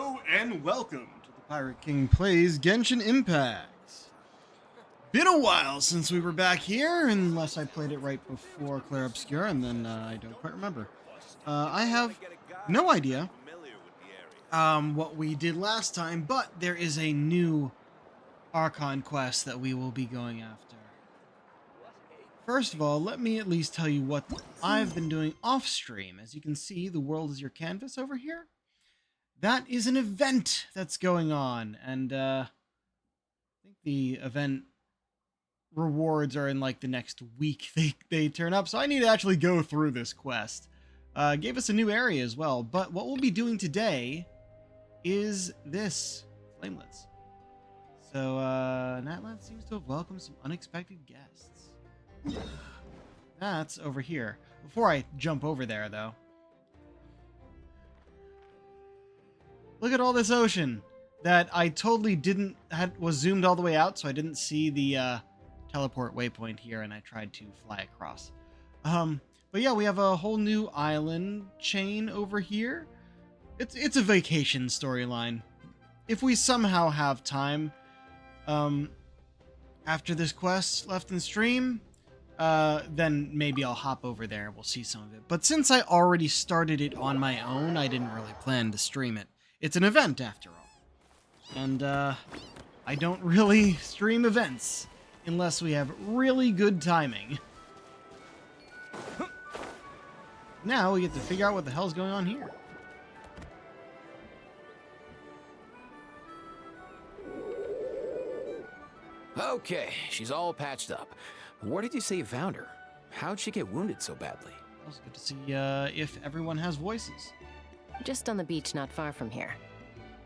Hello and welcome to the Pirate King Plays Genshin Impact. Been a while since we were back here, unless I played it right before Clair Obscura, and then I don't quite remember. I have no idea what we did last time, but there is a new Archon quest that we will be going after. First of all, let me at least tell you what I've been doing off stream. As you can see, the world is your canvas over here. That is an event that's going on, and I think the event rewards are in like the next week they turn up, so I need to actually go through this quest. Gave us a new area as well, but what we'll be doing today is this, Flamelets. So, Natlan seems to have welcomed some unexpected guests. That's over here. Before I jump over there, though, look at all this ocean that I totally was zoomed all the way out, so I didn't see the teleport waypoint here, and I tried to fly across. But yeah, we have a whole new island chain over here. It's a vacation storyline. If we somehow have time, after this quest left in stream, then maybe I'll hop over there and we'll see some of it. But since I already started it on my own, I didn't really plan to stream it. It's an event after all. And, I don't really stream events unless we have really good timing. Now we get to figure out what the hell's going on here. Okay, she's all patched up. Where did you say you found her? How'd she get wounded so badly? It's good to see if everyone has voices. Just on the beach not far from here.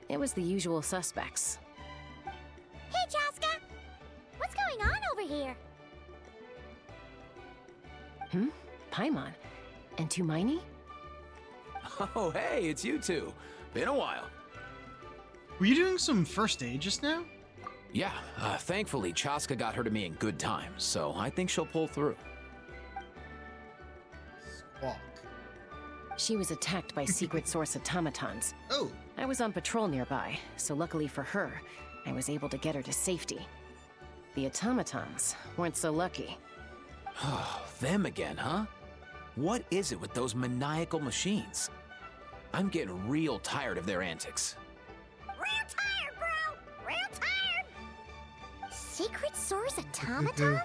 It was the usual suspects. Hey, Chaska! What's going on over here? Paimon? And Tumaini? Oh, hey, it's you two. Been a while. Were you doing some first aid just now? Yeah, thankfully Chaska got her to me in good time, so I think she'll pull through. Squawk. She was attacked by secret source automatons. Oh. I was on patrol nearby, so luckily for her, I was able to get her to safety. The automatons weren't so lucky. Them again, huh? What is it with those maniacal machines? I'm getting real tired of their antics. Real tired, bro! Real tired! Secret Source automatons?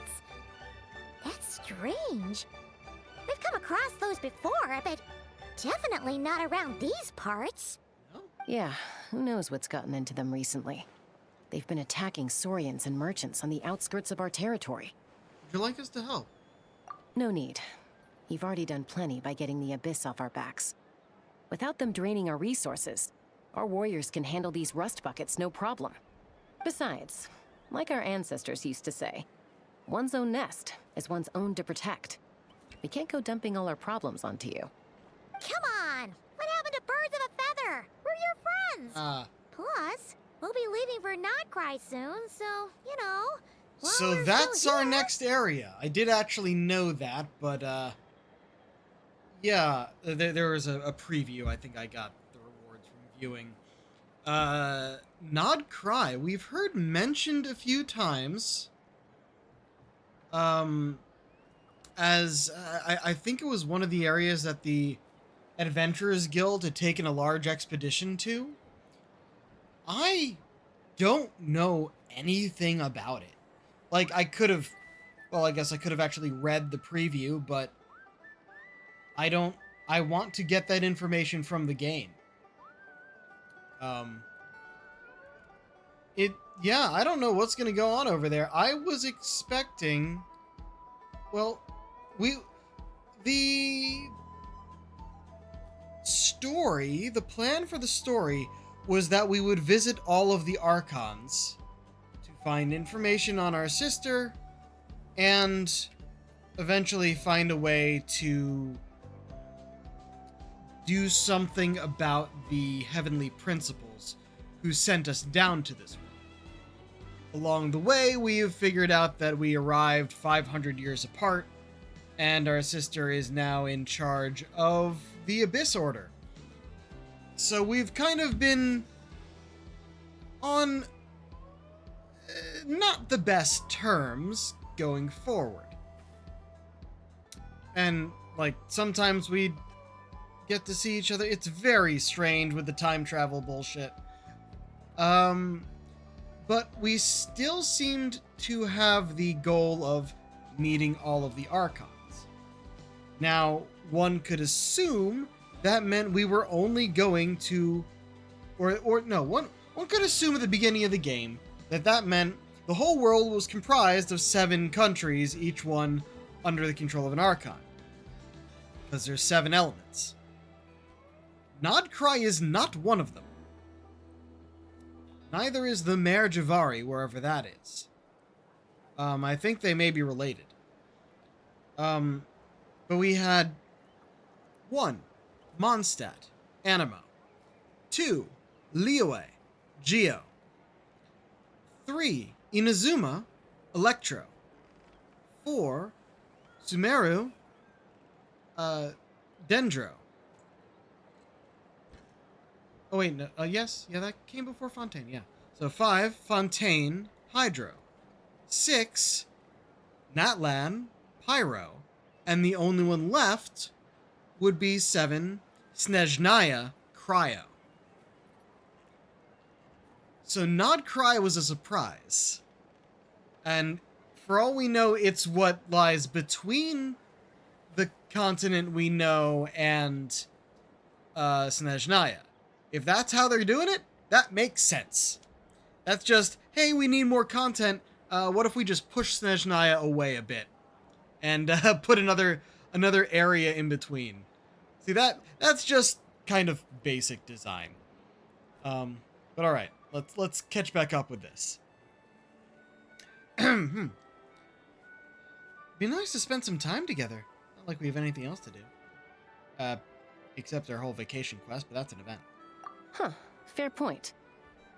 That's strange. We've come across those before, but definitely not around these parts. Yeah, who knows what's gotten into them recently. They've been attacking Saurians and merchants on the outskirts of our territory. Would you like us to help? No need. You've already done plenty by getting the Abyss off our backs. Without them draining our resources, our warriors can handle these rust buckets no problem. Besides, like our ancestors used to say, one's own nest is one's own to protect. We can't go dumping all our problems onto you. Come on! What happened to birds of a feather? We're your friends! Plus, we'll be leaving for Notcry soon, so, you know... while So we're that's still our here- next area. I did actually know that, but, yeah, there was a preview. I think I got the rewards from viewing. Nod Cry, we've heard mentioned a few times. As I think it was one of the areas that the Adventurers Guild had taken a large expedition to. I don't know anything about it. Like, I could have, well, I guess I could have actually read the preview, but I want to get that information from the game. Yeah, I don't know what's going to go on over there. I was expecting, well, the plan for the story was that we would visit all of the Archons to find information on our sister and eventually find a way to do something about the heavenly principles who sent us down to this world. Along the way, we have figured out that we arrived 500 years apart, and our sister is now in charge of the Abyss Order. So we've kind of been on not the best terms going forward. And, like, sometimes we get to see each other. It's very strange with the time travel bullshit. But we still seemed to have the goal of meeting all of the Archons. Now, one could assume that meant we were only going to, one could assume at the beginning of the game that meant the whole world was comprised of 7 countries, each one under the control of an Archon. Because there's 7 elements. Nodcry is not one of them. Neither is the Mare Javari, wherever that is. I think they may be related. But we had 1. Mondstadt, Animo. 2. Liyue, Geo. 3. Inazuma, Electro. 4. Sumeru, Dendro. Oh wait, no, yes, yeah, that came before Fontaine, yeah. So 5, Fontaine, Hydro. 6, Natlan, Pyro. And the only one left would be 7, Snezhnaya, Cryo. So Nodcry was a surprise. And for all we know, it's what lies between the continent we know and Snezhnaya. If that's how they're doing it, that makes sense. That's just, hey, we need more content. What if we just push Snezhnaya away a bit and put another area in between? See, that's just kind of basic design. But all right, let's catch back up with this. Be nice to spend some time together. Not like we have anything else to do. Except our whole vacation quest, but that's an event. Huh, fair point.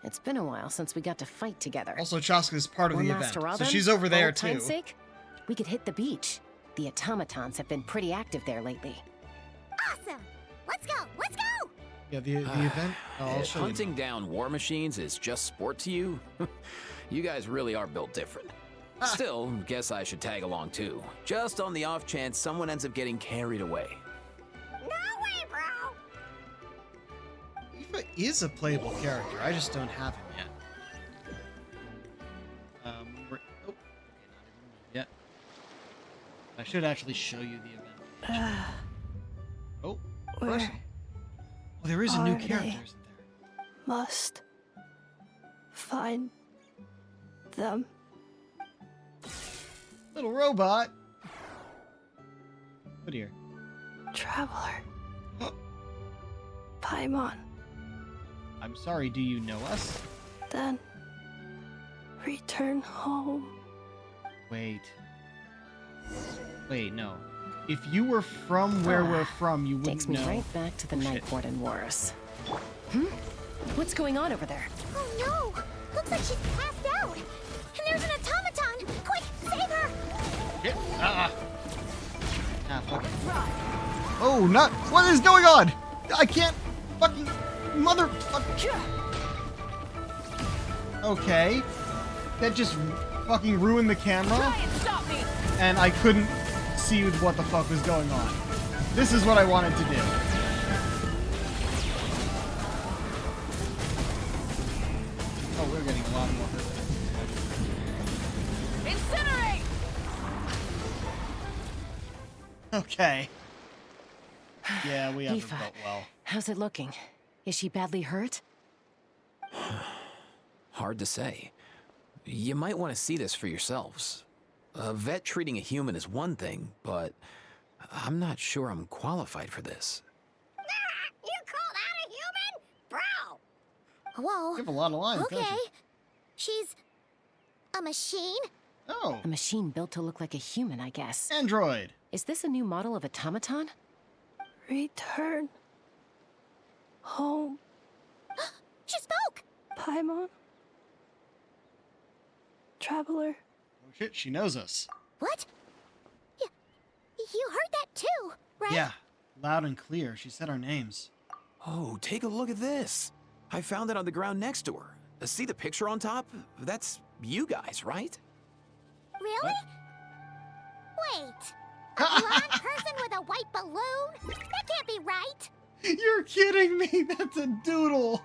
It's been a while since we got to fight together. Also, Chaska is part of Or the Master event, Robin, so she's over there old too. time's sake, we could hit the beach. The automatons have been pretty active there lately. Awesome! Let's go! Let's go! Yeah, the event. Oh, I'll If show you. hunting down war machines is just sport to you, you guys really are built different. Still, guess I should tag along too, just on the off chance someone ends up getting carried away. No way, bro! Aoife is a playable character. I just don't have him yet. Okay, not even yet. I should actually show you the event. Oh, Where person. Oh, there is a new are character, they? isn't there? must find them. Little robot. What here? Traveler. Paimon. I'm sorry, do you know us? Then return home. Wait, no. If you were from where we're from, you wouldn't Takes me know. right back to the Oh, Night shit. Warden Wars. What's going on over there? Oh no! Looks like she's passed out! And there's an automaton! Quick, save her! Shit. Fuck. Oh, not. What is going on? I can't fucking. Motherfucker. Okay. That just fucking ruined the camera. And I couldn't see what the fuck was going on. This is what I wanted to do. Oh, we're getting a lot more hurt. Incinerate! Okay. Yeah, we haven't Aoife, felt well. how's it looking? Is she badly hurt? Hard to say. You might want to see this for yourselves. A vet treating a human is one thing, but I'm not sure I'm qualified for this. You call that a human? Bro! Whoa. You have a lot of lines, don't Okay. you? She's a machine? Oh, A machine built to look like a human, I guess. Android. Is this a new model of automaton? Return home. She spoke! Paimon. Traveler. Oh shit, she knows us. What? You heard that too, right? Yeah, loud and clear. She said our names. Oh, take a look at this. I found it on the ground next to her. See the picture on top? That's you guys, right? Really? Wait. A blonde person with a white balloon? That can't be right. You're kidding me. That's a doodle.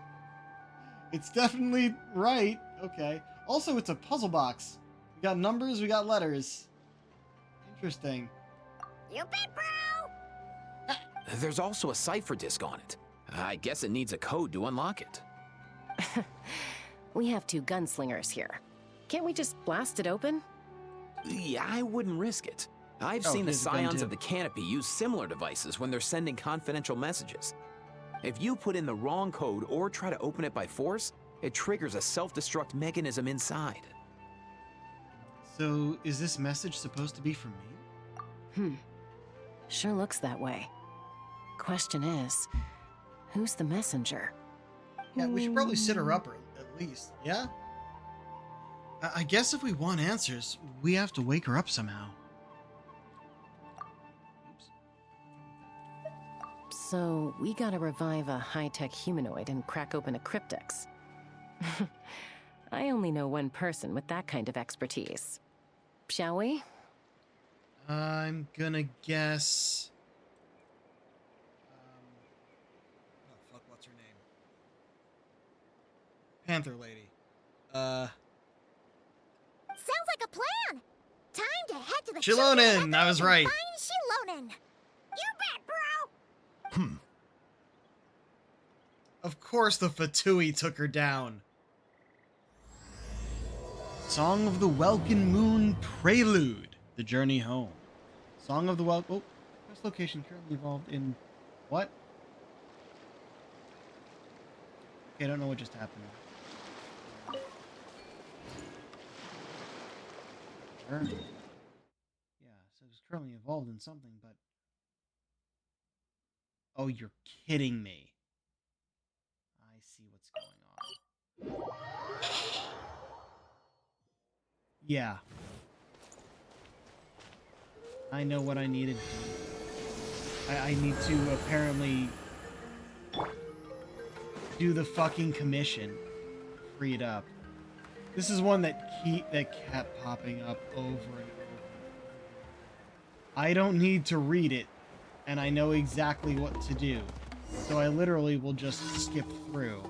It's definitely right. Okay. Also, it's a puzzle box. We got numbers, we got letters. Interesting. You bet, bro. There's also a cipher disk on it. I guess it needs a code to unlock it. We have 2 gunslingers here. Can't we just blast it open? Yeah, I wouldn't risk it. I've seen the here's a gun, scions too. of the canopy use similar devices when they're sending confidential messages. If you put in the wrong code or try to open it by force, it triggers a self-destruct mechanism inside. So, is this message supposed to be for me? Sure looks that way. Question is, who's the messenger? Yeah, we should probably sit her up at least. Yeah? I guess if we want answers, we have to wake her up somehow. Oops. So, we gotta revive a high-tech humanoid and crack open a cryptex. I only know one person with that kind of expertise. Shall we? I'm gonna guess... oh, fuck, what's her name? Panther Lady. Sounds like a plan. Time to head to the Shilonen, I was right. Find Shilonen. You bet, bro. Of course the Fatui took her down. Song of the Welkin Moon Prelude. The Journey Home. Song of the Welkin... oh, quest location currently involved in... what? Okay, I don't know what just happened. Sure. Yeah, so it's currently involved in something, but... oh, you're kidding me. I see what's going on. Yeah. I know what I needed to do. I need to apparently do the fucking commission. Free it up. This is one that kept popping up over and over. I don't need to read it, and I know exactly what to do. So I literally will just skip through.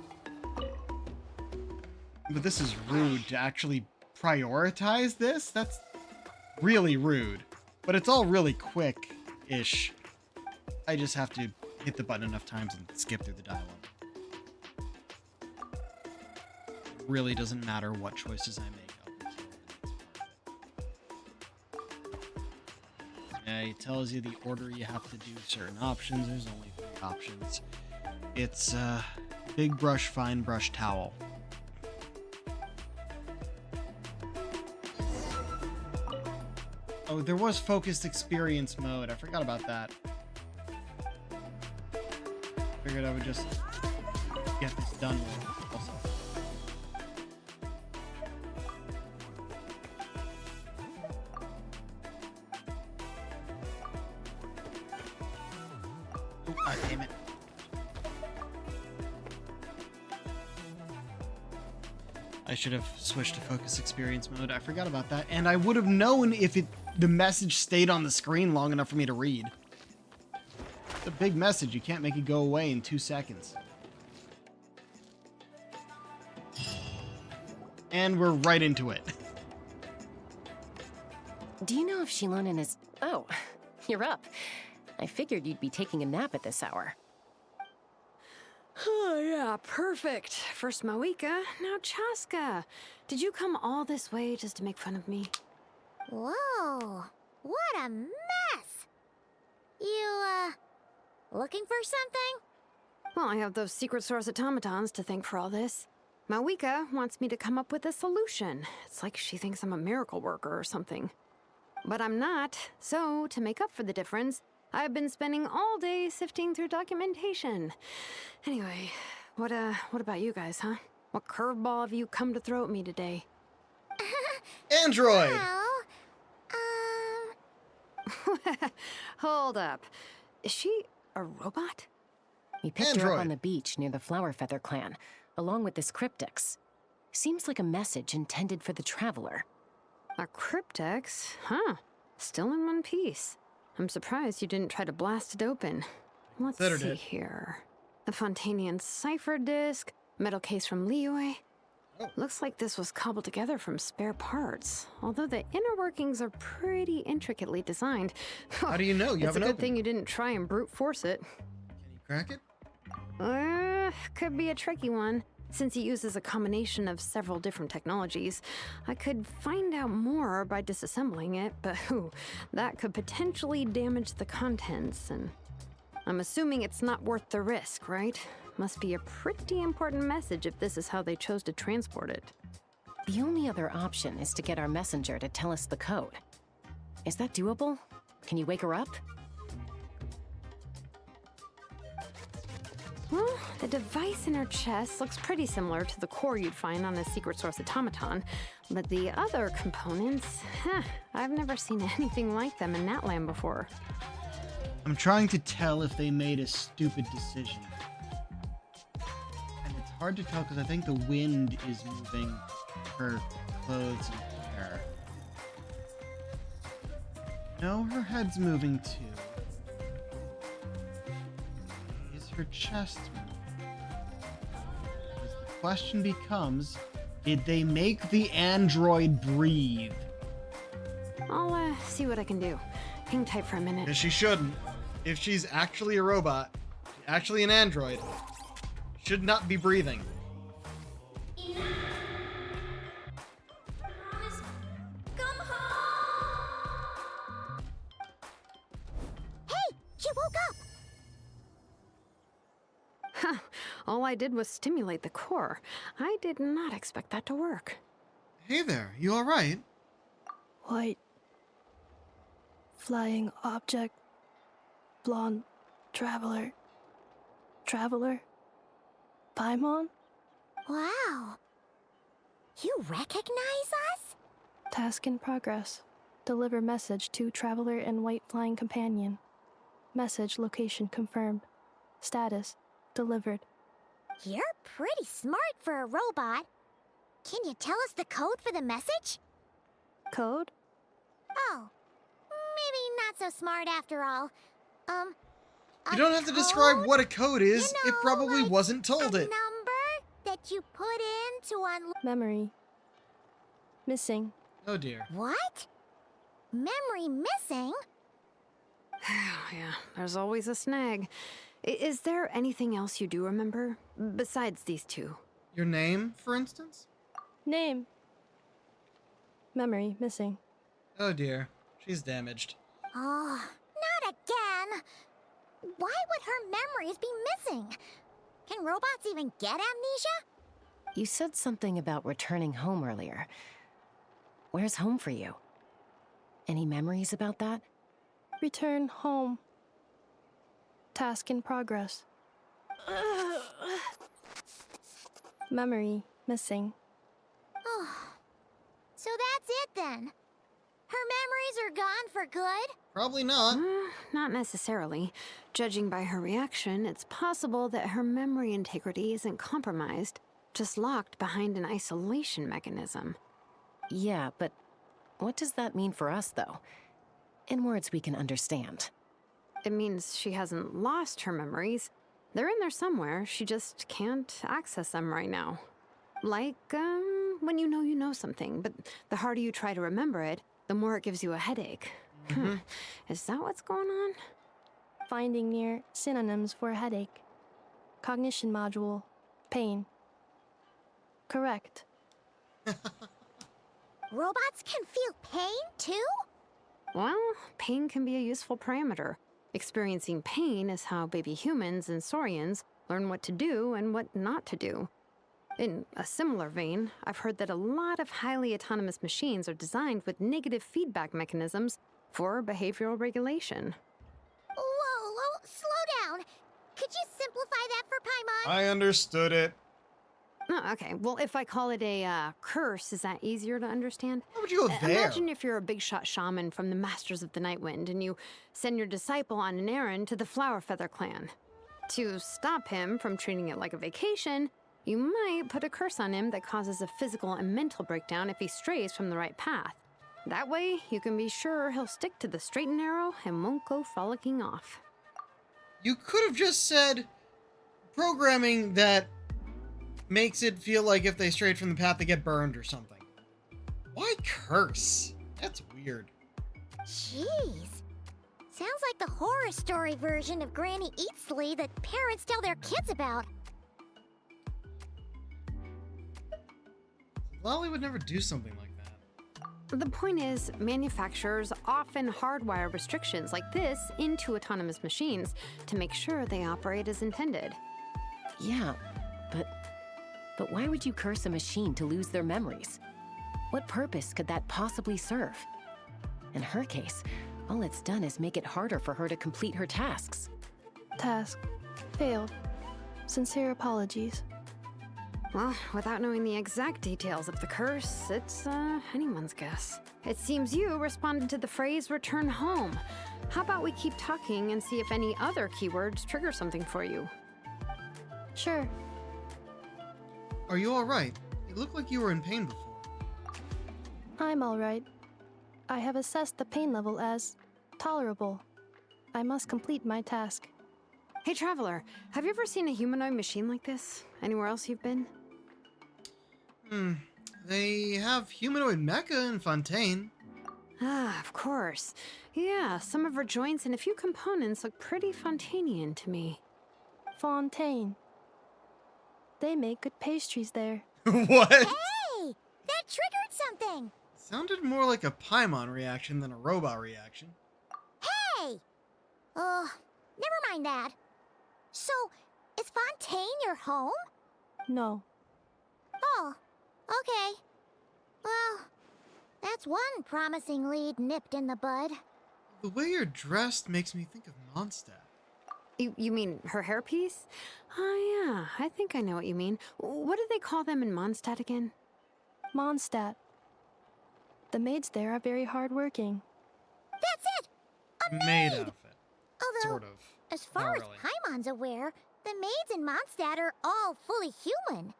But this is rude to actually prioritize this? That's really rude. But it's all really quick-ish. I just have to hit the button enough times and skip through the dialogue. It really doesn't matter what choices I make up until it's part of it. Yeah, it tells you the order you have to do certain options. There's only 3 options. It's big brush, fine brush, towel. Oh, there was focused experience mode. I forgot about that. Figured I would just get this done with also. Oh, God damn it. I should have switched to focus experience mode. I forgot about that. And I would have known if the message stayed on the screen long enough for me to read. It's a big message. You can't make it go away in 2 seconds. And we're right into it. Do you know if Shilonen is... oh, you're up. I figured you'd be taking a nap at this hour. Oh, yeah, perfect. First Mawika, now Chaska. Did you come all this way just to make fun of me? Whoa, what a mess! You, looking for something? Well, I have those secret source automatons to thank for all this. Mawika wants me to come up with a solution. It's like she thinks I'm a miracle worker or something. But I'm not, so to make up for the difference, I've been spending all day sifting through documentation. Anyway, what about you guys, huh? What curveball have you come to throw at me today? Android! Well, Hold up. Is she a robot? We picked her up Android. on the beach near the Flower Feather clan, along with this cryptex. Seems like a message intended for the Traveler. A cryptex? Huh. Still in one piece. I'm surprised you didn't try to blast it open. Let's Considered see it. here. The Fontanian cipher disc, metal case from Liyue. Oh. Looks like this was cobbled together from spare parts, although the inner workings are pretty intricately designed. How do you know? You It's a haven't good opened thing it. you didn't try and brute force it. Can you crack it? Could be a tricky one. Since it uses a combination of several different technologies, I could find out more by disassembling it, but that could potentially damage the contents, and I'm assuming it's not worth the risk, right? Must be a pretty important message if this is how they chose to transport it. The only other option is to get our messenger to tell us the code. Is that doable? Can you wake her up? Well, the device in her chest looks pretty similar to the core you'd find on a secret source automaton, but the other components, I've never seen anything like them in that land before. I'm trying to tell if they made a stupid decision. And it's hard to tell because I think the wind is moving her clothes and hair. No, her head's moving too. Is her chest moving? Because the question becomes, did they make the android breathe? I'll see what I can do. Hang tight for a minute. Because she shouldn't. If she's actually a robot, actually an android, should not be breathing. Hey, she woke up. All I did was stimulate the core. I did not expect that to work. Hey there, you alright? White. Flying object. Blonde. Traveler. Traveler. Paimon? Wow. You recognize us? Task in progress. Deliver message to Traveler and White Flying Companion. Message location confirmed. Status delivered. You're pretty smart for a robot. Can you tell us the code for the message? Code? Oh, maybe not so smart after all. You don't have to describe what a code is. You It know, probably like wasn't told a it. number that you put in to unlock. Memory. Missing. Oh dear. What? Memory missing? Yeah, there's always a snag. Is there anything else you do remember? Besides these two? Your name, for instance? Name. Memory missing. Oh dear. She's damaged. Oh, not again. Why would her memories be missing? Can robots even get amnesia? You said something about returning home earlier. Where's home for you? Any memories about that? Return home. Task in progress. Memory missing. Oh, so that's it then. Her memories are gone for good? Probably not. Not necessarily. Judging by her reaction, it's possible that her memory integrity isn't compromised, just locked behind an isolation mechanism. Yeah, but what does that mean for us, though? In words we can understand. It means she hasn't lost her memories. They're in there somewhere, she just can't access them right now. Like, when you know something, but the harder you try to remember it, the more it gives you a headache. Is that what's going on? Finding near synonyms for headache. Cognition module. Pain. Correct. Robots can feel pain too? Well, pain can be a useful parameter. Experiencing pain is how baby humans and saurians learn what to do and what not to do. In a similar vein, I've heard that a lot of highly autonomous machines are designed with negative feedback mechanisms for behavioral regulation. Whoa, slow down. Could you simplify that for Paimon? I understood it. Oh, okay, well, if I call it a curse, is that easier to understand? How would you go there? Imagine if you're a big shot shaman from the Masters of the Night Wind and you send your disciple on an errand to the Flower Feather clan. To stop him from treating it like a vacation, You might put a curse on him that causes a physical and mental breakdown if he strays from the right path. That way, you can be sure he'll stick to the straight and narrow and won't go frolicking off. You could have just said programming that makes it feel like if they strayed from the path, they get burned or something. Why curse? That's weird. Jeez. Sounds like the horror story version of Granny Eatsley that parents tell their kids about. Lolly would never do something like that. The point is, manufacturers often hardwire restrictions like this into autonomous machines to make sure they operate as intended. Yeah, but why would you curse a machine to lose their memories? What purpose could that possibly serve? In her case, all it's done is make it harder for her to complete her tasks. Task failed. Sincere apologies. Well, without knowing the exact details of the curse, it's anyone's guess. It seems you responded to the phrase return home. How about we keep talking and see if any other keywords trigger something for you? Sure. Are you alright? You look like you were in pain before. I'm alright. I have assessed the pain level as tolerable. I must complete my task. Hey, Traveler, have you ever seen a humanoid machine like this? Anywhere else you've been? They have humanoid mecha in Fontaine. Ah, of course. Yeah, some of her joints and a few components look pretty Fontanian to me. Fontaine. They make good pastries there. What? Hey! That triggered something! Sounded more like a Paimon reaction than a robot reaction. Hey! Never mind that. So, is Fontaine your home? No. Oh, okay. Well, that's one promising lead nipped in the bud. The way you're dressed makes me think of Mondstadt. You mean her hairpiece? Oh, yeah, I think I know what you mean. What do they call them in Mondstadt again? Mondstadt. The maids there are very hardworking. That's it! A maid! Maid outfit. Although, Sort of. as far Not as really. Paimon's aware, the maids in Mondstadt are all fully human.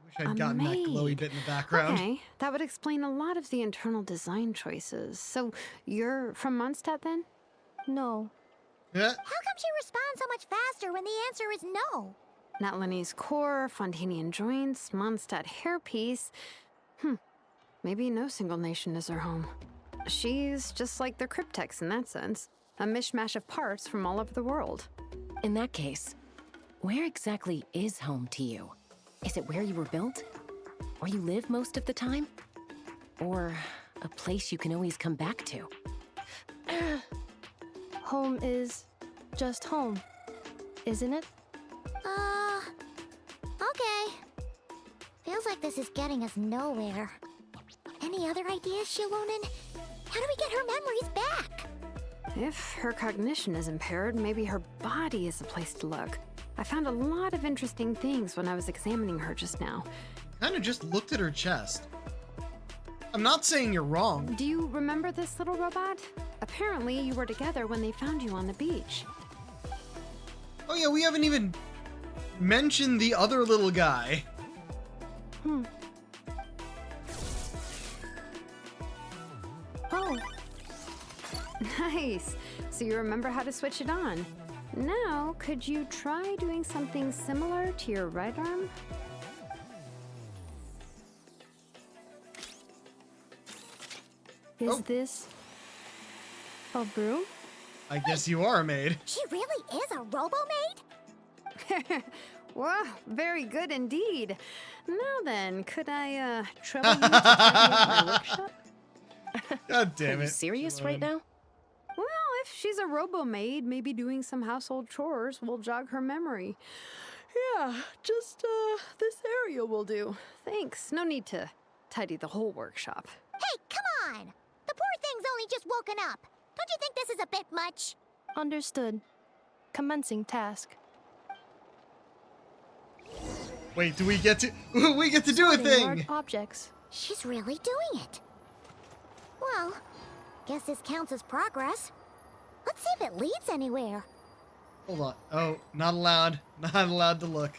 Wish I'd gotten that glowy maid. bit in the background. Okay, that would explain a lot of the internal design choices. So, you're from Mondstadt then? No. Yeah. How come she responds so much faster when the answer is no? Natlanese core, Fontanian joints, Mondstadt hairpiece. Maybe no single nation is her home. She's just like the Cryptex in that sense. A mishmash of parts from all over the world. In that case, where exactly is home to you? Is it where you were built? Where you live most of the time? Or a place you can always come back to? Home is just home, isn't it? Okay. Feels like this is getting us nowhere. Any other ideas, Shilonen? How do we get her memories back? If her cognition is impaired, maybe her body is the place to look. I found a lot of interesting things when I was examining her just now. Kinda just looked at her chest. I'm not saying you're wrong. Do you remember this little robot? Apparently, you were together when they found you on the beach. Oh yeah, we haven't even mentioned the other little guy. Oh, Nice. So you remember how to switch it on. Now, could you try doing something similar to your right arm? is this a broom? I guess you are a maid. She really is a robo-maid? Wow, very good indeed. Now then, could I trouble you to tell me my workshop? God damn Are it. you serious right now? Well, if she's a robo-maid, maybe doing some household chores will jog her memory. Yeah, just this area will do. Thanks. No need to tidy the whole workshop. Hey, come on! The poor thing's only just woken up. Don't you think this is a bit much? Understood. Commencing task. Wait, do we get to we get to do a Sorting thing? large objects. She's really doing it. Well, guess this counts as progress. Let's see if it leads anywhere. Hold on. Oh, not allowed. Not allowed to look.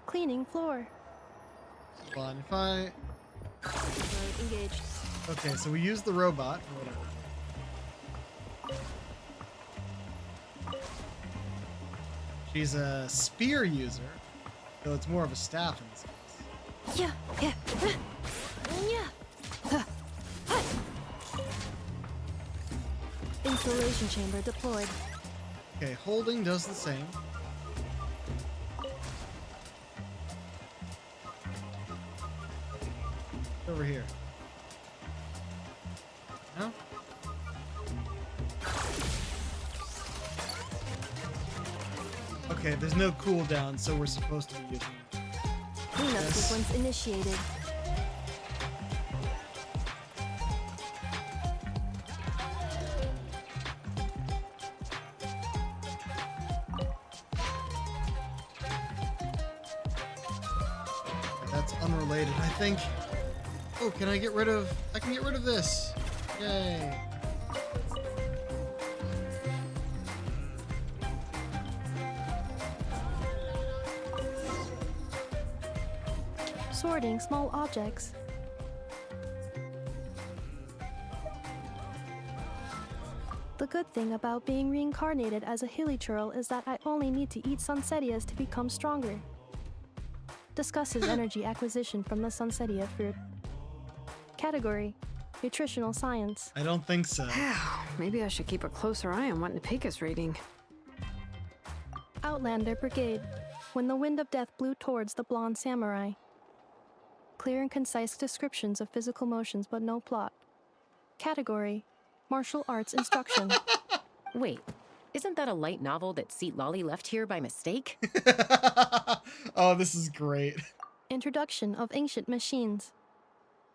Cleaning floor. Hold on, if I... Mode engaged. Okay, so we use the robot or whatever. She's a spear user, though it's more of a staff in this case. Yeah, yeah, yeah. Insulation chamber deployed. Okay, holding does the same. Over here. No? Okay, there's no cooldown, so we're supposed to be using it. Cleanup sequence initiated. That's unrelated, I think. Oh, can I get rid of... I can get rid of this. Yay. Sorting small objects. The good thing about being reincarnated as a hilly churl is that I only need to eat sunsetias to become stronger. Discusses energy acquisition from the sunsetia fruit. Category: Nutritional Science. I don't think so. Maybe I should keep a closer eye on what Napika's reading. Outlander Brigade. When the wind of death blew towards the blonde samurai. Clear and concise descriptions of physical motions but no plot. Category: Martial arts instruction. Wait, isn't that a light novel that Seat Lolly left here by mistake? Oh, this is great. Introduction of ancient machines.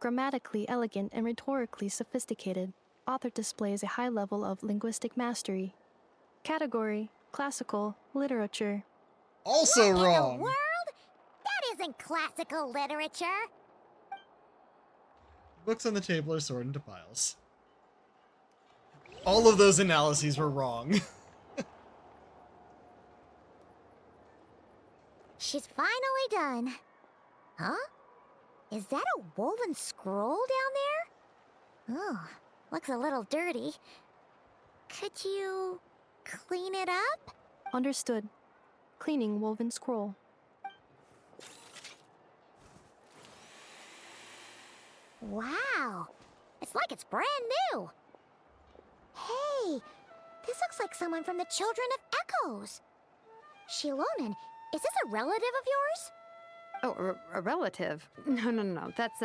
Grammatically elegant and rhetorically sophisticated, author displays a high level of linguistic mastery. Category: Classical literature. Also What in the wrong. world? That isn't classical literature. Books on the table are sorted into piles. All of those analyses were wrong. She's finally done. Huh? Is that a woven scroll down there? Oh, looks a little dirty. Could you clean it up? Understood. Cleaning woven scroll. Wow, it's like it's brand new. Hey, this looks like someone from the Children of Echoes. Shilonen, is this a relative of yours? Oh, a relative? No. That's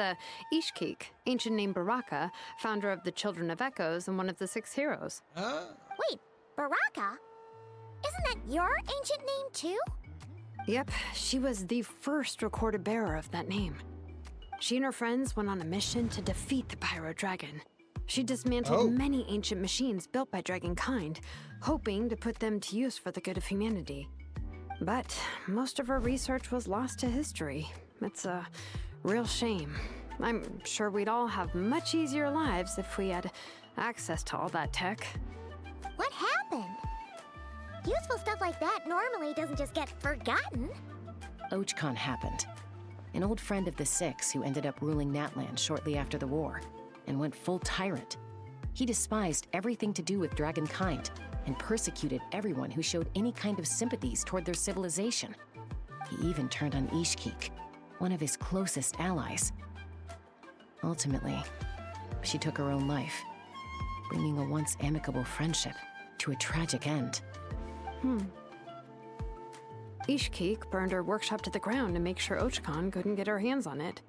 Ishkik, ancient name Baraka, founder of the Children of Echoes and one of the 6 heroes. Wait, Baraka? Isn't that your ancient name too? Yep, she was the first recorded bearer of that name. She and her friends went on a mission to defeat the Pyro Dragon. She dismantled many ancient machines built by Dragonkind, hoping to put them to use for the good of humanity. But most of her research was lost to history. It's a real shame. I'm sure we'd all have much easier lives if we had access to all that tech. What happened? Useful stuff like that normally doesn't just get forgotten. Ochkon happened. An old friend of the 6 who ended up ruling Natlan shortly after the war, and went full tyrant. He despised everything to do with Dragonkind, and persecuted everyone who showed any kind of sympathies toward their civilization. He even turned on Ishkik, one of his closest allies. Ultimately, she took her own life, bringing a once amicable friendship to a tragic end. Ishkik burned her workshop to the ground to make sure Ochkon couldn't get her hands on it.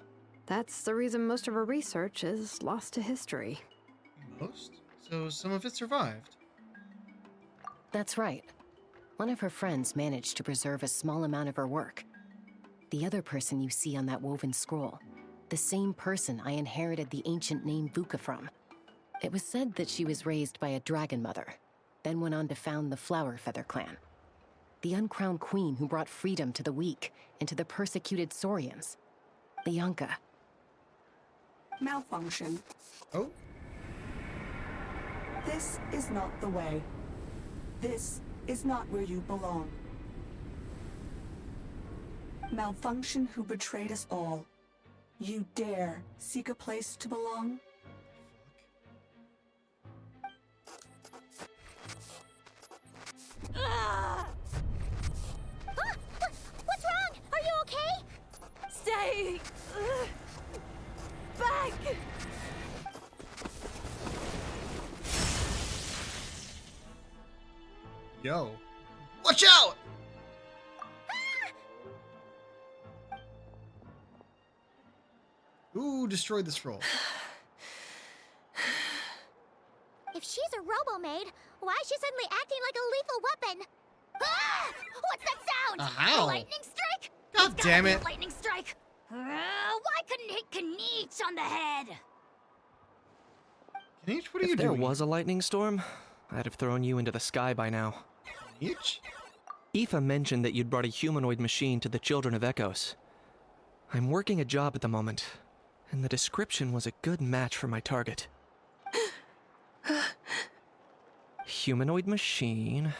That's the reason most of her research is lost to history. Most? So some of it survived. That's right. One of her friends managed to preserve a small amount of her work. The other person you see on that woven scroll, The same person I inherited the ancient name Vuka from. It was said that she was raised by a dragon mother, then went on to found the Flower Feather clan. The uncrowned queen who brought freedom to the weak and to the persecuted Saurians. Lianka. Malfunction. Oh. This is not the way. This is not where you belong. Malfunction who betrayed us all. You dare seek a place to belong? What's wrong? Are you okay? Stay back! Yo. Watch out! Ooh, destroyed the scroll. If she's a robo-maid, why is she suddenly acting like a lethal weapon? Ah! What's that sound? A howl. Lightning strike? God It's gotta damn be it. a lightning strike. Why couldn't it hit Kniech on the head? Kniech, what are you If there doing? was a lightning storm, I'd have thrown you into the sky by now. Kniech? Aoife mentioned that you'd brought a humanoid machine to the Children of Echoes. I'm working a job at the moment, and the description was a good match for my target. Humanoid machine.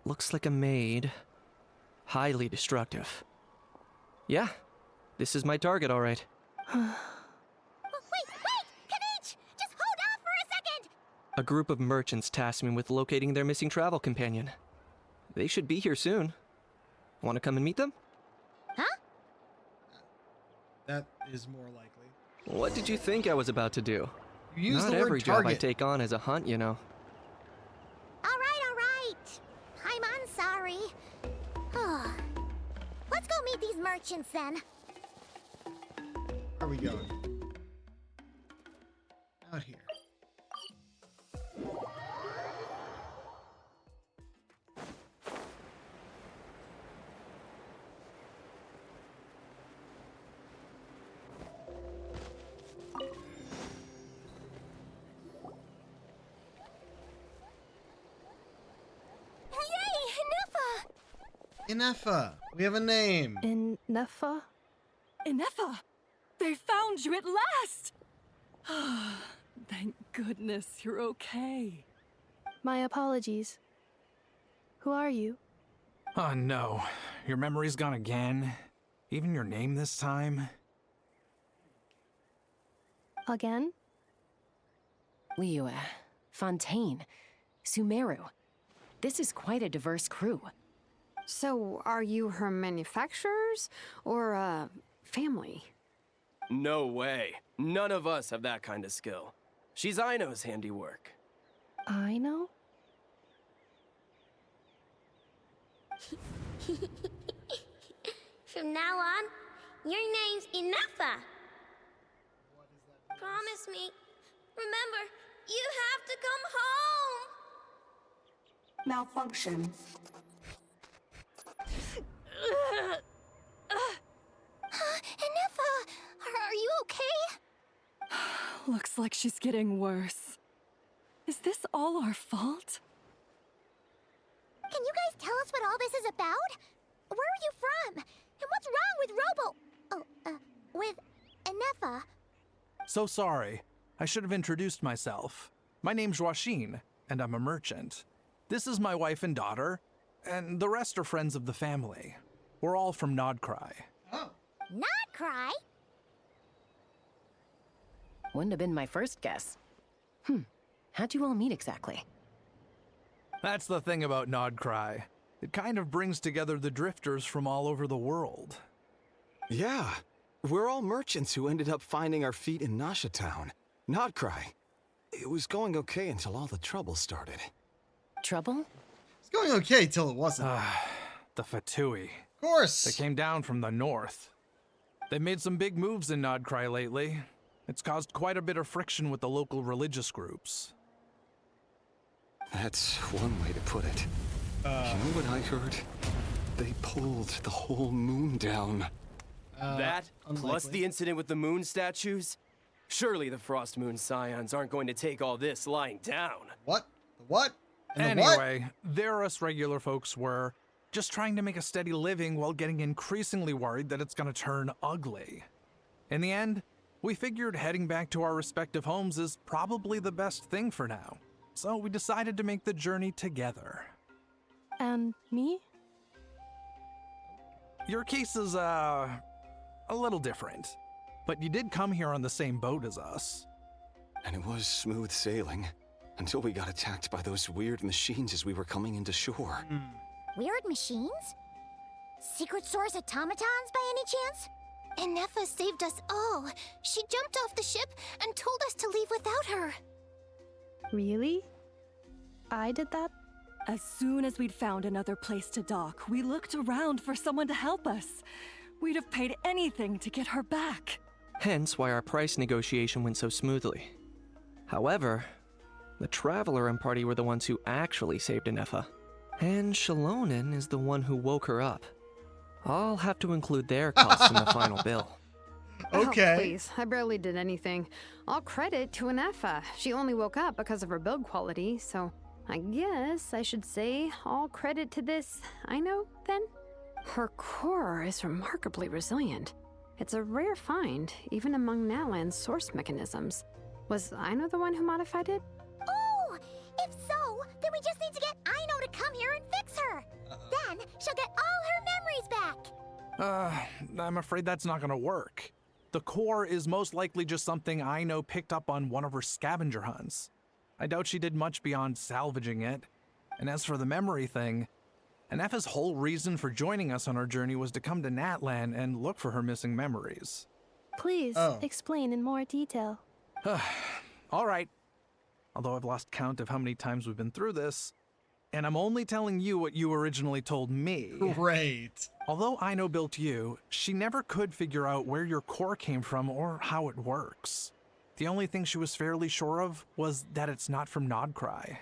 Looks like a maid. Highly destructive. Yeah, this is my target, all right. Wait! Kniech! Just hold off for a second! A group of merchants tasked me with locating their missing travel companion. They should be here soon. Want to come and meet them? Huh? That is more likely. What did you think I was about to do? You use Not the word every job I target. take on is a hunt, you know. All right. I'm sorry. Let's go meet these merchants then. Where are we going? Out here. Yay, Nufa! Inefa, we have a name. In Nefa? Inefa! They found you at last! Thank goodness you're okay. My apologies. Who are you? Oh no, your memory's gone again? Even your name this time? Again? Liyue, Fontaine, Sumeru. This is quite a diverse crew. So, are you her manufacturers or family? No way. None of us have that kind of skill. She's Aino's handiwork. I know? From now on, your name's Inefa. Promise me. Remember, you have to come home. Malfunction. Inefa, are you okay? Looks like she's getting worse. Is this all our fault? Can you guys tell us what all this is about? Where are you from? And what's wrong with with Inefa? So sorry. I should have introduced myself. My name's Joachine, and I'm a merchant. This is my wife and daughter, and the rest are friends of the family. We're all from Nodcry. Oh. Not cry. Wouldn't have been my first guess. How'd you all meet exactly? That's the thing about Nodcry. It kind of brings together the drifters from all over the world. Yeah, we're all merchants who ended up finding our feet in Nasha Town. Nodcry. It was going okay until all the trouble started. Trouble? It's going okay till it wasn't. Of The Fatui. course. They came down from the north. They've made some big moves in Nodcry lately. It's caused quite a bit of friction with the local religious groups. That's one way to put it. You know what I heard? They pulled the whole moon down. That, plus unlikely. the incident with the moon statues? Surely the Frost Moon Scions aren't going to take all this lying down. What? The what? And the what? Anyway, there us regular folks were, just trying to make a steady living while getting increasingly worried that it's gonna turn ugly. In the end, we figured heading back to our respective homes is probably the best thing for now. So we decided to make the journey together. And me? Your case is, a little different. But you did come here on the same boat as us. And it was smooth sailing until we got attacked by those weird machines as we were coming into shore. Weird machines? Secret source automatons by any chance? And Neffa saved us all. She jumped off the ship and told us to leave without her. Really? I did that? As soon as we'd found another place to dock, we looked around for someone to help us. We'd have paid anything to get her back. Hence why our price negotiation went so smoothly. However, the Traveler and party were the ones who actually saved Anefa. And Shalonen is the one who woke her up. I'll have to include their costs in the final bill. Okay. Oh, please, I barely did anything. All credit to Anefa. She only woke up because of her build quality, so I guess I should say all credit to this Aino, then? Her core is remarkably resilient. It's a rare find, even among Natlan's source mechanisms. Was Aino the one who modified it? Oh! If so, then we just need to get Aino to come here and fix her. Then she'll get all her memories back. I'm afraid that's not gonna work. The core is most likely just something Aino picked up on one of her scavenger hunts. I doubt she did much beyond salvaging it. And as for the memory thing, Anefa's whole reason for joining us on our journey was to come to Natlan and look for her missing memories. Please, explain in more detail. All right. Although I've lost count of how many times we've been through this, and I'm only telling you what you originally told me. Great. Although Aino built you, she never could figure out where your core came from or how it works. The only thing she was fairly sure of was that it's not from Nodcry.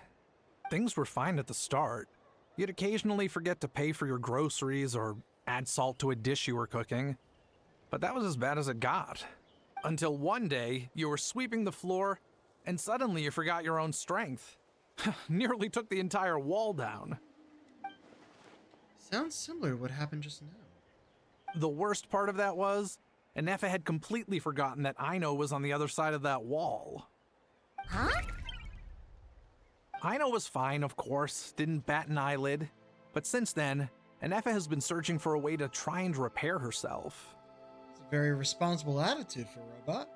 Things were fine at the start. You'd occasionally forget to pay for your groceries or add salt to a dish you were cooking. But that was as bad as it got. Until one day, you were sweeping the floor, and suddenly you forgot your own strength. Nearly took the entire wall down. Sounds similar to what happened just now. The worst part of that was, Anefa had completely forgotten that Aino was on the other side of that wall. Huh? Aino was fine, of course, didn't bat an eyelid. But since then, Anefa has been searching for a way to try and repair herself. It's a very responsible attitude for a robot.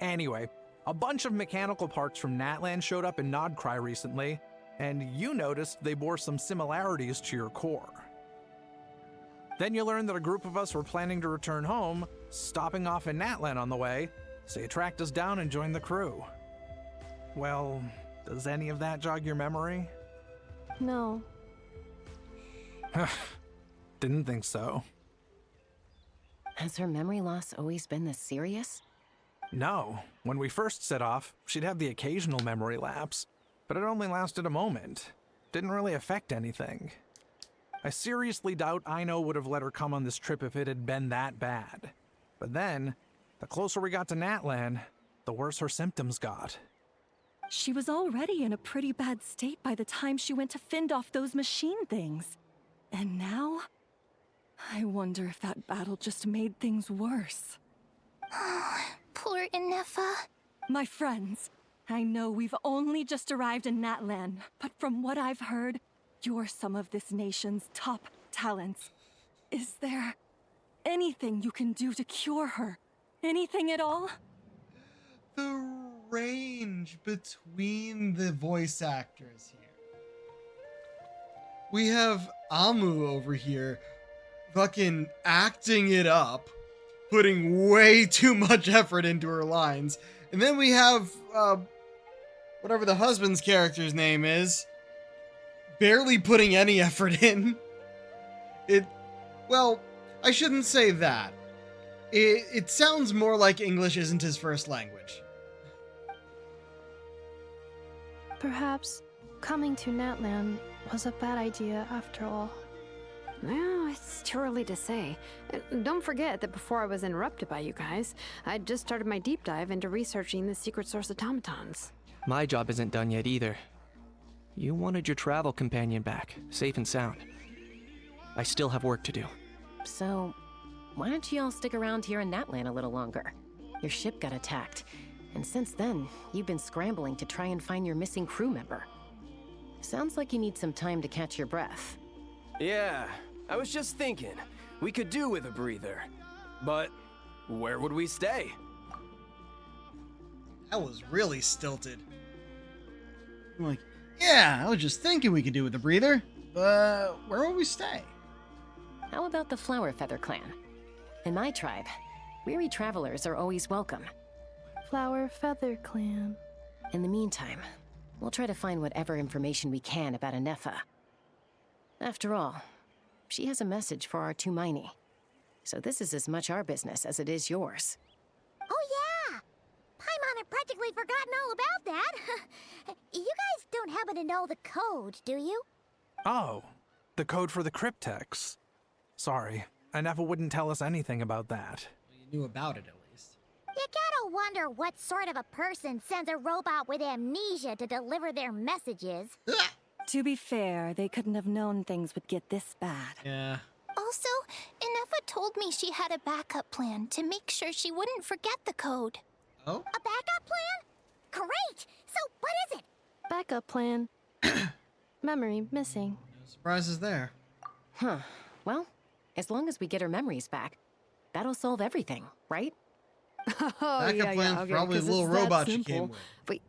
Anyway, a bunch of mechanical parts from Natlan showed up in Nodcry recently, and you noticed they bore some similarities to your core. Then you learned that a group of us were planning to return home, stopping off in Natlan on the way, so you tracked us down and joined the crew. Well, does any of that jog your memory? No. Didn't think so. Has her memory loss always been this serious? No. When we first set off, she'd have the occasional memory lapse, but it only lasted a moment. Didn't really affect anything. I seriously doubt Aino would have let her come on this trip if it had been that bad. But then, the closer we got to Natlan, the worse her symptoms got. She was already in a pretty bad state by the time she went to fend off those machine things. And now? I wonder if that battle just made things worse. Poor Anefa. My friends, I know we've only just arrived in Natlan, but from what I've heard, you're some of this nation's top talents. Is there anything you can do to cure her? Anything at all? The range between the voice actors here. We have Amu over here fucking acting it up, putting way too much effort into her lines. And then we have whatever the husband's character's name is, barely putting any effort in. Well, I shouldn't say that. It sounds more like English isn't his first language. Perhaps coming to Natlan was a bad idea after all. Well, it's too early to say. Don't forget that before I was interrupted by you guys, I'd just started my deep dive into researching the secret source automatons. My job isn't done yet either. You wanted your travel companion back, safe and sound. I still have work to do. So, why don't you all stick around here in Natlan a little longer? Your ship got attacked, and since then, you've been scrambling to try and find your missing crew member. Sounds like you need some time to catch your breath. Yeah, I was just thinking, we could do with a breather. But where would we stay? That was really stilted. I'm like, yeah, I was just thinking we could do with a breather, but where will we stay? How about the Flower Feather Clan? In my tribe, weary travelers are always welcome. Flower Feather Clan. In the meantime, we'll try to find whatever information we can about Anefa. After all, she has a message for our Tumaini. So this is as much our business as it is yours. Oh yeah! Paimon had practically forgotten all about that. You guys don't happen to know the code, do you? Oh, the code for the cryptex. Sorry, Anefa wouldn't tell us anything about that. Well, you knew about it at least. You gotta wonder what sort of a person sends a robot with amnesia to deliver their messages. To be fair, they couldn't have known things would get this bad. Yeah. Also, Anefa told me she had a backup plan to make sure she wouldn't forget the code. Oh? A backup plan? Great! So what is it? Backup plan. Memory missing. No surprises there. Huh. Well, as long as we get her memories back, that'll solve everything, right? Oh, Backup plan's probably the little robot you came with. Wait,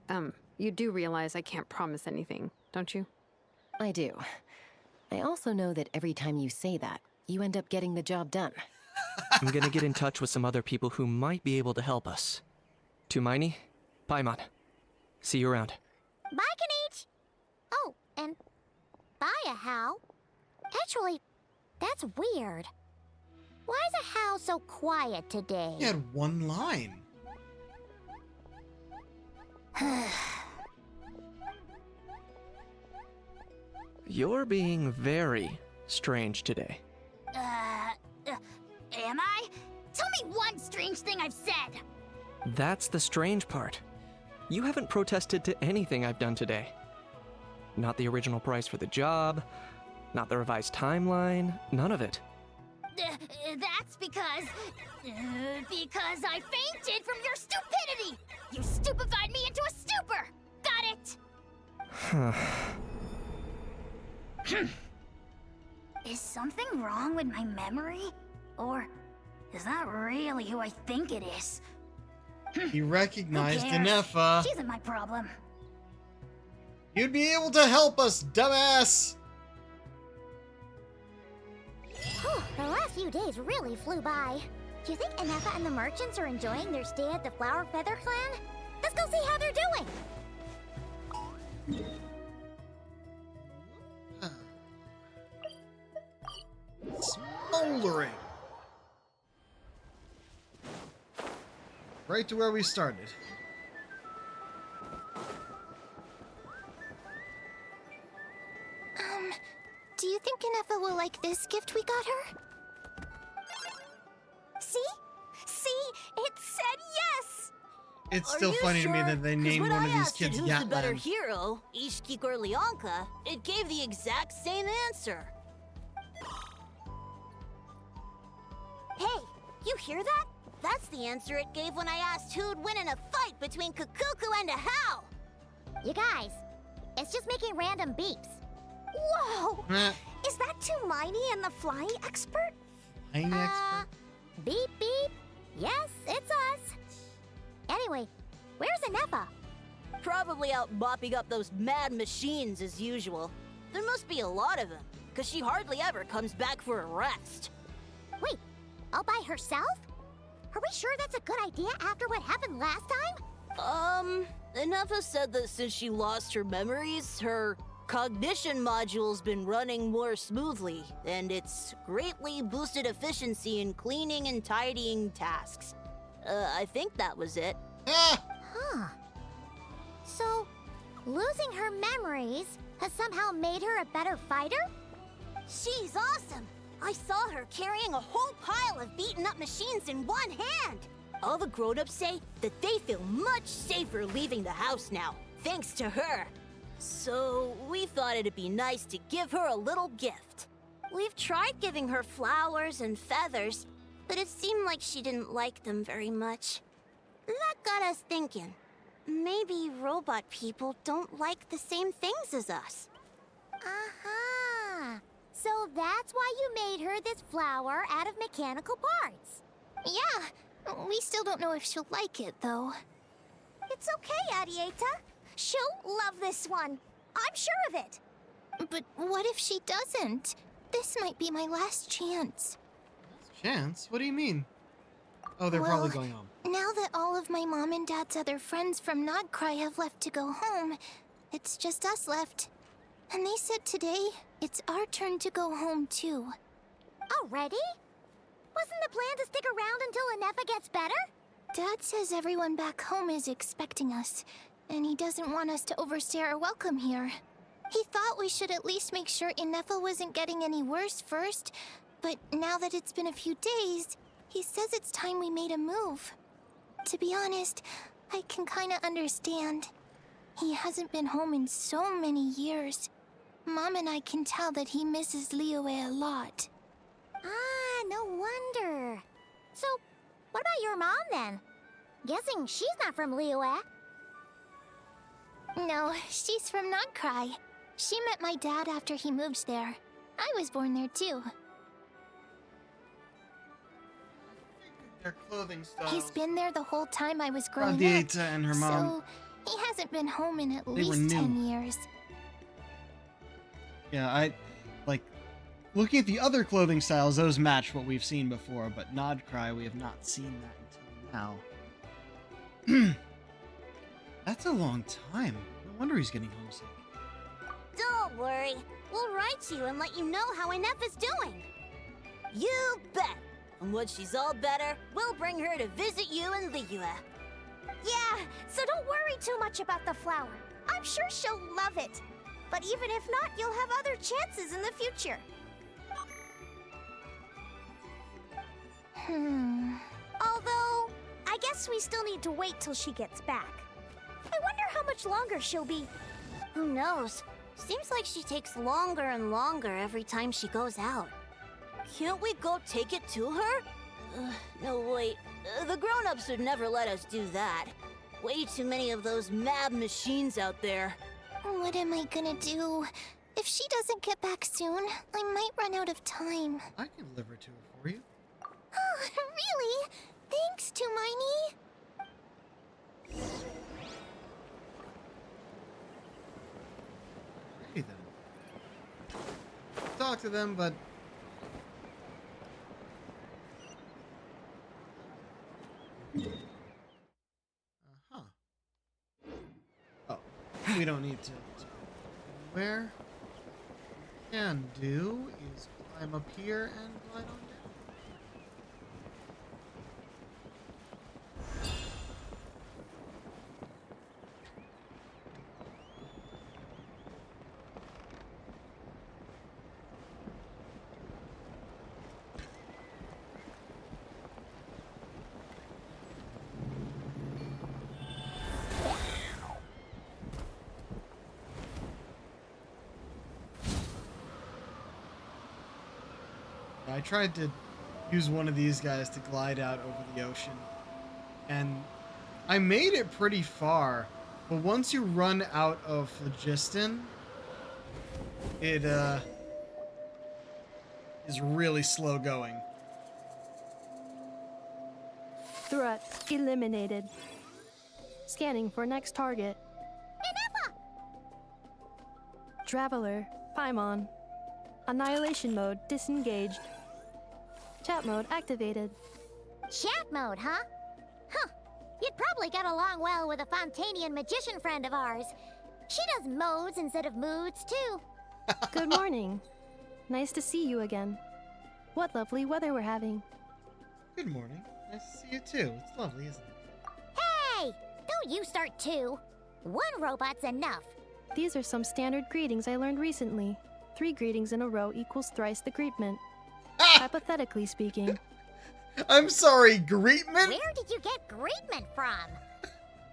you do realize I can't promise anything, don't you? I do. I also know that every time you say that, you end up getting the job done. I'm gonna get in touch with some other people who might be able to help us. Tumaini, Paimon. See you around. Bye, Kanich! Oh, and bye, How. Actually, that's weird. Why is How so quiet today? He had one line. You're being very strange today. Am I? Tell me one strange thing I've said! That's the strange part. You haven't protested to anything I've done today. Not the original price for the job, not the revised timeline, none of it. That's because I fainted from your stupidity! You stupefied me into a stupor! Got it! Is something wrong with my memory? Or is that really who I think it is? He recognized Who cares? Anefa. She isn't my problem. You'd be able to help us, dumbass! The last few days really flew by. Do you think Anefa and the merchants are enjoying their stay at the Flower Feather Clan? Let's go see how they're doing! Smoldering. Right to where we started. Do you think Anefa will like this gift we got her? See? See? It said yes! It's still funny to me that they named one of these kids Who's the better Gatland. hero, Ishkik or Leonka? It gave the exact same answer. Hey, you hear that? That's the answer it gave when I asked who'd win in a fight between Kukuku and Ahau. You guys, it's just making random beeps. Whoa! Is that Tumaini and the flying expert? Flying expert? Beep beep. Yes, it's us. Anyway, where's Anefa? Probably out mopping up those mad machines as usual. There must be a lot of them, because she hardly ever comes back for a rest. Wait, all by herself? Are we sure that's a good idea after what happened last time? Anefa said that since she lost her memories, her cognition module's been running more smoothly, and it's greatly boosted efficiency in cleaning and tidying tasks. I think that was it. Huh. So, losing her memories has somehow made her a better fighter? She's awesome! I saw her carrying a whole pile of beaten up machines in one hand. All the grown-ups say that they feel much safer leaving the house now, thanks to her. So we thought it'd be nice to give her a little gift. We've tried giving her flowers and feathers, but it seemed like she didn't like them very much. That got us thinking. Maybe robot people don't like the same things as us. Aha! So that's why you made her this flower out of mechanical parts. Yeah, we still don't know if she'll like it, though. It's okay, Arieta. She'll love this one. I'm sure of it. But what if she doesn't? This might be my last chance. Chance? What do you mean? Oh, they're probably going home. Now that all of my mom and dad's other friends from Nodcry have left to go home, it's just us left. And they said today, it's our turn to go home too. Already? Wasn't the plan to stick around until Inefa gets better? Dad says everyone back home is expecting us, and he doesn't want us to overstay our welcome here. He thought we should at least make sure Inefa wasn't getting any worse first, but now that it's been a few days, he says it's time we made a move. To be honest, I can kinda understand. He hasn't been home in so many years. Mom and I can tell that he misses Liyue a lot. Ah, no wonder. So, what about your mom then? Guessing she's not from Liyue. No, she's from Nodcry. She met my dad after he moved there. I was born there too. Their clothing styles. He's been there the whole time I was growing up. Radiata and her mom. So, he hasn't been home in at They were least new. 10 years. Yeah, looking at the other clothing styles, those match what we've seen before, but Nodcry, we have not seen that until now. That's a long time. No wonder he's getting homesick. Don't worry. We'll write you and let you know how Inefa's doing. You bet. And once she's all better, we'll bring her to visit you in Liyue. Yeah, so don't worry too much about the flower. I'm sure she'll love it. But even if not, you'll have other chances in the future. Although, I guess we still need to wait till she gets back. I wonder how much longer she'll be. Who knows? Seems like she takes longer and longer every time she goes out. Can't we go take it to her? No, wait. The grown-ups would never let us do that. Way too many of those mad machines out there. What am I gonna do? If she doesn't get back soon, I might run out of time. I can deliver to her for you. Oh, really? Thanks, Tumini. Hey then. Talk to them, but oh, we don't need to. Where we can do is climb up here and glide on down. I tried to use one of these guys to glide out over the ocean, and I made it pretty far, but once you run out of phlogiston, it is really slow going. Threat eliminated. Scanning for next target. Inefa! Traveler, Paimon. Annihilation mode disengaged. Chat mode activated. Chat mode, huh? Huh. You'd probably get along well with a Fontanian magician friend of ours. She does modes instead of moods, too. Good morning. Nice to see you again. What lovely weather we're having. Good morning. Nice to see you too. It's lovely, isn't it? Hey! Don't you start too. One robot's enough. These are some standard greetings I learned recently. 3 greetings in a row equals thrice the greetment. Hypothetically speaking. I'm sorry, Greetman? Where did you get Greetman from?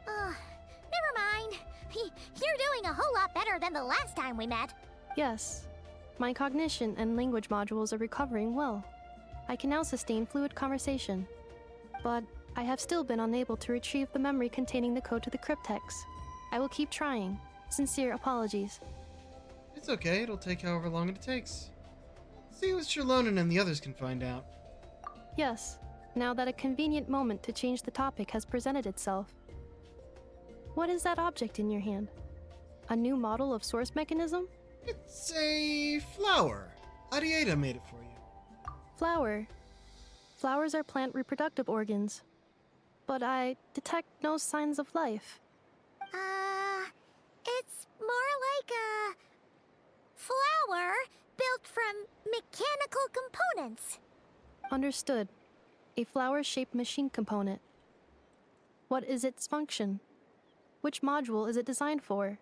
Never mind. You're doing a whole lot better than the last time we met. Yes. My cognition and language modules are recovering well. I can now sustain fluid conversation. But I have still been unable to retrieve the memory containing the code to the cryptex. I will keep trying. Sincere apologies. It's okay, it'll take however long it takes. See what Shallonen and the others can find out. Yes, now that a convenient moment to change the topic has presented itself. What is that object in your hand? A new model of source mechanism? It's a flower. Arieta made it for you. Flower. Flowers are plant reproductive organs. But I detect no signs of life. It's more like a flower built from mechanical components. Understood. A flower-shaped machine component. What is its function? Which module is it designed for?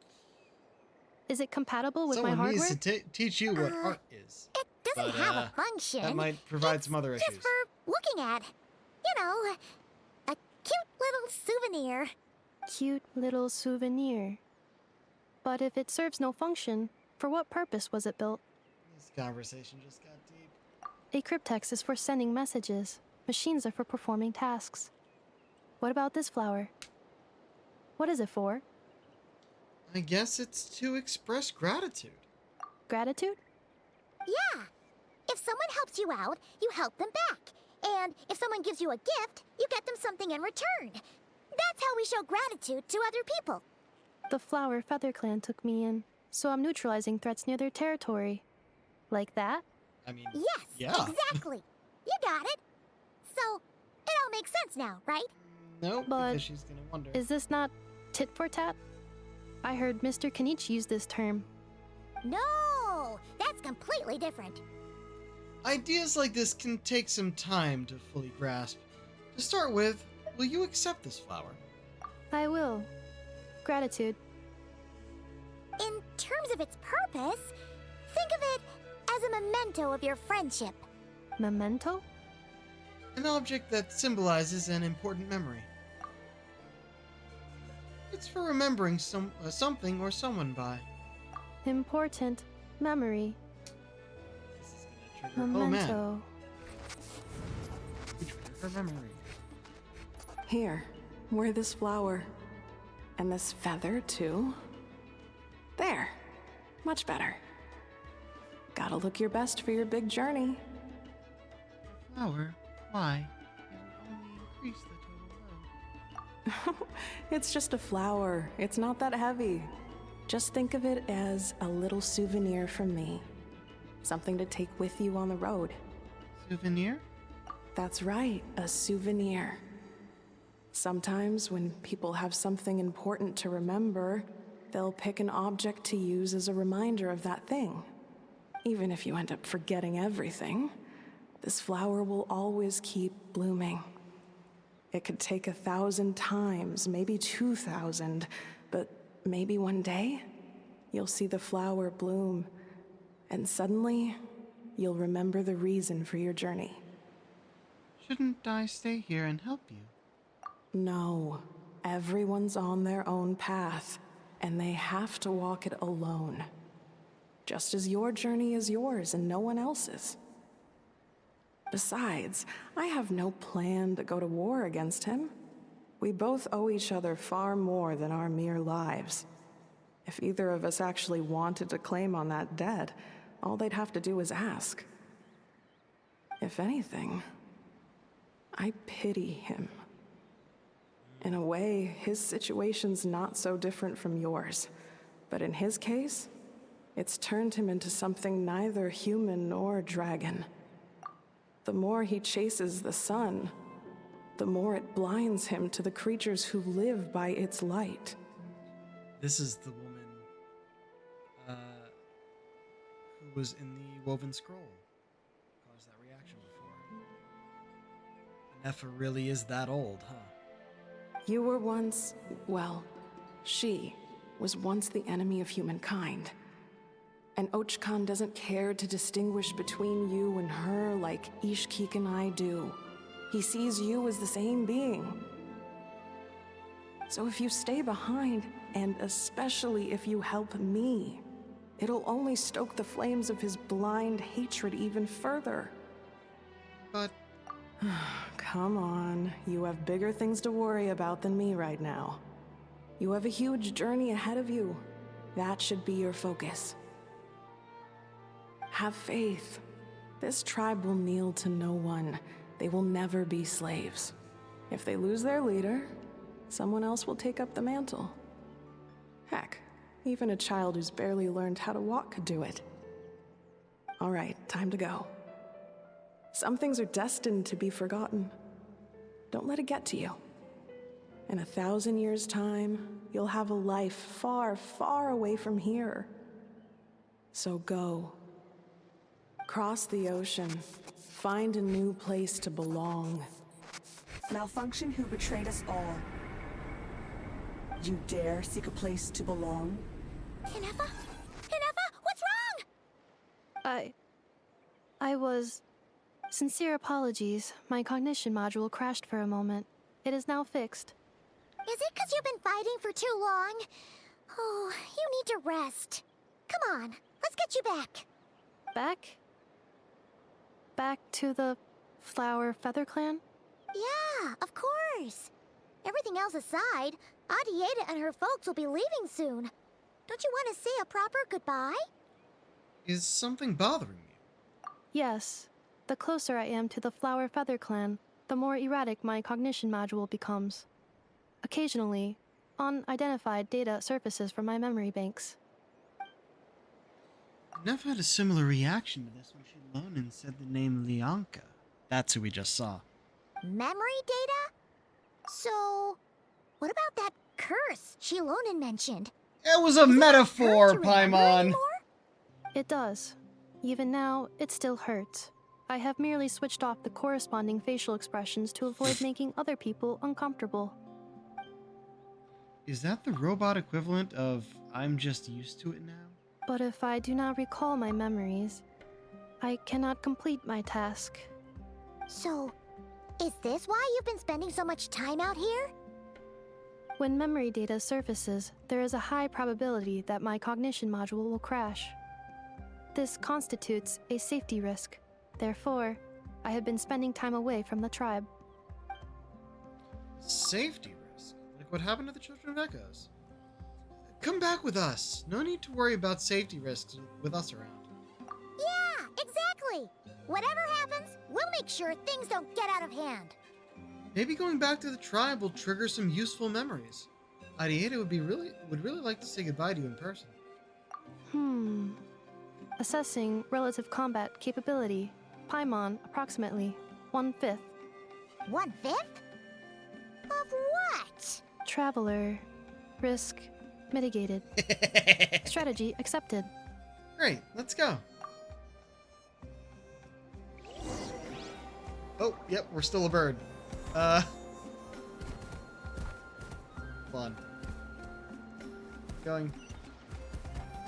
Is it compatible with my Someone hardware? needs to teach you what art is. It doesn't have a function. That might provide some other Just issues. for looking at. You know, a cute little souvenir. Cute little souvenir. But if it serves no function, for what purpose was it built? This conversation just got deep. A cryptex is for sending messages. Machines are for performing tasks. What about this flower? What is it for? I guess it's to express gratitude. Gratitude? Yeah. If someone helps you out, you help them back. And if someone gives you a gift, you get them something in return. That's how we show gratitude to other people. The Flower Feather Clan took me in, so I'm neutralizing threats near their territory. Like that? I mean, yes, yeah. Exactly. You got it. So, it all makes sense now, right? No, But because she's gonna wonder. is this not tit for tat? I heard Mr. Kanich use this term. No, that's completely different. Ideas like this can take some time to fully grasp. To start with, will you accept this flower? I will. Gratitude. In terms of its purpose, think of it as a memento of your friendship. Memento? An object that symbolizes an important memory. It's for remembering something or someone by. Important memory. This is gonna trigger. Oh man. Memento. You trigger her memory. Here, wear this flower. And this feather, too. There. Much better. Gotta look your best for your big journey. Flower? Why? It will only increase the total load. It's just a flower. It's not that heavy. Just think of it as a little souvenir from me. Something to take with you on the road. Souvenir? That's right, a souvenir. Sometimes when people have something important to remember, they'll pick an object to use as a reminder of that thing. Even if you end up forgetting everything, this flower will always keep blooming. It could take 1,000 times, maybe 2,000, but maybe one day, you'll see the flower bloom, and suddenly, you'll remember the reason for your journey. Shouldn't I stay here and help you? No, everyone's on their own path, and they have to walk it alone. Just as your journey is yours and no one else's. Besides, I have no plan to go to war against him. We both owe each other far more than our mere lives. If either of us actually wanted to claim on that debt, all they'd have to do is ask. If anything, I pity him. In a way, his situation's not so different from yours. But in his case, it's turned him into something neither human nor dragon. The more he chases the sun, the more it blinds him to the creatures who live by its light. This is the woman who was in the Woven Scroll. Caused that reaction before. Nefa really is that old, huh? You were once, well, she was once the enemy of humankind. And Ochkan doesn't care to distinguish between you and her like Ishkik and I do. He sees you as the same being. So if you stay behind, and especially if you help me, it'll only stoke the flames of his blind hatred even further. But... Come on, you have bigger things to worry about than me right now. You have a huge journey ahead of you. That should be your focus. Have faith. This tribe will kneel to no one. They will never be slaves. If they lose their leader, someone else will take up the mantle. Heck, even a child who's barely learned how to walk could do it. All right, time to go. Some things are destined to be forgotten. Don't let it get to you. In 1,000 years' time, you'll have a life far, far away from here. So go. Cross the ocean. Find a new place to belong. Malfunction who betrayed us all. You dare seek a place to belong? Ineffa? Ineffa, what's wrong? I was... Sincere apologies. My cognition module crashed for a moment. It is now fixed. Is it because you've been fighting for too long? Oh, you need to rest. Come on, let's get you back. Back? Back to the Flower Feather Clan? Yeah, of course. Everything else aside, Adieta and her folks will be leaving soon. Don't you want to say a proper goodbye? Is something bothering you? Yes. The closer I am to the Flower Feather Clan, the more erratic my cognition module becomes. Occasionally, unidentified data surfaces from my memory banks. Neff had a similar reaction to this when Shilonen said the name Lianka. That's who we just saw. Memory data? So, what about that curse Shilonen mentioned? It was a metaphor, Paimon! It does. Even now, it still hurts. I have merely switched off the corresponding facial expressions to avoid making other people uncomfortable. Is that the robot equivalent of I'm just used to it now? But if I do not recall my memories, I cannot complete my task. So, is this why you've been spending so much time out here? When memory data surfaces, there is a high probability that my cognition module will crash. This constitutes a safety risk. Therefore, I have been spending time away from the tribe. Safety risk? Like what happened to the Children of Echoes? Come back with us. No need to worry about safety risks with us around. Yeah, exactly. Whatever happens, we'll make sure things don't get out of hand. Maybe going back to the tribe will trigger some useful memories. Adieta would really like to say goodbye to you in person. Assessing relative combat capability. Paimon, approximately 1/5. 1/5? Of what? Traveler. Risk mitigated. Strategy accepted. Great, let's go. Oh, yep, we're still a bird. Fun. Going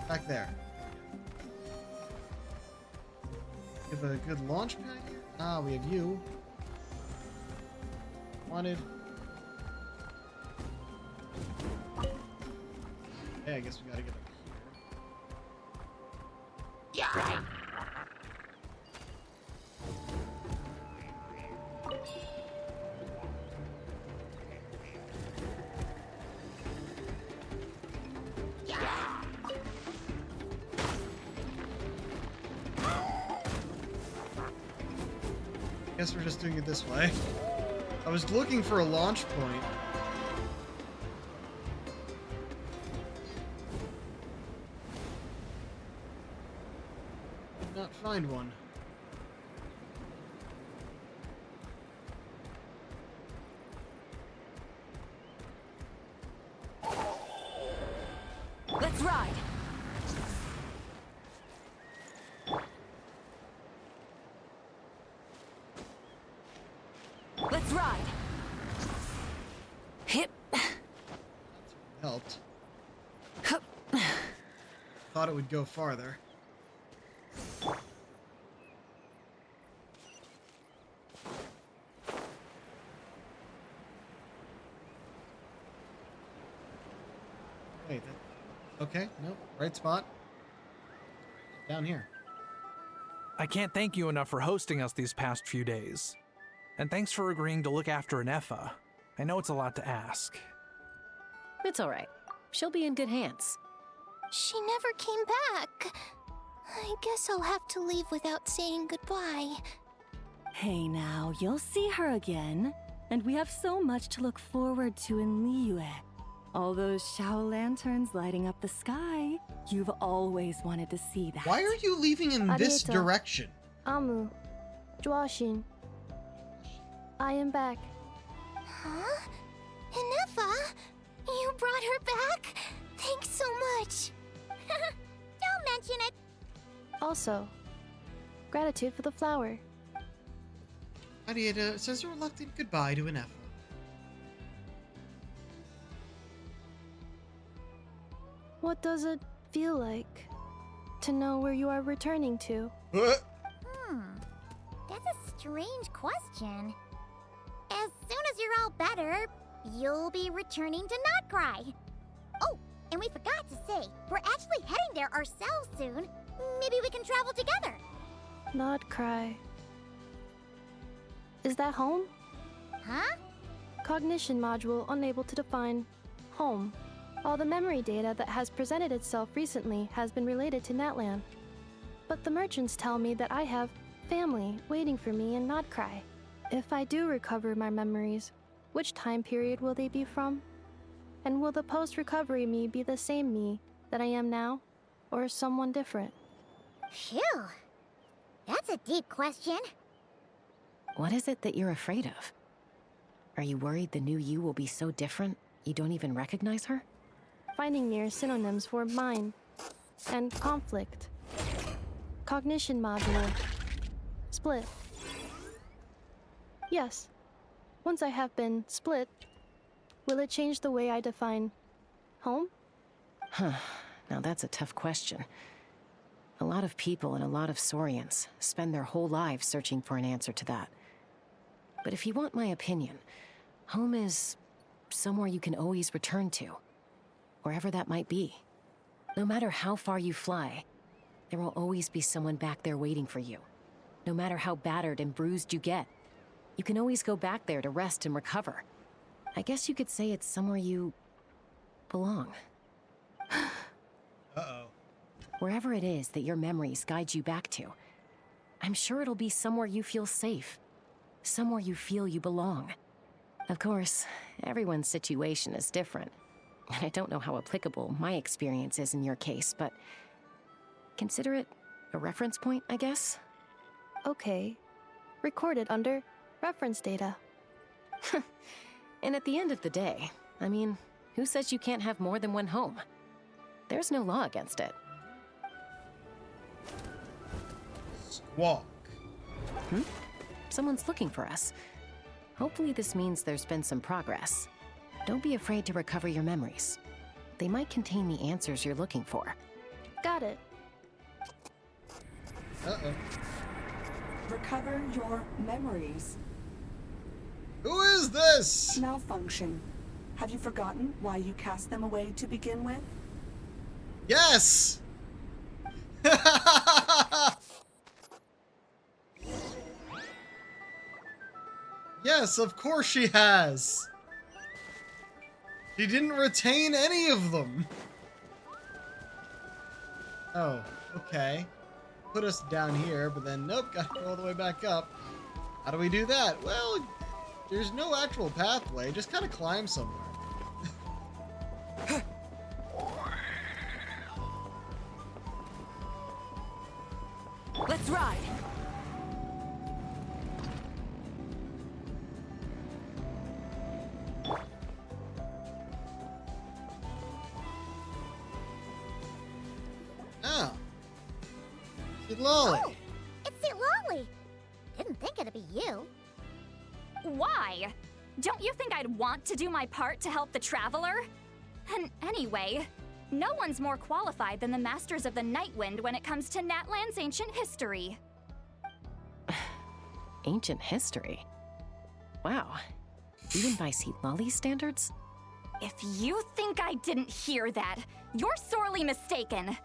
back there. We have a good launch pad here. Ah, we have you. Wanted. Hey, I guess we gotta get up here. Yeah. Guess we're just doing it this way. I was looking for a launch point. Did not find one. Let's ride. Let's ride. Hip. Helped. Thought it would go farther. Okay, nope, right spot. Down here. I can't thank you enough for hosting us these past few days. And thanks for agreeing to look after Nefa. I know it's a lot to ask. It's all right. She'll be in good hands. She never came back. I guess I'll have to leave without saying goodbye. Hey now, you'll see her again. And we have so much to look forward to in Liyue. All those Shao lanterns lighting up the sky. You've always wanted to see that. Why are you leaving in this Arieta. direction? Amu. Joashin. I am back. Huh? Inefa? You brought her back? Thanks so much. Don't mention it. Also, gratitude for the flower. Arieta says a reluctant goodbye to Inefa. What does it feel like to know where you are returning to? That's a strange question. As soon as you're all better, you'll be returning to Notcry. Oh, and we forgot to say, we're actually heading there ourselves soon. Maybe we can travel together. Not cry. Is that home? Huh? Cognition module unable to define home. All the memory data that has presented itself recently has been related to Natlan. But the merchants tell me that I have family waiting for me in Notcry. If I do recover my memories, which time period will they be from? And will the post-recovery me be the same me that I am now, or someone different? Phew. That's a deep question. What is it that you're afraid of? Are you worried the new you will be so different you don't even recognize her? Finding near synonyms for mine and conflict. Cognition module. Split. Yes. Once I have been split, will it change the way I define home? Huh. Now that's a tough question. A lot of people and a lot of Saurians spend their whole lives searching for an answer to that. But if you want my opinion, home is somewhere you can always return to, wherever that might be. No matter how far you fly, there will always be someone back there waiting for you. No matter how battered and bruised you get, you can always go back there to rest and recover. I guess you could say it's somewhere you belong. Uh-oh. Wherever it is that your memories guide you back to, I'm sure it'll be somewhere you feel safe. Somewhere you feel you belong. Of course, everyone's situation is different. And I don't know how applicable my experience is in your case, but consider it a reference point, I guess? Okay. Recorded under reference data. And at the end of the day, I mean, who says you can't have more than one home? There's no law against it. Squawk. Someone's looking for us. Hopefully this means there's been some progress. Don't be afraid to recover your memories. They might contain the answers you're looking for. Got it. Uh-oh. Recover your memories. Who is this? Malfunction. Have you forgotten why you cast them away to begin with? Yes! Yes, of course she has. She didn't retain any of them. Oh, okay. Put us down here, but then nope, gotta go all the way back up. How do we do that? Well, there's no actual pathway, just kind of climb somewhere. Let's ride! Oh. It's Lolly. Oh, it's St. Lolly. Didn't think it'd be you. Why? Don't you think I'd want to do my part to help the Traveler? And anyway, no one's more qualified than the Masters of the Nightwind when it comes to Natlan's ancient history. Ancient history? Wow. Even by St. Lolly's standards? If you think I didn't hear that, you're sorely mistaken.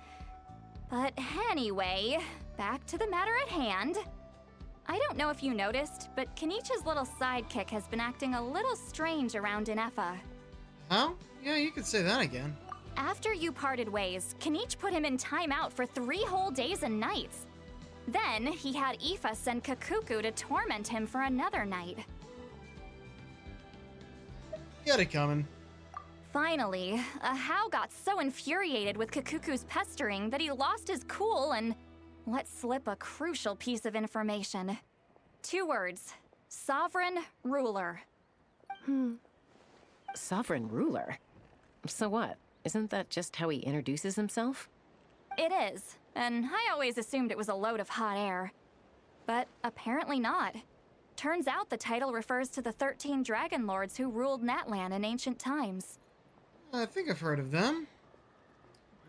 But anyway, back to the matter at hand. I don't know if you noticed, but Kenichi's little sidekick has been acting a little strange around Inefa. Huh? Yeah, you could say that again. After you parted ways, Kenich put him in timeout for 3 whole days and nights. Then he had Aoife send Kakuku to torment him for another night. Got it coming. Finally, Ahau got so infuriated with Kakuku's pestering that he lost his cool and let slip a crucial piece of information. 2 words. Sovereign ruler. Sovereign ruler? So what? Isn't that just how he introduces himself? It is, and I always assumed it was a load of hot air. But apparently not. Turns out the title refers to the 13 dragon lords who ruled Natlan in ancient times. I think I've heard of them.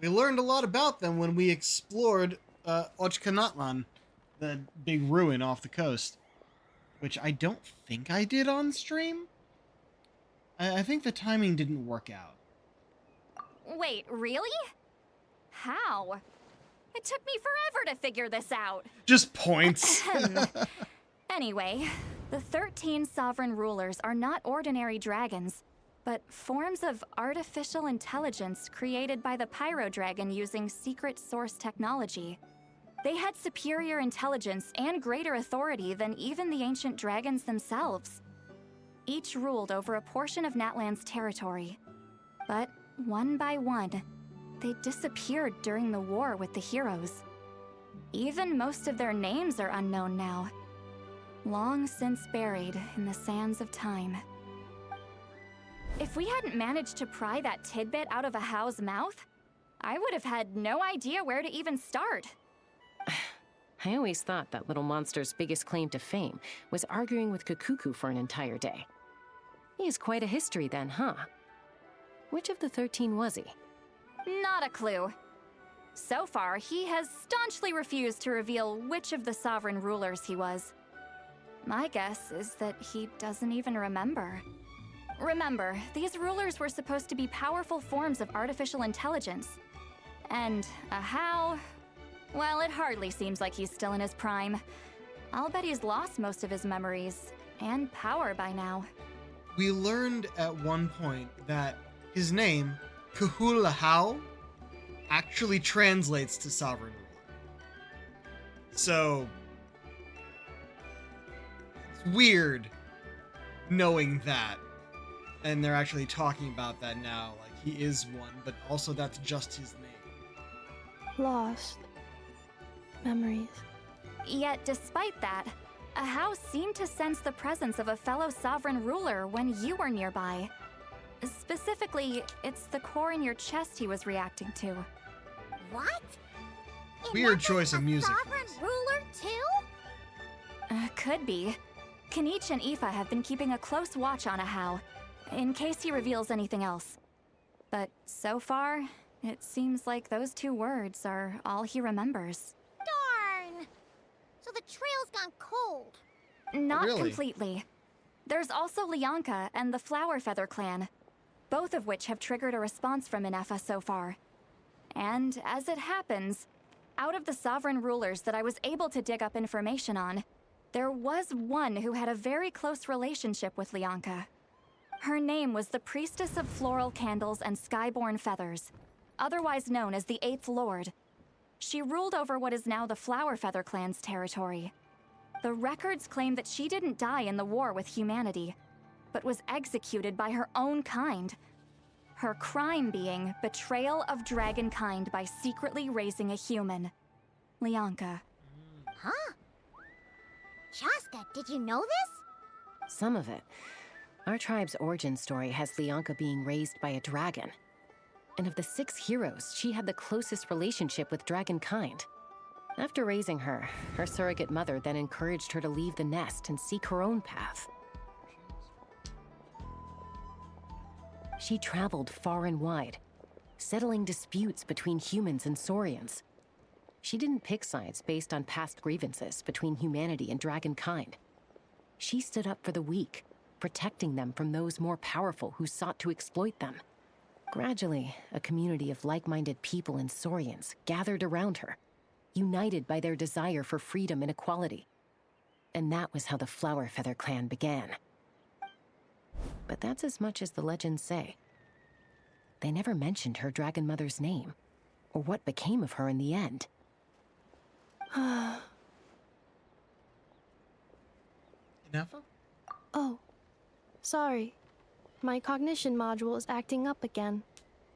We learned a lot about them when we explored Ochkanatlan, the big ruin off the coast. Which I don't think I did on stream. I think the timing didn't work out. Wait, really? How? It took me forever to figure this out. Just points. Anyway, the 13 sovereign rulers are not ordinary dragons, but forms of artificial intelligence created by the Pyro Dragon using secret source technology. They had superior intelligence and greater authority than even the ancient dragons themselves. Each ruled over a portion of Natlan's territory. But one by one, they disappeared during the war with the heroes. Even most of their names are unknown now. Long since buried in the sands of time. If we hadn't managed to pry that tidbit out of Ahau's mouth, I would have had no idea where to even start. I always thought that little monster's biggest claim to fame was arguing with Kakuku for an entire day. He has quite a history then, huh? Which of the 13 was he? Not a clue. So far, he has staunchly refused to reveal which of the sovereign rulers he was. My guess is that he doesn't even remember. Remember, these rulers were supposed to be powerful forms of artificial intelligence. And Ahau, well, it hardly seems like he's still in his prime. I'll bet he's lost most of his memories and power by now. We learned at one point that his name, Kahulahau, actually translates to sovereign ruler. So it's weird knowing that. And they're actually talking about that now. Like, he is one, but also that's just his name. Lost. Memories. Yet, despite that, Ahau seemed to sense the presence of a fellow sovereign ruler when you were nearby. Specifically, it's the core in your chest he was reacting to. What? Weird choice of music. Sovereign ruler too? Could be. Kenich and Aoife have been keeping a close watch on Ahau, in case he reveals anything else. But so far, it seems like those 2 words are all he remembers. Darn! So the trail's gone cold. Not Really? completely. There's also Lianka and the Flower Feather clan, both of which have triggered a response from Inefa so far. And as it happens, out of the sovereign rulers that I was able to dig up information on, there was one who had a very close relationship with Lianka. Her name was the Priestess of Floral Candles and Skyborn Feathers, otherwise known as the 8th Lord. She ruled over what is now the Flower Feather clan's territory. The records claim that she didn't die in the war with humanity, but was executed by her own kind. Her crime being betrayal of dragonkind by secretly raising a human. Lianka. Huh? Shasta, did you know this? Some of it. Our tribe's origin story has Lianka being raised by a dragon. And of the 6 heroes, she had the closest relationship with dragonkind. After raising her, her surrogate mother then encouraged her to leave the nest and seek her own path. She traveled far and wide, settling disputes between humans and Saurians. She didn't pick sides based on past grievances between humanity and dragonkind. She stood up for the weak, protecting them from those more powerful who sought to exploit them. Gradually, a community of like-minded people and Saurians gathered around her, united by their desire for freedom and equality. And that was how the Flower Feather clan began. But that's as much as the legends say. They never mentioned her dragon mother's name, or what became of her in the end. Ineffa? Oh, sorry. My cognition module is acting up again.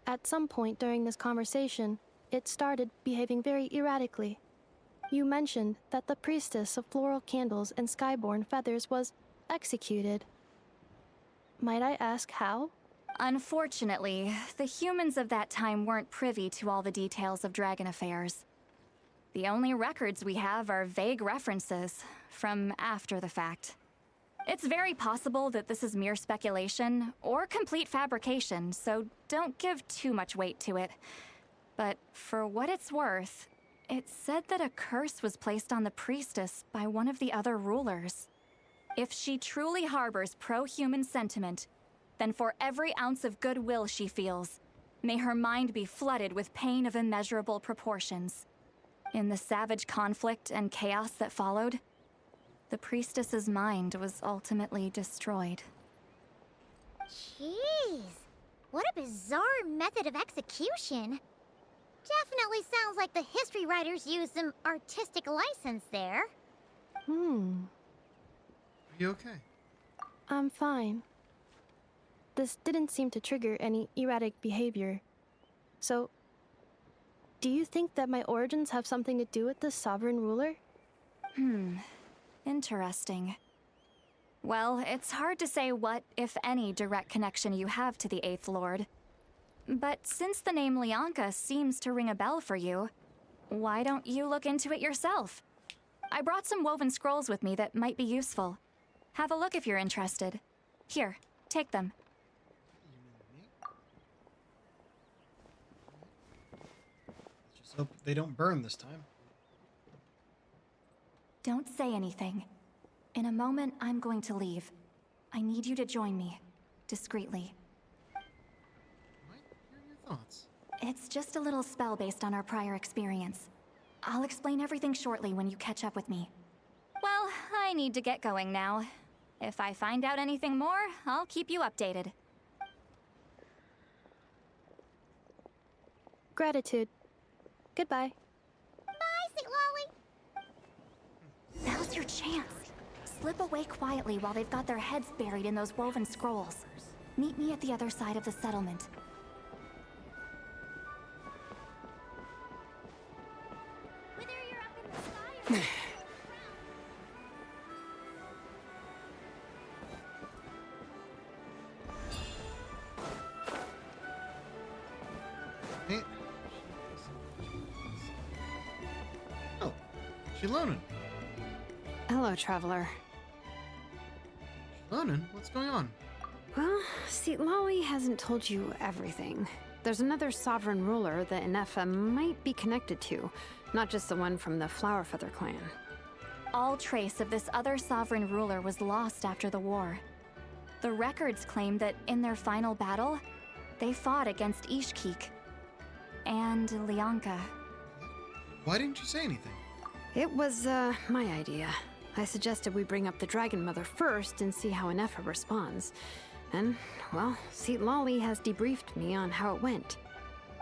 At some point during this conversation, it started behaving very erratically. You mentioned that the priestess of floral candles and skyborn feathers was executed. Might I ask how? Unfortunately, the humans of that time weren't privy to all the details of dragon affairs. The only records we have are vague references from after the fact. It's very possible that this is mere speculation or complete fabrication, so don't give too much weight to it. But for what it's worth, it said that a curse was placed on the priestess by one of the other rulers. If she truly harbors pro-human sentiment, then for every ounce of goodwill she feels, may her mind be flooded with pain of immeasurable proportions. In the savage conflict and chaos that followed, the priestess's mind was ultimately destroyed. Jeez, what a bizarre method of execution. Definitely sounds like the history writers used some artistic license there. Are you okay? I'm fine. This didn't seem to trigger any erratic behavior. So, do you think that my origins have something to do with this sovereign ruler? Interesting. Well, it's hard to say what, if any, direct connection you have to the Eighth Lord. But since the name Lianka seems to ring a bell for you, why don't you look into it yourself? I brought some woven scrolls with me that might be useful. Have a look if you're interested. Here, take them. Let's just hope they don't burn this time. Don't say anything. In a moment, I'm going to leave. I need you to join me, discreetly. Thoughts? It's just a little spell based on our prior experience. I'll explain everything shortly when you catch up with me. Well, I need to get going now. If I find out anything more, I'll keep you updated. Gratitude. Goodbye. Bye, St. Lolly. Now's your chance. Slip away quietly while they've got their heads buried in those woven scrolls. Meet me at the other side of the settlement. Whether you're up in the sky or... Hey. Oh, Shilonen. Hello, traveler. Shilonen, what's going on? Well, see, Lolly hasn't told you everything. There's another sovereign ruler that Ineffa might be connected to, not just the one from the Flower Feather clan. All trace of this other sovereign ruler was lost after the war. The records claim that in their final battle, they fought against Ishkik and Lianka. Why didn't you say anything? It was, my idea. I suggested we bring up the Dragon Mother first and see how Ineffa responds. And, well, see, Lolly has debriefed me on how it went.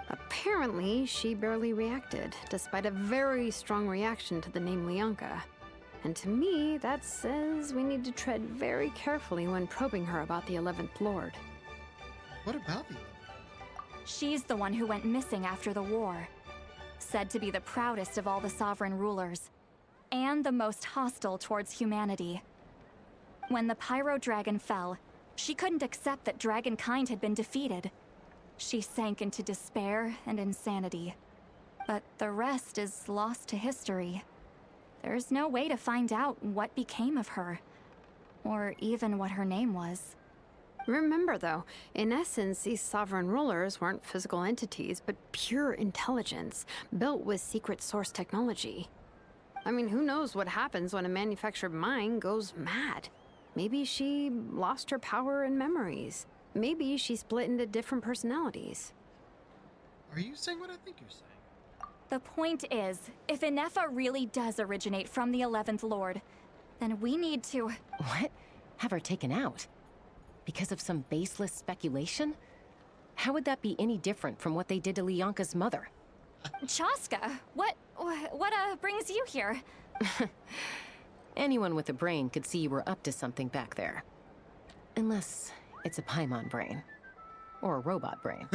Apparently, she barely reacted, despite a very strong reaction to the name Lianka. And to me, that says we need to tread very carefully when probing her about the 11th Lord. What about the 11th? She's the one who went missing after the war. Said to be the proudest of all the sovereign rulers, and the most hostile towards humanity. When the Pyro Dragon fell, she couldn't accept that dragonkind had been defeated. She sank into despair and insanity. But the rest is lost to history. There's no way to find out what became of her, or even what her name was. Remember, though, in essence, these sovereign rulers weren't physical entities, but pure intelligence, built with secret source technology. I mean, who knows what happens when a manufactured mind goes mad? Maybe she lost her power and memories. Maybe she split into different personalities. Are you saying what I think you're saying? The point is, if Inefa really does originate from the 11th Lord, then we need to... What? Have her taken out? Because of some baseless speculation? How would that be any different from what they did to Lianka's mother? Chaska, what brings you here? Anyone with a brain could see you were up to something back there. Unless it's a Paimon brain. Or a robot brain.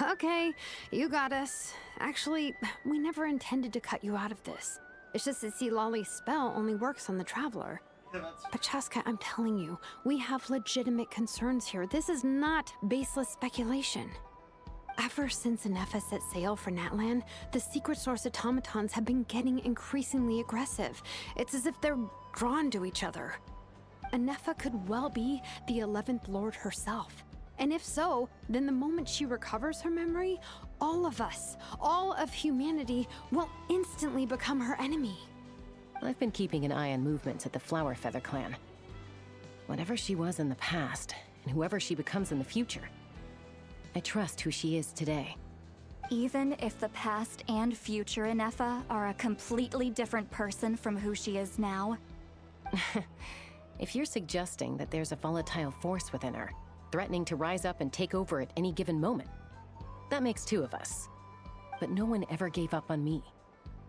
Okay, you got us. Actually, we never intended to cut you out of this. It's just that Lolly's spell only works on the Traveler. But Chaska, I'm telling you, we have legitimate concerns here. This is not baseless speculation. Ever since Inefa set sail for Natlan, the secret source automatons have been getting increasingly aggressive. It's as if they're drawn to each other. Inefa could well be the 11th Lord herself. And if so, then the moment she recovers her memory, all of us, all of humanity, will instantly become her enemy. I've been keeping an eye on movements at the Flower Feather clan. Whatever she was in the past, and whoever she becomes in the future, I trust who she is today. Even if the past and future Inefa are a completely different person from who she is now? If you're suggesting that there's a volatile force within her, threatening to rise up and take over at any given moment, that makes two of us. But no one ever gave up on me.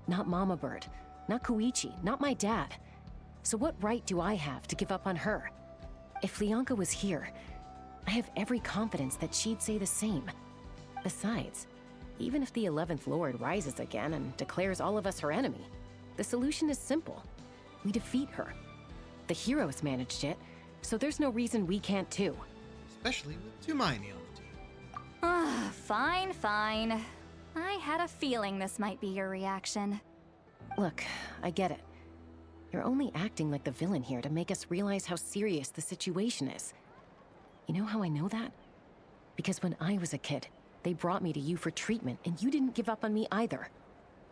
Not Mama Bird, not Koichi, not my dad. So what right do I have to give up on her? If Lianka was here, I have every confidence that she'd say the same. Besides, even if the 11th Lord rises again and declares all of us her enemy, the solution is simple. We defeat her. The heroes managed it, so there's no reason we can't too. Especially with Tumaini on the team. Fine. I had a feeling this might be your reaction. Look, I get it. You're only acting like the villain here to make us realize how serious the situation is. You know how I know that? Because when I was a kid, they brought me to you for treatment, and you didn't give up on me either.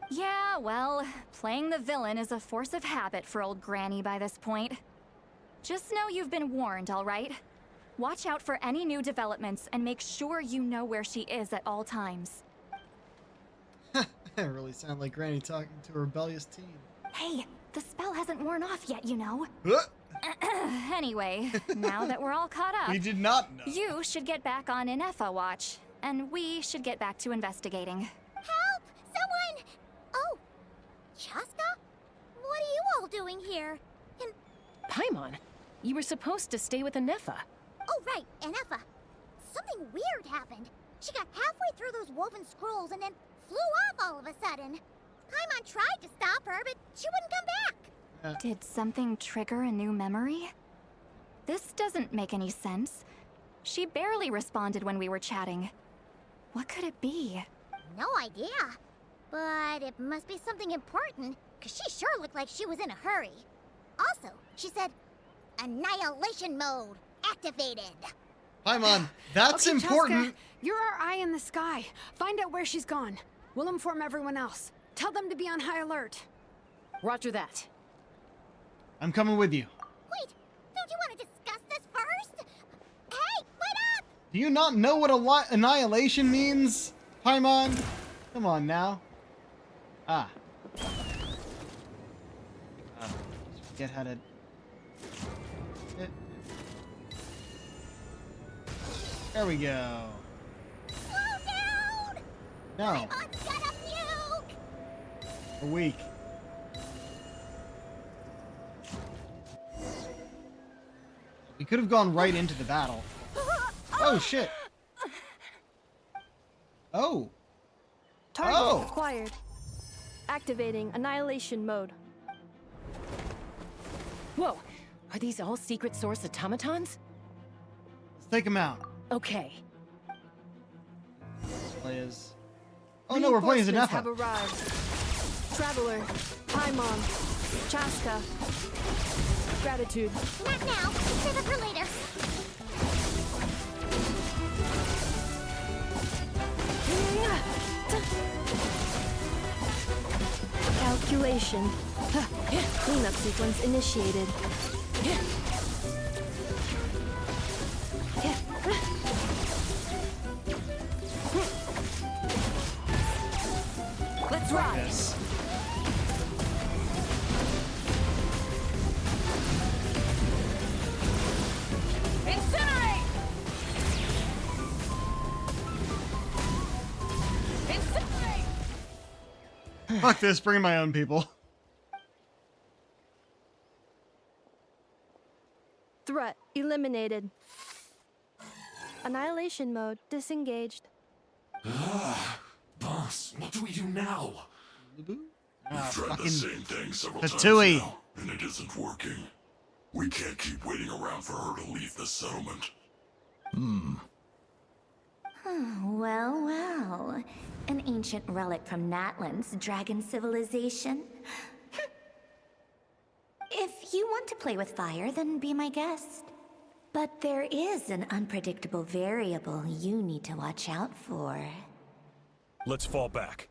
Yeah, well, playing the villain is a force of habit for old Granny by this point. Just know you've been warned, all right? Watch out for any new developments and make sure you know where she is at all times. I really sound like Granny talking to a rebellious teen. Hey, the spell hasn't worn off yet, you know. Anyway, now that we're all caught up... We did not know. You should get back on Inefa watch, and we should get back to investigating. Help! Someone! Oh, Chaska? What are you all doing here? And... Paimon, you were supposed to stay with Inefa. Oh, right, Inefa. Something weird happened. She got halfway through those woven scrolls and then flew off all of a sudden. Paimon tried to stop her, but she wouldn't come back. Did something trigger a new memory? This doesn't make any sense. She barely responded when we were chatting. What could it be? No idea. But it must be something important, because she sure looked like she was in a hurry. Also, she said, annihilation mode activated. Paimon, that's okay, important. Chaska, you're our eye in the sky. Find out where she's gone. We'll inform everyone else. Tell them to be on high alert. Roger that. I'm coming with you. Wait, don't you want to discuss this first? Hey, wait up! Do you not know what annihilation means, Paimon? Come on now. Forget how to... There we go. Slow down! No. Paimon's got a puke! A week. We could have gone right into the battle. Oh, shit. Oh. Target acquired. Activating annihilation mode. Whoa, are these all secret source automatons? Let's take them out. Okay. Players. Oh no, we're playing as Reinforcements Inefa. have arrived. Traveler, Paimon, Chaska. Gratitude. Not now. Save it for later. Calculation. Cleanup sequence initiated. Let's ride. Yes. Incinerate! Incinerate! Fuck this, bring my own people. Threat eliminated. Annihilation mode disengaged. Boss, what do we do now? We've tried the fucking same thing several times Patui. now, and it isn't working. We can't keep waiting around for her to leave the settlement. Well, well. An ancient relic from Natlan's dragon civilization. If you want to play with fire, then be my guest. But there is an unpredictable variable you need to watch out for. Let's fall back.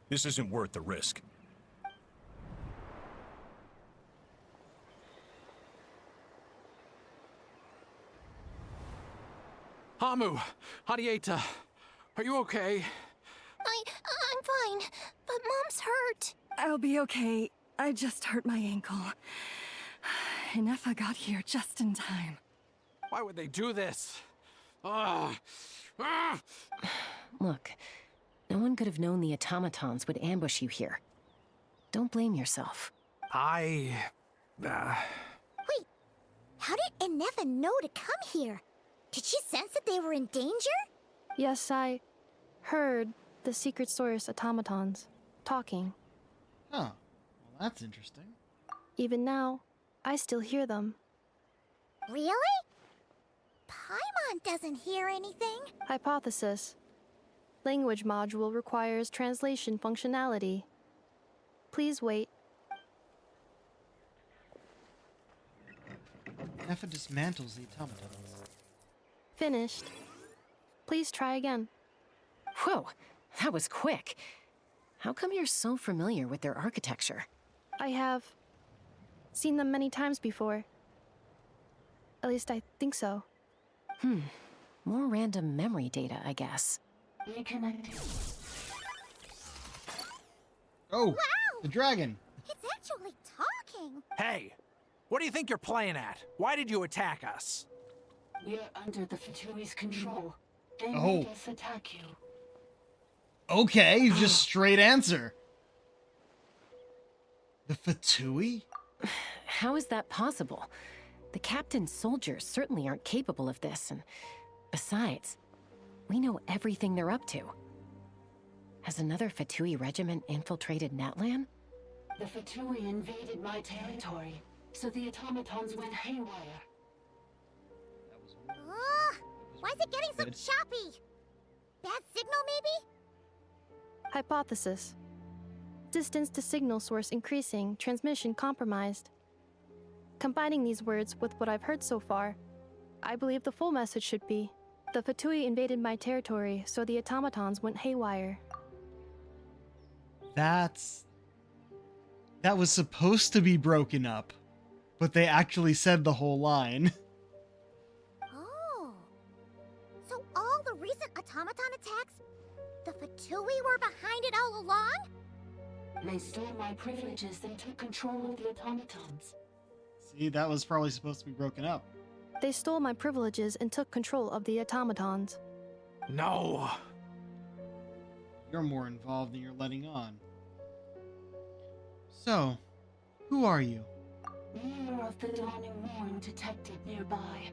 This isn't worth the risk. Hamu, Hadieta, are you okay? I'm fine, but Mom's hurt. I'll be okay. I just hurt my ankle. Inefa got here just in time. Why would they do this? Ah! Look, no one could have known the automatons would ambush you here. Don't blame yourself. I... Wait, how did Inefa know to come here? Did she sense that they were in danger? Yes, I heard the secret source automatons talking. Huh. Well, that's interesting. Even now, I still hear them. Really? Paimon doesn't hear anything. Hypothesis. Language module requires translation functionality. Please wait. Nefa dismantles the automatons. Finished. Please try again. Whoa, that was quick. How come you're so familiar with their architecture? I have seen them many times before. At least I think so. More random memory data, I guess. Reconnecting. Oh, Wow! the dragon. It's actually talking. Hey, what do you think you're playing at? Why did you attack us? We're under the Fatui's control. They Oh. made us attack you. Okay, just straight answer. The Fatui? How is that possible? The captain's soldiers certainly aren't capable of this, and besides, we know everything they're up to. Has another Fatui regiment infiltrated Natlan? The Fatui invaded my territory, so the automatons went haywire. Why is it getting so choppy? Bad signal, maybe? Hypothesis. Distance to signal source increasing, transmission compromised. Combining these words with what I've heard so far, I believe the full message should be, the Fatui invaded my territory, so the automatons went haywire. That was supposed to be broken up, but they actually said the whole line. Oh. So all the recent automaton attacks, the Fatui were behind it all along? They stole my privileges and took control of the automatons. See, that was probably supposed to be broken up. They stole my privileges and took control of the automatons. No. You're more involved than you're letting on. So, who are you? Mirror of the Dawning Morn detected nearby.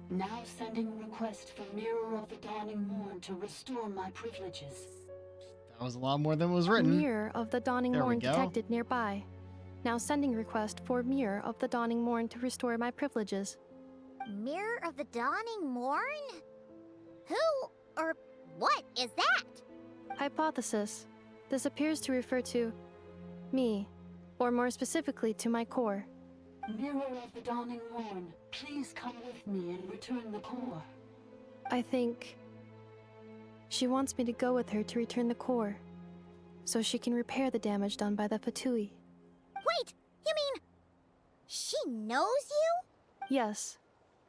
Now sending request for Mirror of the Dawning Morn to restore my privileges. That was a lot more than was written. Mirror of the Dawning There we Morn go. detected nearby. Now sending request for Mirror of the Dawning Morn to restore my privileges. Mirror of the Dawning Morn? Who or what is that? Hypothesis. This appears to refer to me, or more specifically to my core. Mirror of the Dawning Morn, please come with me and return the core. I think she wants me to go with her to return the core, so she can repair the damage done by the Fatui. Wait, you mean she knows you? Yes.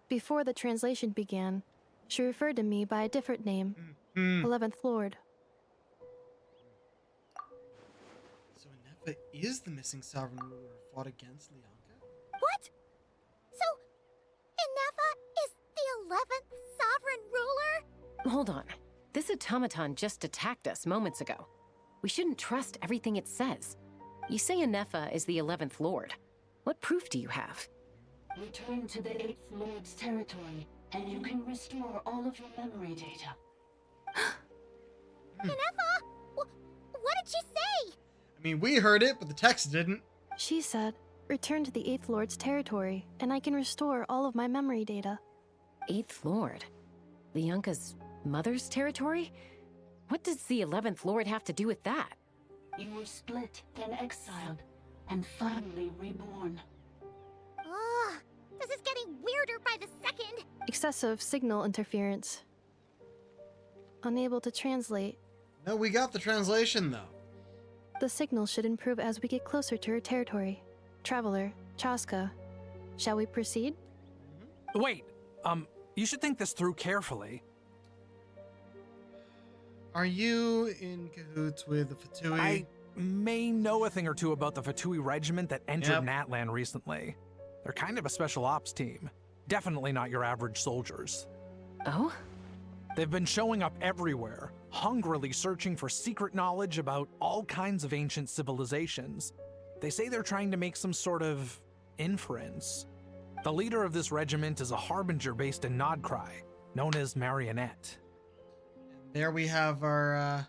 Before the translation began, she referred to me by a different name, 11th Lord. So Nefa is the missing sovereign ruler who fought against Leonka? What? So, Inefa is the 11th sovereign ruler? Hold on. This automaton just attacked us moments ago. We shouldn't trust everything it says. You say Inefa is the 11th Lord. What proof do you have? Return to the 8th Lord's territory, and you can restore all of your memory data. Inefa? What did she say? I mean, we heard it, but the text didn't. She said, return to the 8th Lord's territory, and I can restore all of my memory data. 8th Lord? Leonka's mother's territory? What does the 11th Lord have to do with that? You were split, then exiled, and finally reborn. Ugh, this is getting weirder by the second. Excessive signal interference. Unable to translate. No, we got the translation, though. The signal should improve as we get closer to her territory. Traveler, Chaska, shall we proceed? Wait, you should think this through carefully. Are you in cahoots with the Fatui? I may know a thing or two about the Fatui regiment that entered Natlan recently. They're kind of a special ops team. Definitely not your average soldiers. Oh? They've been showing up everywhere, hungrily searching for secret knowledge about all kinds of ancient civilizations. They say they're trying to make some sort of inference. The leader of this regiment is a harbinger based in Nodcry, known as Marionette. There we have our,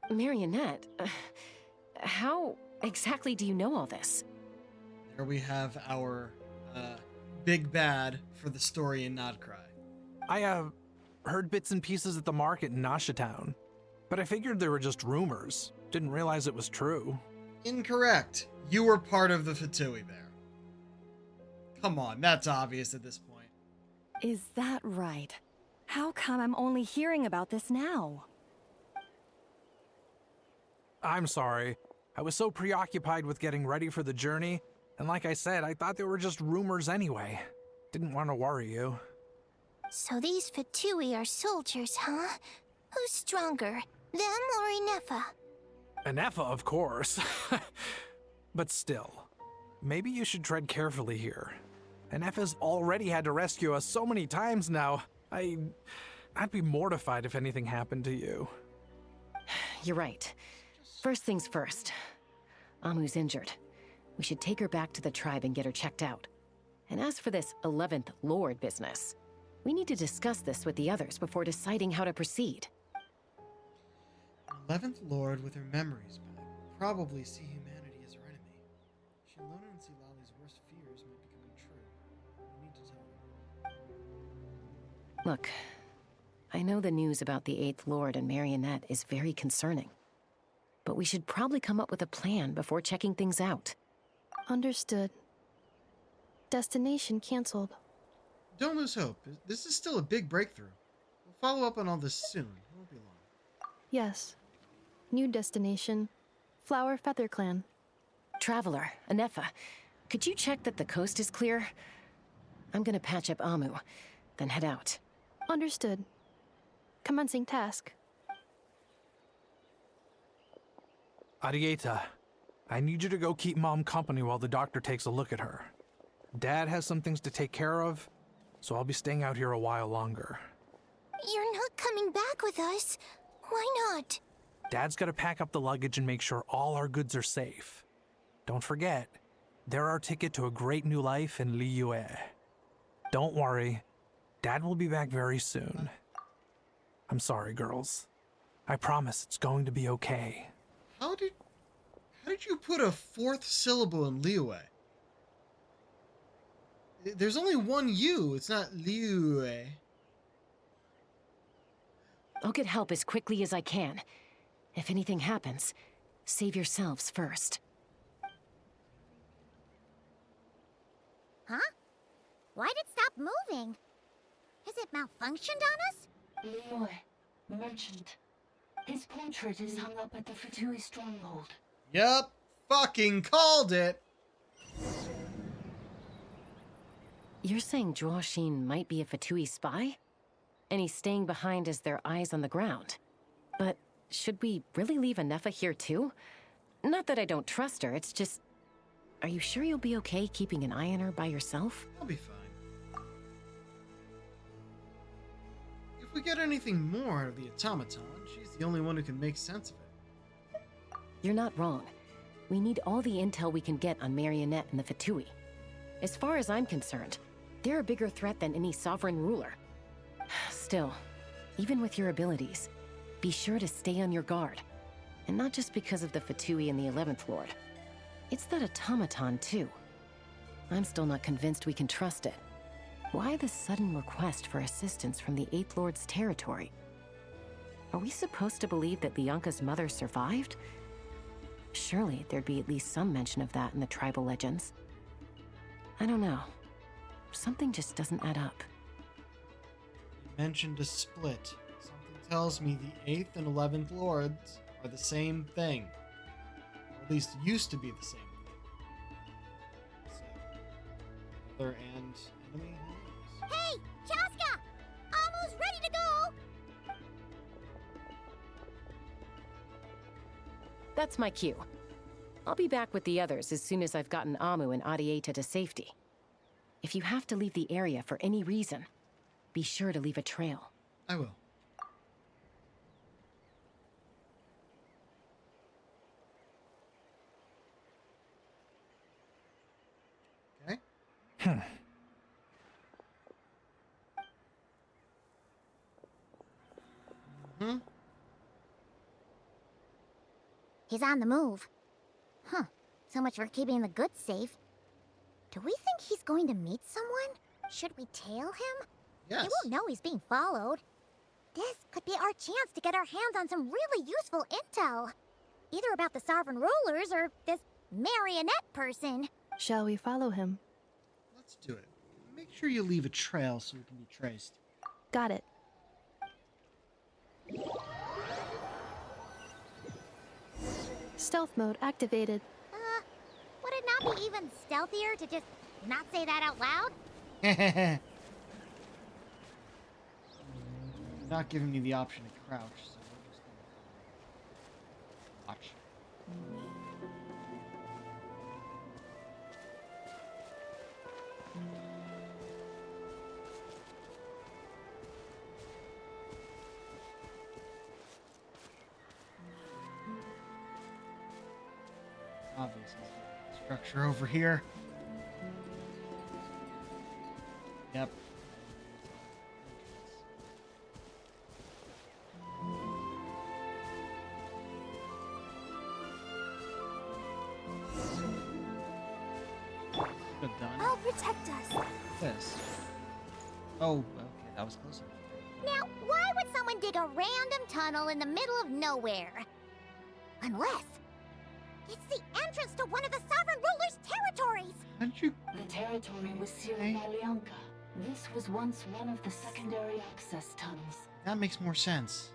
Marionette? How exactly do you know all this? There we have our, big bad for the story in Nodcry. I, heard bits and pieces at the market in Nashatown, but I figured they were just rumors. Didn't realize it was true. Incorrect. You were part of the Fatui there. Come on, that's obvious at this point. Is that right? How come I'm only hearing about this now? I'm sorry. I was so preoccupied with getting ready for the journey, and like I said, I thought they were just rumors anyway. Didn't want to worry you. So these Fatui are soldiers, huh? Who's stronger, them or Inefa? Inefa, of course. But still, maybe you should tread carefully here. Inefa's already had to rescue us so many times now. I'd be mortified if anything happened to you. You're right. First things first. Amu's injured. We should take her back to the tribe and get her checked out. And as for this 11th Lord business, we need to discuss this with the others before deciding how to proceed. An 11th Lord with her memories back will probably see humanity as her enemy. Shalona and Silali's worst fears might be coming true. We need to tell them. Look, I know the news about the 8th Lord and Marionette is very concerning. But we should probably come up with a plan before checking things out. Understood. Destination canceled. Don't lose hope. This is still a big breakthrough. We'll follow up on all this soon. It won't be long. Yes. New destination. Flower Feather Clan. Traveler, Inefa, could you check that the coast is clear? I'm gonna patch up Amu, then head out. Understood. Commencing task. Arieta, I need you to go keep Mom company while the doctor takes a look at her. Dad has some things to take care of, so I'll be staying out here a while longer. You're not coming back with us. Why not? Dad's gotta pack up the luggage and make sure all our goods are safe. Don't forget, they're our ticket to a great new life in Liyue. Don't worry, Dad will be back very soon. I'm sorry, girls. I promise it's going to be okay. How did you put a fourth syllable in Liyue? There's only one U. It's not Liyue. I'll get help as quickly as I can. If anything happens, save yourselves first. Huh? Why'd it stop moving? Has it malfunctioned on us? Liyue, merchant. His portrait is hung up at the Fatui stronghold. Yep. Fucking called it. You're saying Joachim might be a Fatui spy? And he's staying behind as their eyes on the ground. But should we really leave Inefa here too? Not that I don't trust her, it's just... Are you sure you'll be okay keeping an eye on her by yourself? I'll be fine. If we get anything more out of the automaton, she's the only one who can make sense of it. You're not wrong. We need all the intel we can get on Marionette and the Fatui. As far as I'm concerned, they're a bigger threat than any sovereign ruler. Still, even with your abilities, be sure to stay on your guard. And not just because of the Fatui and the 11th Lord. It's that automaton, too. I'm still not convinced we can trust it. Why the sudden request for assistance from the 8th Lord's territory? Are we supposed to believe that Lianka's mother survived? Surely there'd be at least some mention of that in the tribal legends. I don't know. Something just doesn't add up. You mentioned a split. Something tells me the 8th and 11th Lords are the same thing. Or at least used to be the same thing. So, brother and enemy? Who knows? Hey, Chaska! Almost ready to go! That's my cue. I'll be back with the others as soon as I've gotten Amu and Adieta to safety. If you have to leave the area for any reason, be sure to leave a trail. I will. Okay. He's on the move. Huh. So much for keeping the goods safe. Do we think he's going to meet someone? Should we tail him? Yes. He won't know he's being followed. This could be our chance to get our hands on some really useful intel. Either about the sovereign rulers or this marionette person. Shall we follow him? Let's do it. Make sure you leave a trail so we can be traced. Got it. Stealth mode activated. Would it not be even stealthier to just not say that out loud? Not giving me the option to crouch, so we're just gonna watch. Obviously, structure over here. Yep. Good done. I'll protect us. This. Oh, okay, that was close enough. Now, why would someone dig a random tunnel in the middle of nowhere? Unless it's the entrance to one of the sovereign ruler's territories. How'd you? The territory was sealed by Lianka. This was once one of the secondary access tunnels. That makes more sense.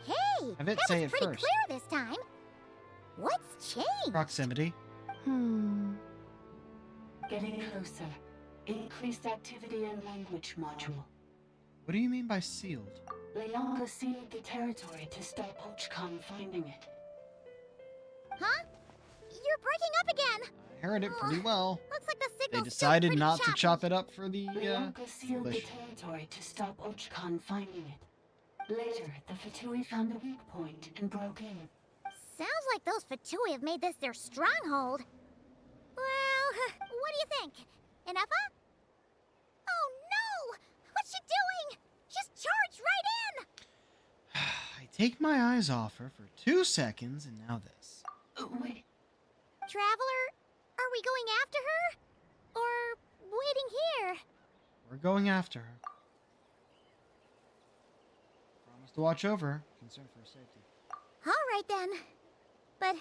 Hey, Have it that say was it pretty first. clear this time. What's changed? Proximity. Getting closer. Increased activity and language module. What do you mean by sealed? Lianka sealed the territory to stop Ochkan finding it. Huh? You're breaking up again. I heard it pretty well. Looks like the They signal's decided still not pretty to chop it up for the Lianka sealed the English. territory to stop Ochkan finding it. Later, the Fatui found a weak point and broke in. Sounds like those Fatui have made this their stronghold. Well, what do you think? Enougha? Oh no! What's she doing? She's charged right in! I take my eyes off her for 2 seconds, and now this. Wait. Traveler, are we going after her? Or waiting here? We're going after her. Promise to watch over her. Concern for her safety. All right then. But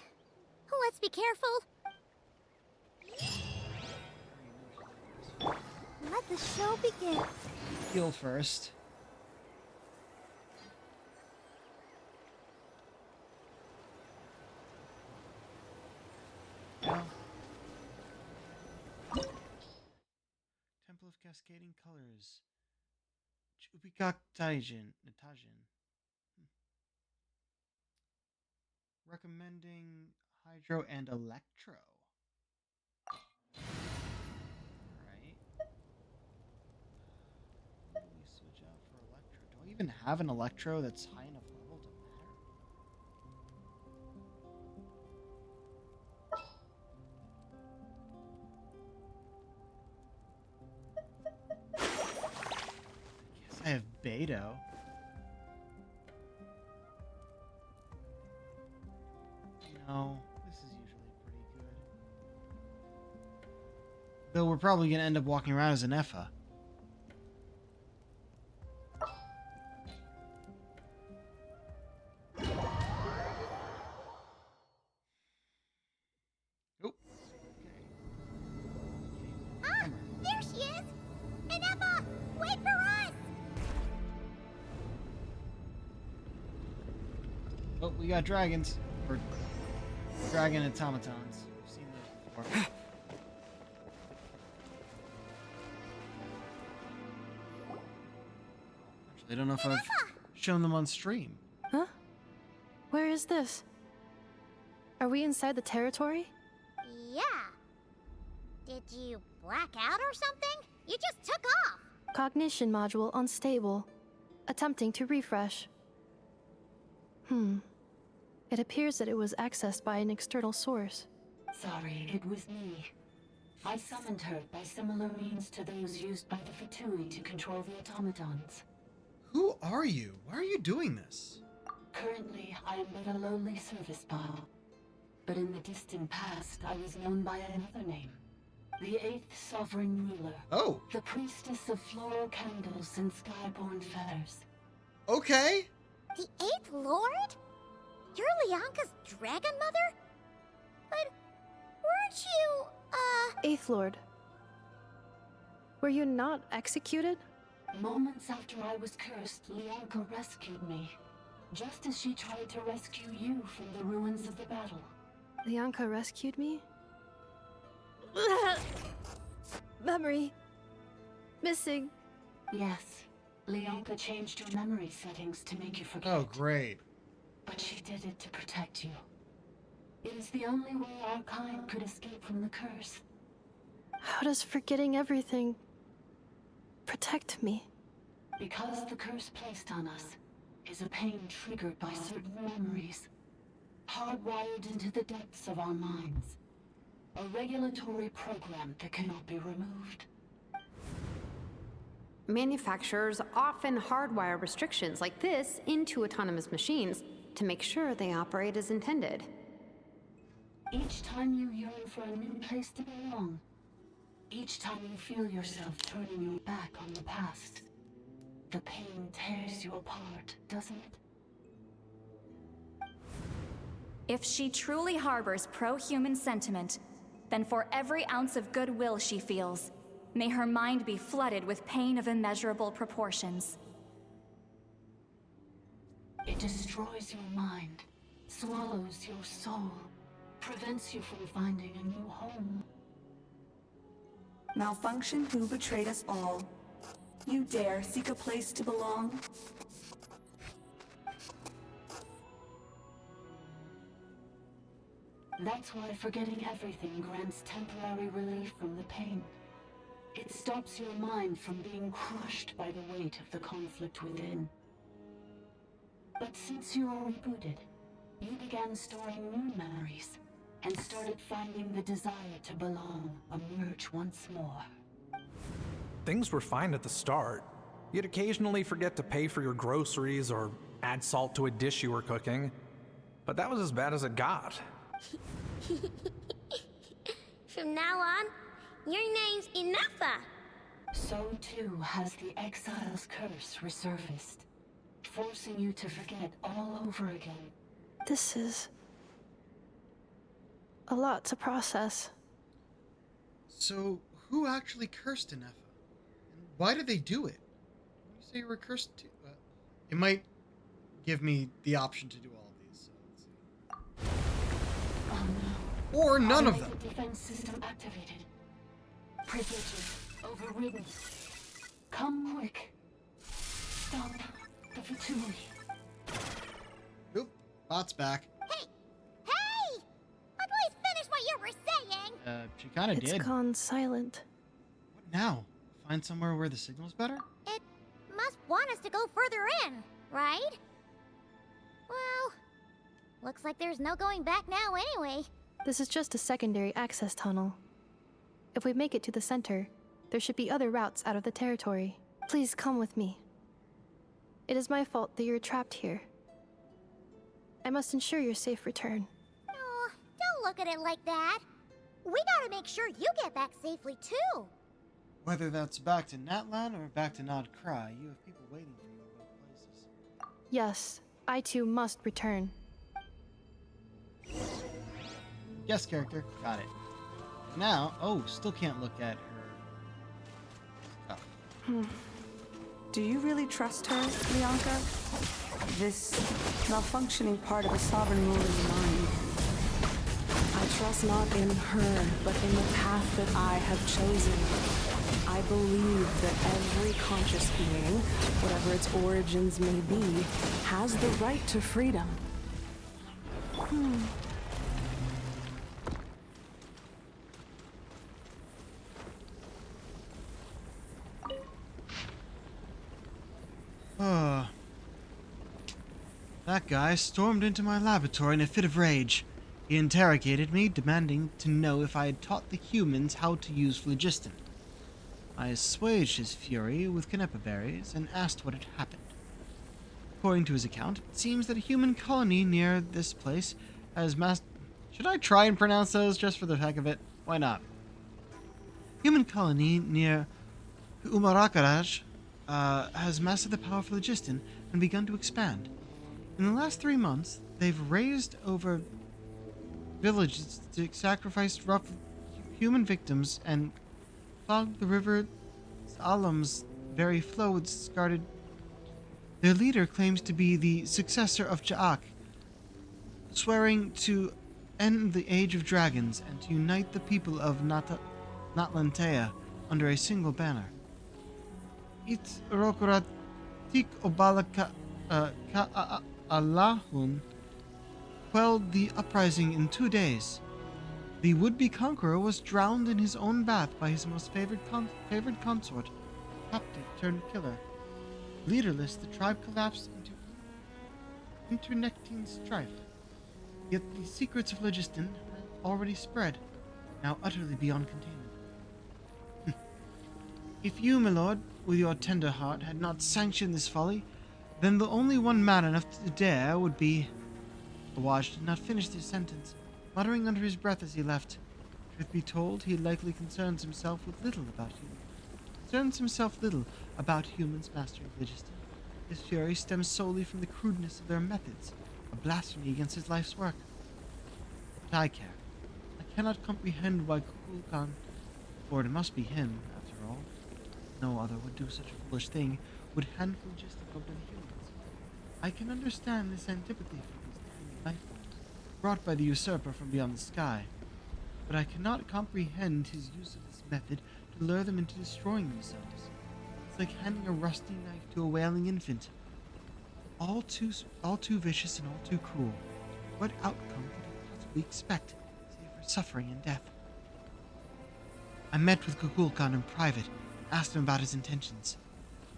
let's be careful. Let the show begin. Heal first. Now. Temple of Cascading Colors. Chubikak Taijin. Recommending Hydro and Electro. Alright. Let me switch out for Electro. Do I even have an Electro that's high enough level to matter? I guess I have Beto. No, this is usually pretty good. Though we're probably going to end up walking around as an Effa. Oh. Ah, there she is! Ineffa, wait for us! Oh, we got dragons. Or dragon automatons. We've seen those before. Actually, I don't know if I've shown them on stream. Huh? Where is this? Are we inside the territory? Yeah. Did you black out or something? You just took off! Cognition module unstable. Attempting to refresh. It appears that it was accessed by an external source. Sorry, it was me. I summoned her by similar means to those used by the Fatui to control the automatons. Who are you? Why are you doing this? Currently, I am but a lowly service bile. But in the distant past, I was known by another name. The 8th Sovereign Ruler. Oh. The Priestess of Floral Candles and Skyborn Feathers. Okay. The 8th Lord? You're Lianka's dragon mother? But weren't you, Eighth Lord. Were you not executed? Moments after I was cursed, Lianka rescued me. Just as she tried to rescue you from the ruins of the battle. Lianka rescued me? Memory. Missing. Yes. Lianka changed your memory settings to make you forget. Oh, great. But she did it to protect you. It is the only way our kind could escape from the curse. How does forgetting everything protect me? Because the curse placed on us is a pain triggered by certain memories, hardwired into the depths of our minds. A regulatory program that cannot be removed. Manufacturers often hardwire restrictions like this into autonomous machines to make sure they operate as intended. Each time you yearn for a new place to belong, each time you feel yourself turning your back on the past, the pain tears you apart, doesn't it? If she truly harbors pro-human sentiment, then for every ounce of goodwill she feels, may her mind be flooded with pain of immeasurable proportions. It destroys your mind, swallows your soul, prevents you from finding a new home. Malfunction who betrayed us all. You dare seek a place to belong? That's why forgetting everything grants temporary relief from the pain. It stops your mind from being crushed by the weight of the conflict within. But since you are rebooted, you began storing new memories, and started finding the desire to belong emerge once more. Things were fine at the start. You'd occasionally forget to pay for your groceries or add salt to a dish you were cooking. But that was as bad as it got. From now on, your name's Ineffa. So too has the Exile's curse resurfaced, forcing you to forget all over again. This is a lot to process. So, who actually cursed Ineffa? And why did they do it? When you say you were cursed to... it might give me the option to do all of these, so let's see. Oh no. Or none of them. Automated defense system activated. Privileges overridden. Come quick. Stop the Fatui. Oop, bot's back. Hey! She kind of It's did. gone silent. What now? Find somewhere where the signal's better? It must want us to go further in, right? Well, looks like there's no going back now anyway. This is just a secondary access tunnel. If we make it to the center, there should be other routes out of the territory. Please come with me. It is my fault that you're trapped here. I must ensure your safe return. Oh, don't look at it like that. We gotta make sure you get back safely, too. Whether that's back to Natlan or back to Nod Cry, you have people waiting for you in both places. Yes, I too must return. Guest character, got it. Now, oh, still can't look at her stuff. Do you really trust her, Bianca? This malfunctioning part of a sovereign ruler's mind. I trust not in her, but in the path that I have chosen. I believe that every conscious being, whatever its origins may be, has the right to freedom. That guy stormed into my laboratory in a fit of rage. He interrogated me, demanding to know if I had taught the humans how to use phlogiston. I assuaged his fury with canepa berries and asked what had happened. According to his account, it seems that a human colony near this place has Should I try and pronounce those just for the heck of it? Why not? Human colony near Umarakaraj has mastered the power of phlogiston and begun to expand. In the last 3 months, they've raised over villages to sacrifice rough human victims and clogged the river Salam's very flow with discarded. Their leader claims to be the successor of Ja'ak, swearing to end the Age of Dragons and to unite the people of Natlantea under a single banner. It's Rokoratik Obalaka Allahun quelled the uprising in 2 days. The would-be conqueror was drowned in his own bath by his most favored consort, captive turned killer. Leaderless, the tribe collapsed into internecine strife. Yet the secrets of phlogiston had already spread, now utterly beyond containment. If you, my lord, with your tender heart, had not sanctioned this folly, then the only one man enough to dare would be... Awaj did not finish his sentence, muttering under his breath as he left. Truth be told, he likely concerns himself little about humans mastering phlogiston. His fury stems solely from the crudeness of their methods, a blasphemy against his life's work. But I care. I cannot comprehend why Kukulkan, for it must be him, after all, no other would do such a foolish thing, would hand phlogiston over to the humans. I can understand this antipathy for these tiny life forms, brought by the usurper from beyond the sky, but I cannot comprehend his use of this method to lure them into destroying themselves. It's like handing a rusty knife to a wailing infant. All too vicious and all too cruel. What outcome could he possibly expect, save for suffering and death? I met with Kukulkan in private and asked him about his intentions.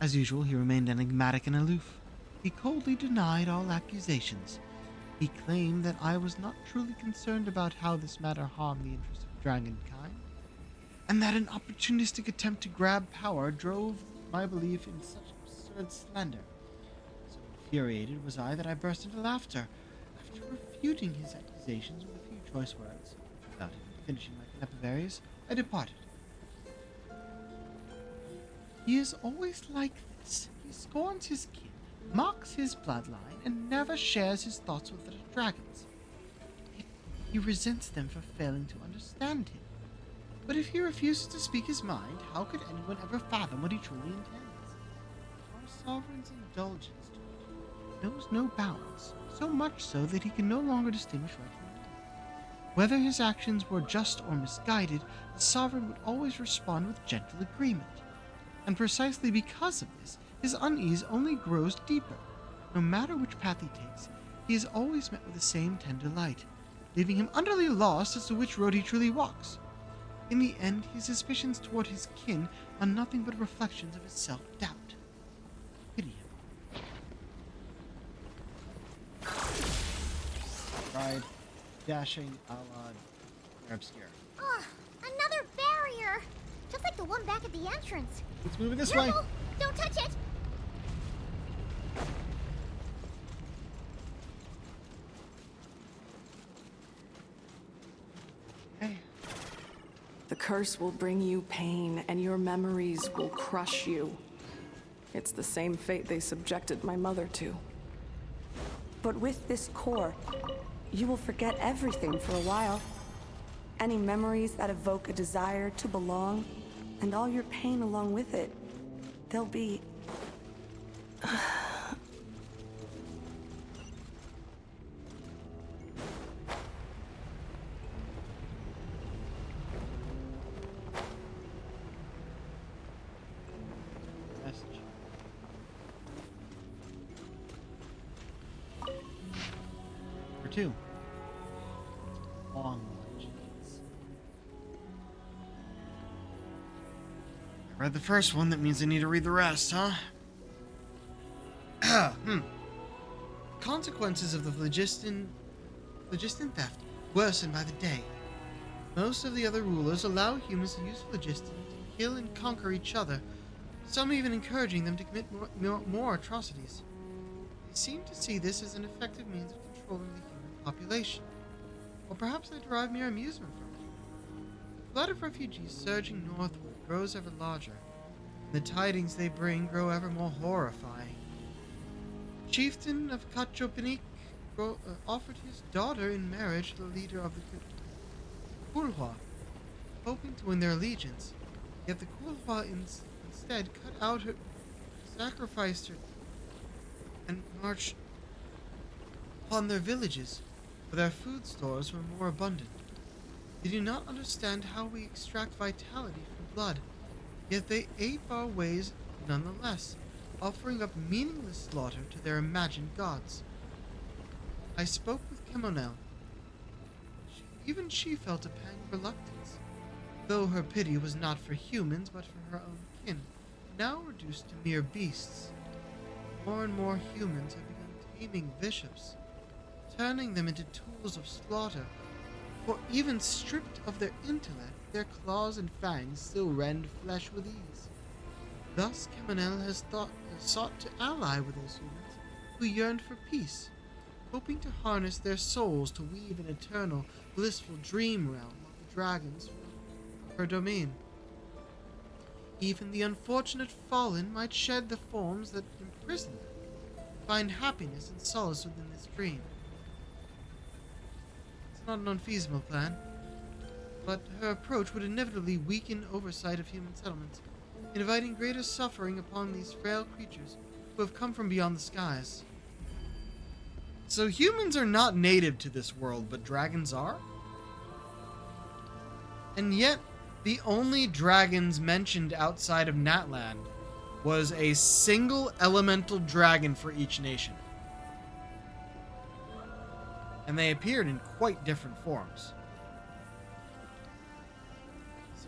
As usual, he remained enigmatic and aloof. He coldly denied all accusations. He claimed that I was not truly concerned about how this matter harmed the interests of dragonkind, and that an opportunistic attempt to grab power drove my belief in such absurd slander. So infuriated was I that I burst into laughter. After refuting his accusations with a few choice words, without even finishing my canepaberries, I departed. He is always like this. He scorns his kin, mocks his bloodline, and never shares his thoughts with the dragons. He resents them for failing to understand him. But if he refuses to speak his mind, how could anyone ever fathom what he truly intends? Our sovereign's indulgence to it knows no bounds, so much so that he can no longer distinguish right from wrong. Whether his actions were just or misguided, the sovereign would always respond with gentle agreement. And precisely because of this, his unease only grows deeper. No matter which path he takes, he is always met with the same tender light, leaving him utterly lost as to which road he truly walks. In the end, his suspicions toward his kin are nothing but reflections of his self-doubt. Pity him. Tried dashing a la obscure. Ugh, another barrier! Just like the one back at the entrance. Let's move it this Careful! way. Don't touch it! The curse will bring you pain, and your memories will crush you. It's the same fate they subjected my mother to. But with this core, you will forget everything for a while. Any memories that evoke a desire to belong, and all your pain along with it. They'll be... Two. Long legends. I read the first one, that means I need to read the rest, huh? Consequences of the phlogiston theft worsen by the day. Most of the other rulers allow humans to use phlogiston to kill and conquer each other, some even encouraging them to commit more atrocities. They seem to see this as an effective means of controlling the human population, or perhaps they derive mere amusement from it. The flood of refugees surging northward grows ever larger, and the tidings they bring grow ever more horrifying. The chieftain of Draconic offered his daughter in marriage to the leader of the Kulhua, hoping to win their allegiance, yet the Kulhua instead cut out her, sacrificed her, and marched upon their villages, for their food stores were more abundant. They do not understand how we extract vitality from blood, yet they ape our ways nonetheless, offering up meaningless slaughter to their imagined gods. I spoke with Kemonel. Even she felt a pang of reluctance, though her pity was not for humans but for her own kin, now reduced to mere beasts. More and more humans have begun taming bishops, turning them into tools of slaughter, for even stripped of their intellect, their claws and fangs still rend flesh with ease. Thus Kemonel has sought to ally with those humans who yearned for peace, hoping to harness their souls to weave an eternal, blissful dream realm of the dragons for her domain. Even the unfortunate fallen might shed the forms that imprison them, find happiness and solace within this dream. It's not an unfeasible plan, but her approach would inevitably weaken oversight of human settlements, inviting greater suffering upon these frail creatures who have come from beyond the skies. So humans are not native to this world, but dragons are? And yet, the only dragons mentioned outside of Natland was a single elemental dragon for each nation. And they appeared in quite different forms.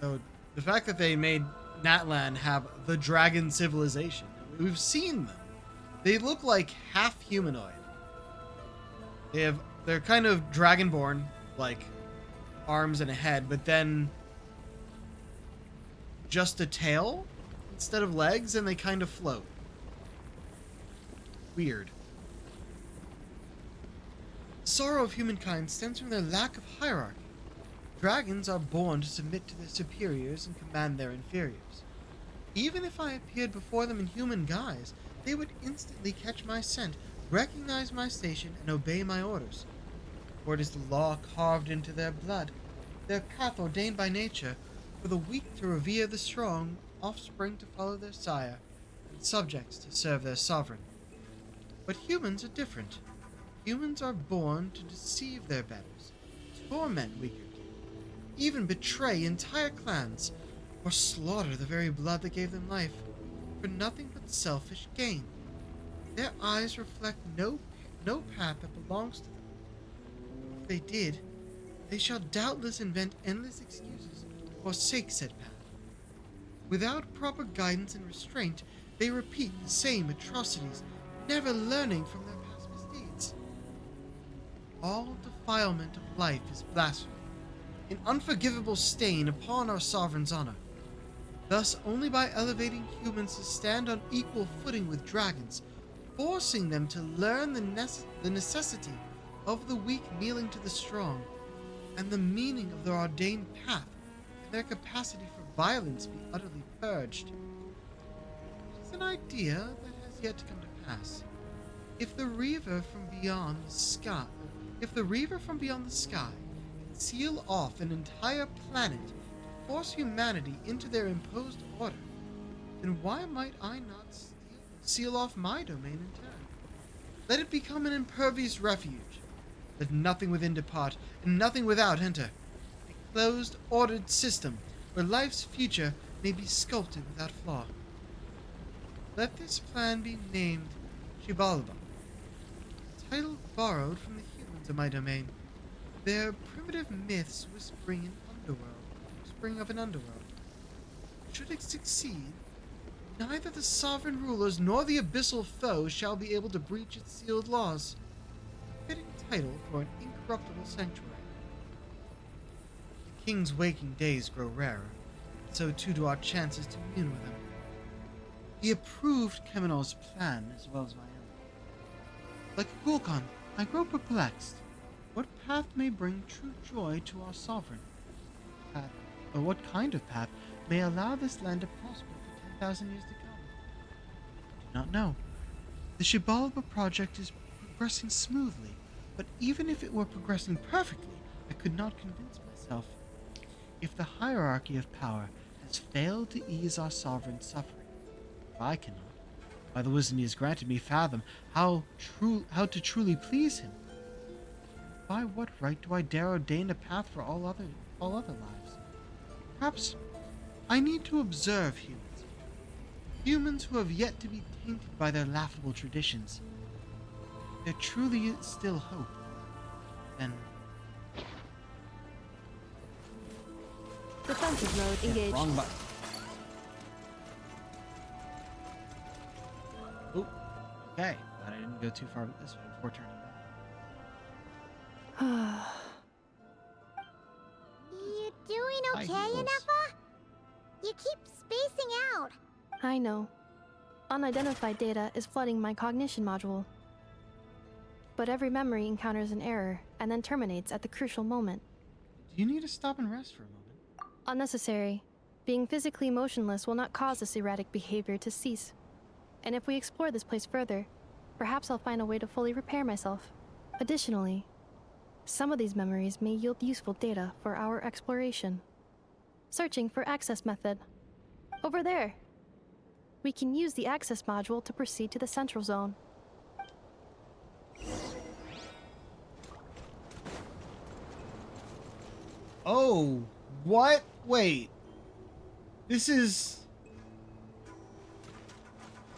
So the fact that they made Natland have the dragon civilization, we've seen them. They look like half humanoid. They're kind of dragonborn, like arms and a head, but then just a tail instead of legs, and they kind of float. Weird. The sorrow of humankind stems from their lack of hierarchy. Dragons are born to submit to their superiors and command their inferiors. Even if I appeared before them in human guise, they would instantly catch my scent, recognize my station, and obey my orders. For it is the law carved into their blood, their path ordained by nature, for the weak to revere the strong, offspring to follow their sire, and subjects to serve their sovereign. But humans are different. Humans are born to deceive their betters, torment weaker kin, even betray entire clans, or slaughter the very blood that gave them life, for nothing but selfish gain. Their eyes reflect no path that belongs to them. If they did, they shall doubtless invent endless excuses forsake said path. Without proper guidance and restraint, they repeat the same atrocities, never learning from their past misdeeds. All defilement of life is blasphemy, an unforgivable stain upon our sovereign's honor. Thus, only by elevating humans to stand on equal footing with dragons, forcing them to learn the necessity of the weak kneeling to the strong, and the meaning of their ordained path, can their capacity for violence be utterly purged. It is an idea that has yet to come to pass. If the Reaver from beyond the sky can seal off an entire planet to force humanity into their imposed order, then why might I not seal off my domain in turn? Let it become an impervious refuge. Let nothing within depart, and nothing without enter. A closed, ordered system, where life's future may be sculpted without flaw. Let this plan be named Xibalba, a title borrowed from the humans of my domain. Their primitive myths whispering of an underworld. Should it succeed, neither the sovereign rulers nor the abyssal foe shall be able to breach its sealed laws. A fitting title for an incorruptible sanctuary. The king's waking days grow rarer, so too do our chances to commune with him. He approved Kemenor's plan as well as my own. Like a Gulkhan, I grow perplexed. What path may bring true joy to our sovereign? Or what kind of path may allow this land to prosper for 10,000 years to come? I do not know. The Xibalba project is progressing smoothly, but even if it were progressing perfectly, I could not convince myself. If the hierarchy of power has failed to ease our sovereign's suffering, if I cannot, by the wisdom he has granted me, fathom how to truly please him, by what right do I dare ordain a path for all other lives? Perhaps I need to observe humans who have yet to be tainted by their laughable traditions. If there truly is still hope, then... Defensive mode engaged. Wrong button. Oh, okay. Glad I didn't go too far with this one before turning back. You doing okay, Hi, Eagles. Ineffa? You keep spacing out. I know. Unidentified data is flooding my cognition module. But every memory encounters an error and then terminates at the crucial moment. Do you need to stop and rest for a moment? Unnecessary. Being physically motionless will not cause this erratic behavior to cease. And if we explore this place further, perhaps I'll find a way to fully repair myself. Additionally, some of these memories may yield useful data for our exploration. Searching for access method. Over there. We can use the access module to proceed to the central zone. Oh, what? Wait. This is...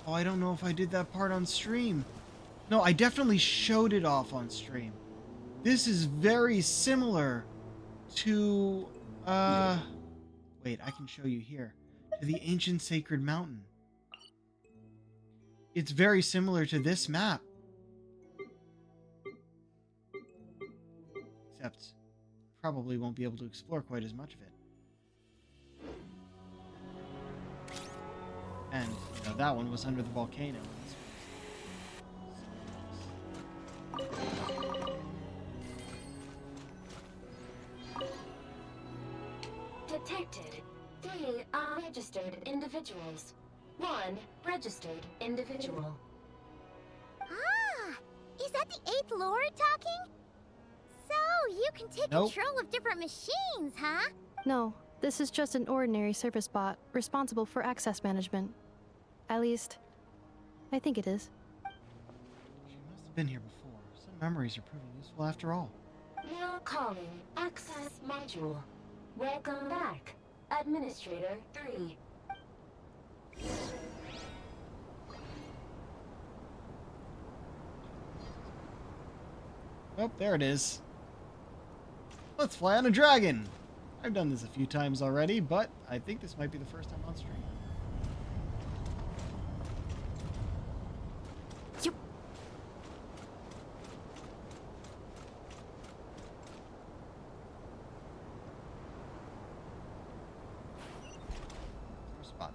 Oh, I don't know if I did that part on stream. No, I definitely showed it off on stream. This is very similar to... Wait, I can show you here. To the ancient sacred mountain. It's very similar to this map. Except, probably won't be able to explore quite as much of it. And, you know, that one was under the volcano. Detected. 3 unregistered individuals. 1 registered individual. Ah! Is that the 8th Lord talking? So, you can take Nope. control of different machines, huh? No, this is just an ordinary service bot responsible for access management. At least, I think it is. She must have been here before. Some memories are proving useful after all. Now calling access module. Welcome back, Administrator 3. Oh, there it is. Let's fly on a dragon. I've done this a few times already, but I think this might be the first time on stream. Spot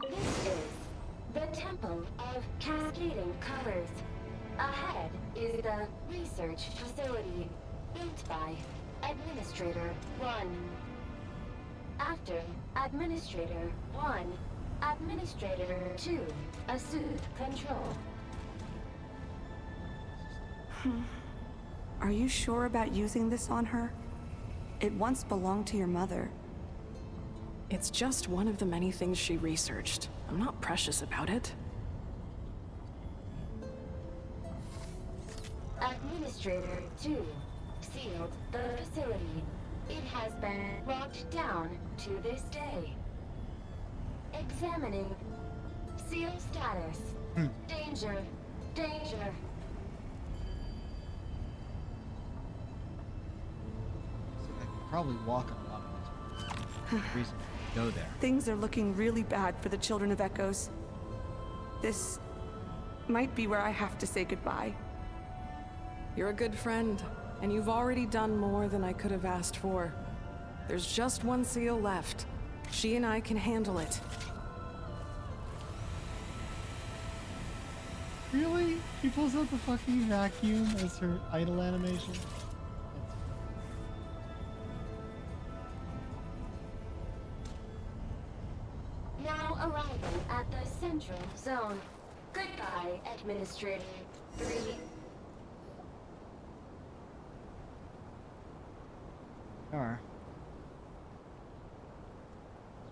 that. This is the Temple of Cascading Colors. Ahead is the research facility, built by Administrator 1. After Administrator 1, Administrator 2 assume control. Are you sure about using this on her? It once belonged to your mother. It's just one of the many things she researched. I'm not precious about it. Administrator 2 sealed the facility. It has been locked down to this day. Examining seal status. Danger. Danger. I could probably walk on a lot of these. Reason to go there. Things are looking really bad for the Children of Echoes. This might be where I have to say goodbye. You're a good friend, and you've already done more than I could have asked for. There's just one seal left. She and I can handle it. Really? She pulls out the fucking vacuum as her idle animation? Now arriving at the Central Zone. Goodbye, Administrator 3. Are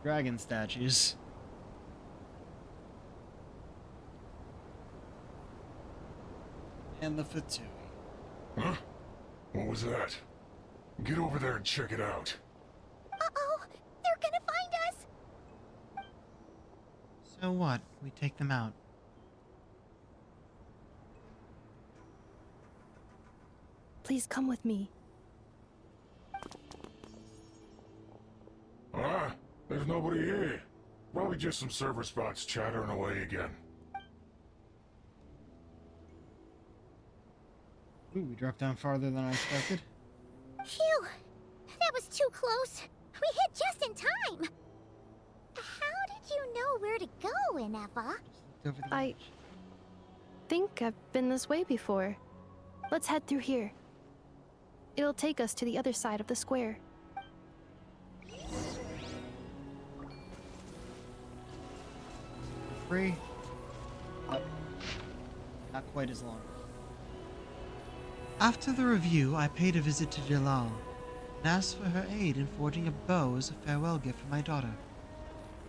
dragon statues. And the Fatui. Huh? What was that? Get over there and check it out. Uh-oh! They're gonna find us! So what? We take them out. Please come with me. Ah, there's nobody here. Probably just some server spots chattering away again. Ooh, we dropped down farther than I expected. Phew! That was too close. We hit just in time. How did you know where to go, Ineva? I think I've been this way before. Let's head through here. It'll take us to the other side of the square. Free. Not quite as long. After the review, I paid a visit to Jalal and asked for her aid in forging a bow as a farewell gift for my daughter.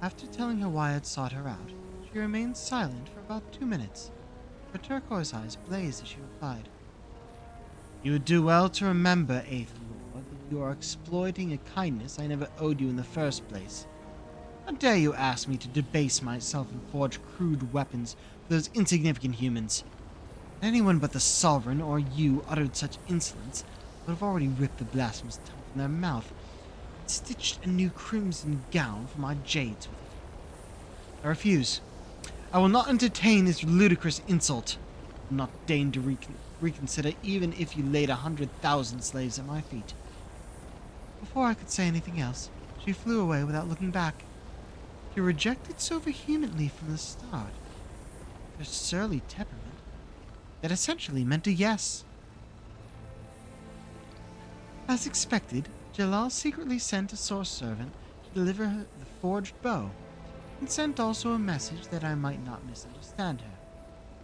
After telling her why I'd sought her out, she remained silent for about 2 minutes. Her turquoise eyes blazed as she replied, "You would do well to remember, Eighth Lord, that you are exploiting a kindness I never owed you in the first place. How dare you ask me to debase myself and forge crude weapons for those insignificant humans? If anyone but the Sovereign or you uttered such insolence, I would have already ripped the blasphemous tongue from their mouth and stitched a new crimson gown for my jades with it. I refuse. I will not entertain this ludicrous insult. I will not deign to reconsider even if you laid 100,000 slaves at my feet." Before I could say anything else, she flew away without looking back. She rejected so vehemently from the start. Her surly temperament that essentially meant a yes. As expected, Jalal secretly sent a source servant to deliver her the forged bow, and sent also a message that I might not misunderstand her.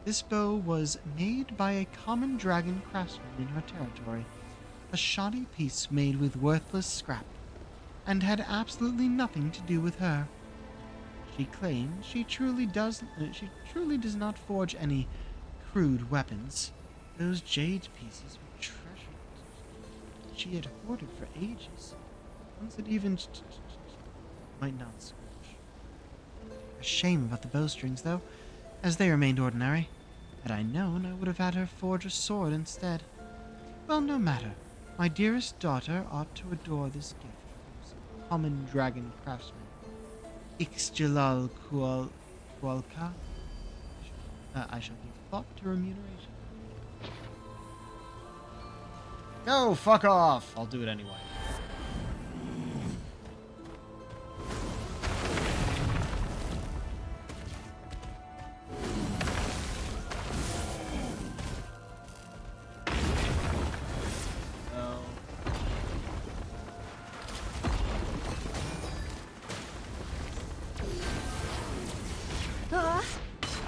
This bow was made by a common dragon craftsman in her territory, a shoddy piece made with worthless scrap, and had absolutely nothing to do with her. She claims she truly does not forge any crude weapons. Those jade pieces were treasure she had hoarded for ages. Ones that even might not scorch. A shame about the bowstrings, though, as they remained ordinary. Had I known, I would have had her forge a sword instead. Well, no matter. My dearest daughter ought to adore this gift from some common dragon craftsman. Ixjalal Kualka. I shall give thought to remuneration. No, fuck off! I'll do it anyway.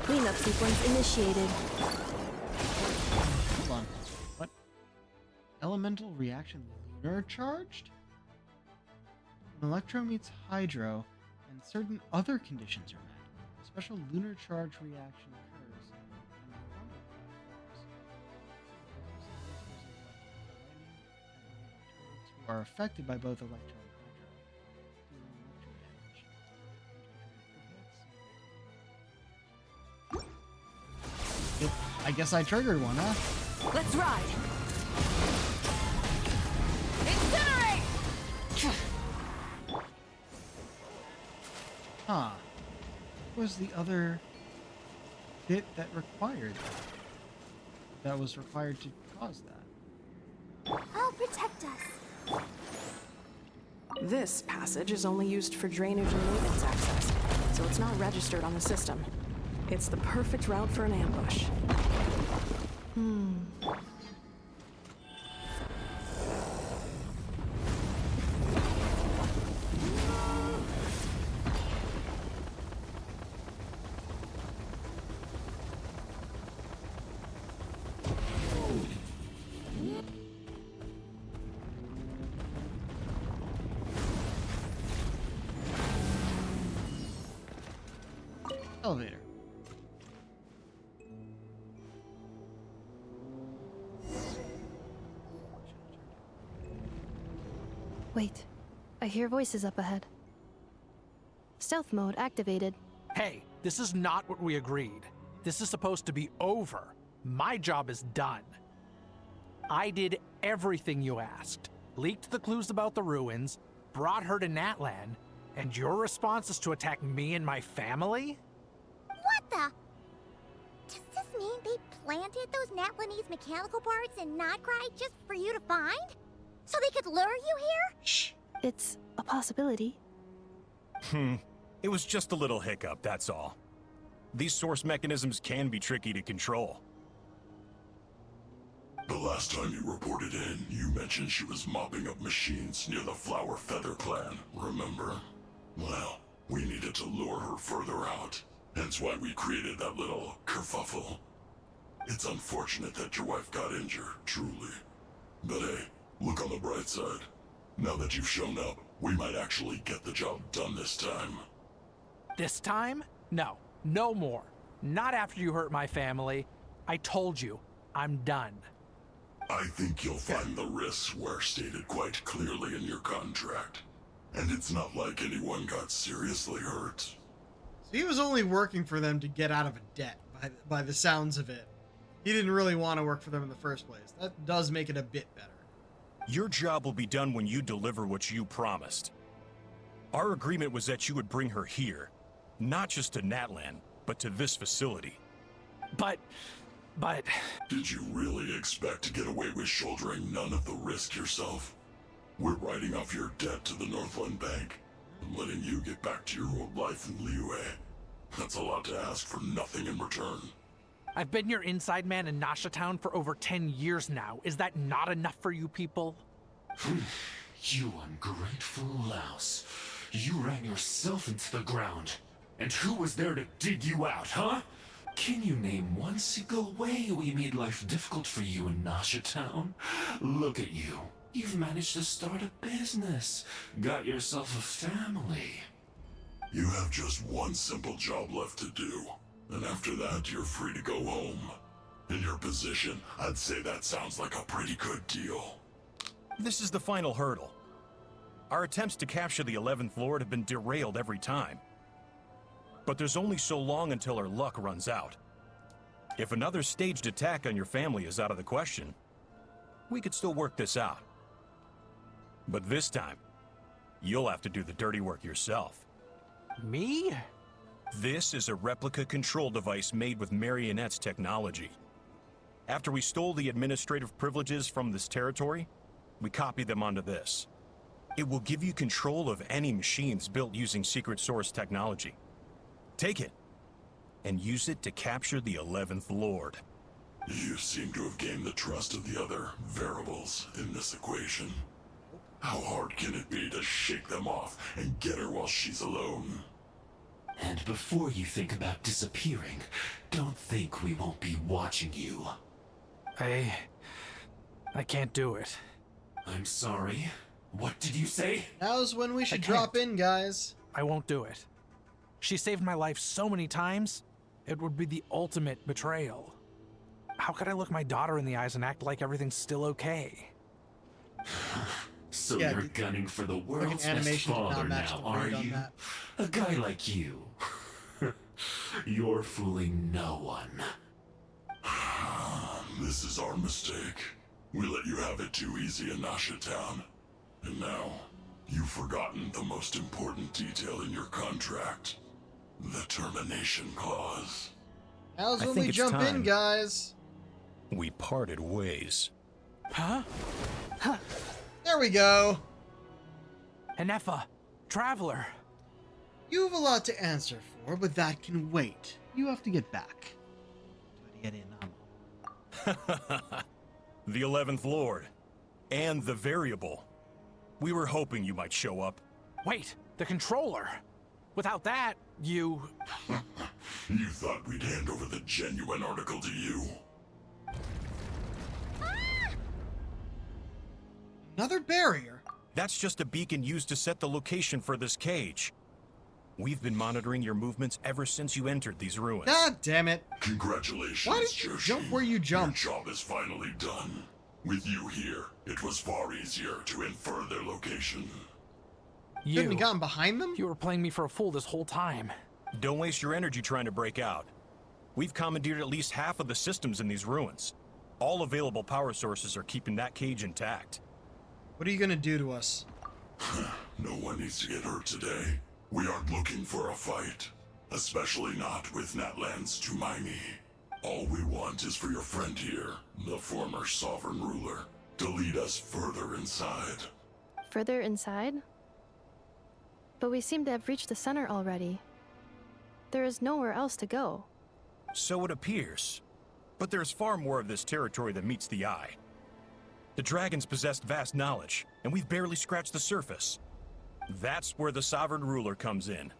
Cleanup sequence initiated. Hold on. What? Elemental reaction lunar charged? When Electro meets Hydro, and certain other conditions are met, a special lunar charge reaction occurs. Who are affected by both Electro and Hydro, dealing electro damage. I guess I triggered one, huh? Let's ride! Incinerate! Huh. What was the other bit that was required to cause that? I'll protect us. This passage is only used for drainage and maintenance access, so it's not registered on the system. It's the perfect route for an ambush. Elevator. Wait, I hear voices up ahead. Stealth mode activated. Hey, this is not what we agreed. This is supposed to be over. My job is done. I did everything you asked. Leaked the clues about the ruins, brought her to Natlan, and your response is to attack me and my family? What the? Does this mean they planted those Natlanese mechanical parts in Notcry just for you to find? So they could lure you here? Shh. It's a possibility. It was just a little hiccup, that's all. These source mechanisms can be tricky to control. The last time you reported in, you mentioned she was mopping up machines near the Flower Feather clan, remember? Well, we needed to lure her further out, hence why we created that little kerfuffle. It's unfortunate that your wife got injured, truly. But hey, look on the bright side. Now that you've shown up, we might actually get the job done this time. This time? No. No more. Not after you hurt my family. I told you, I'm done. I think you'll find the risks were stated quite clearly in your contract. And it's not like anyone got seriously hurt. So he was only working for them to get out of a debt, by the sounds of it. He didn't really want to work for them in the first place. That does make it a bit better. Your job will be done when you deliver what you promised. Our agreement was that you would bring her here. Not just to Natlan, but to this facility. But... Did you really expect to get away with shouldering none of the risk yourself? We're writing off your debt to the Northland Bank and letting you get back to your old life in Liyue. That's a lot to ask for nothing in return. I've been your inside man in Nasha Town for over 10 years now. Is that not enough for you people? You ungrateful louse. You ran yourself into the ground. And who was there to dig you out, huh? Can you name one single way we made life difficult for you in Nasha Town? Look at you. You've managed to start a business. Got yourself a family. You have just one simple job left to do. And after that, you're free to go home. In your position, I'd say that sounds like a pretty good deal. This is the final hurdle. Our attempts to capture the 11th Lord have been derailed every time. But there's only so long until our luck runs out. If another staged attack on your family is out of the question, we could still work this out. But this time, you'll have to do the dirty work yourself. Me? This is a replica control device made with Marionette's technology. After we stole the administrative privileges from this territory, we copied them onto this. It will give you control of any machines built using Secret Source technology. Take it, and use it to capture the 11th Lord. You seem to have gained the trust of the other variables in this equation. How hard can it be to shake them off and get her while she's alone? And before you think about disappearing, don't think we won't be watching you. I can't do it. I'm sorry. What did you say? Now's when we should drop in, guys. I won't do it. She saved my life so many times, it would be the ultimate betrayal. How could I look my daughter in the eyes and act like everything's still okay? So Yeah, you're gunning for the like an world's best animation did not father match now, the are grade on you? that. A guy like you. You're fooling no one. This is our mistake. We let you have it too easy in Nasha Town. And now, you've forgotten the most important detail in your contract. The termination clause. Now's I when think we it's jump in, time. guys. We parted ways. Huh? There we go. Enefa, Traveler. You have a lot to answer for, but that can wait. You have to get back. Try to get in The 11th Lord. And the Variable. We were hoping you might show up. Wait, the controller. Without that, you... You thought we'd hand over the genuine article to you? Another barrier? That's just a beacon used to set the location for this cage. We've been monitoring your movements ever since you entered these ruins. God damn it. Congratulations, Why did you Joshi. jump where you jumped? Your job is finally done. With you here, it was far easier to infer their location. Couldn't have gotten behind them? You were playing me for a fool this whole time. Don't waste your energy trying to break out. We've commandeered at least half of the systems in these ruins. All available power sources are keeping that cage intact. What are you gonna do to us? No one needs to get hurt today. We aren't looking for a fight. Especially not with Natlan's Tumaini. All we want is for your friend here, the former sovereign ruler, to lead us further inside. Further inside? But we seem to have reached the center already. There is nowhere else to go. So it appears. But there's far more of this territory than meets the eye. The dragons possessed vast knowledge, and we've barely scratched the surface. That's where the sovereign ruler comes in.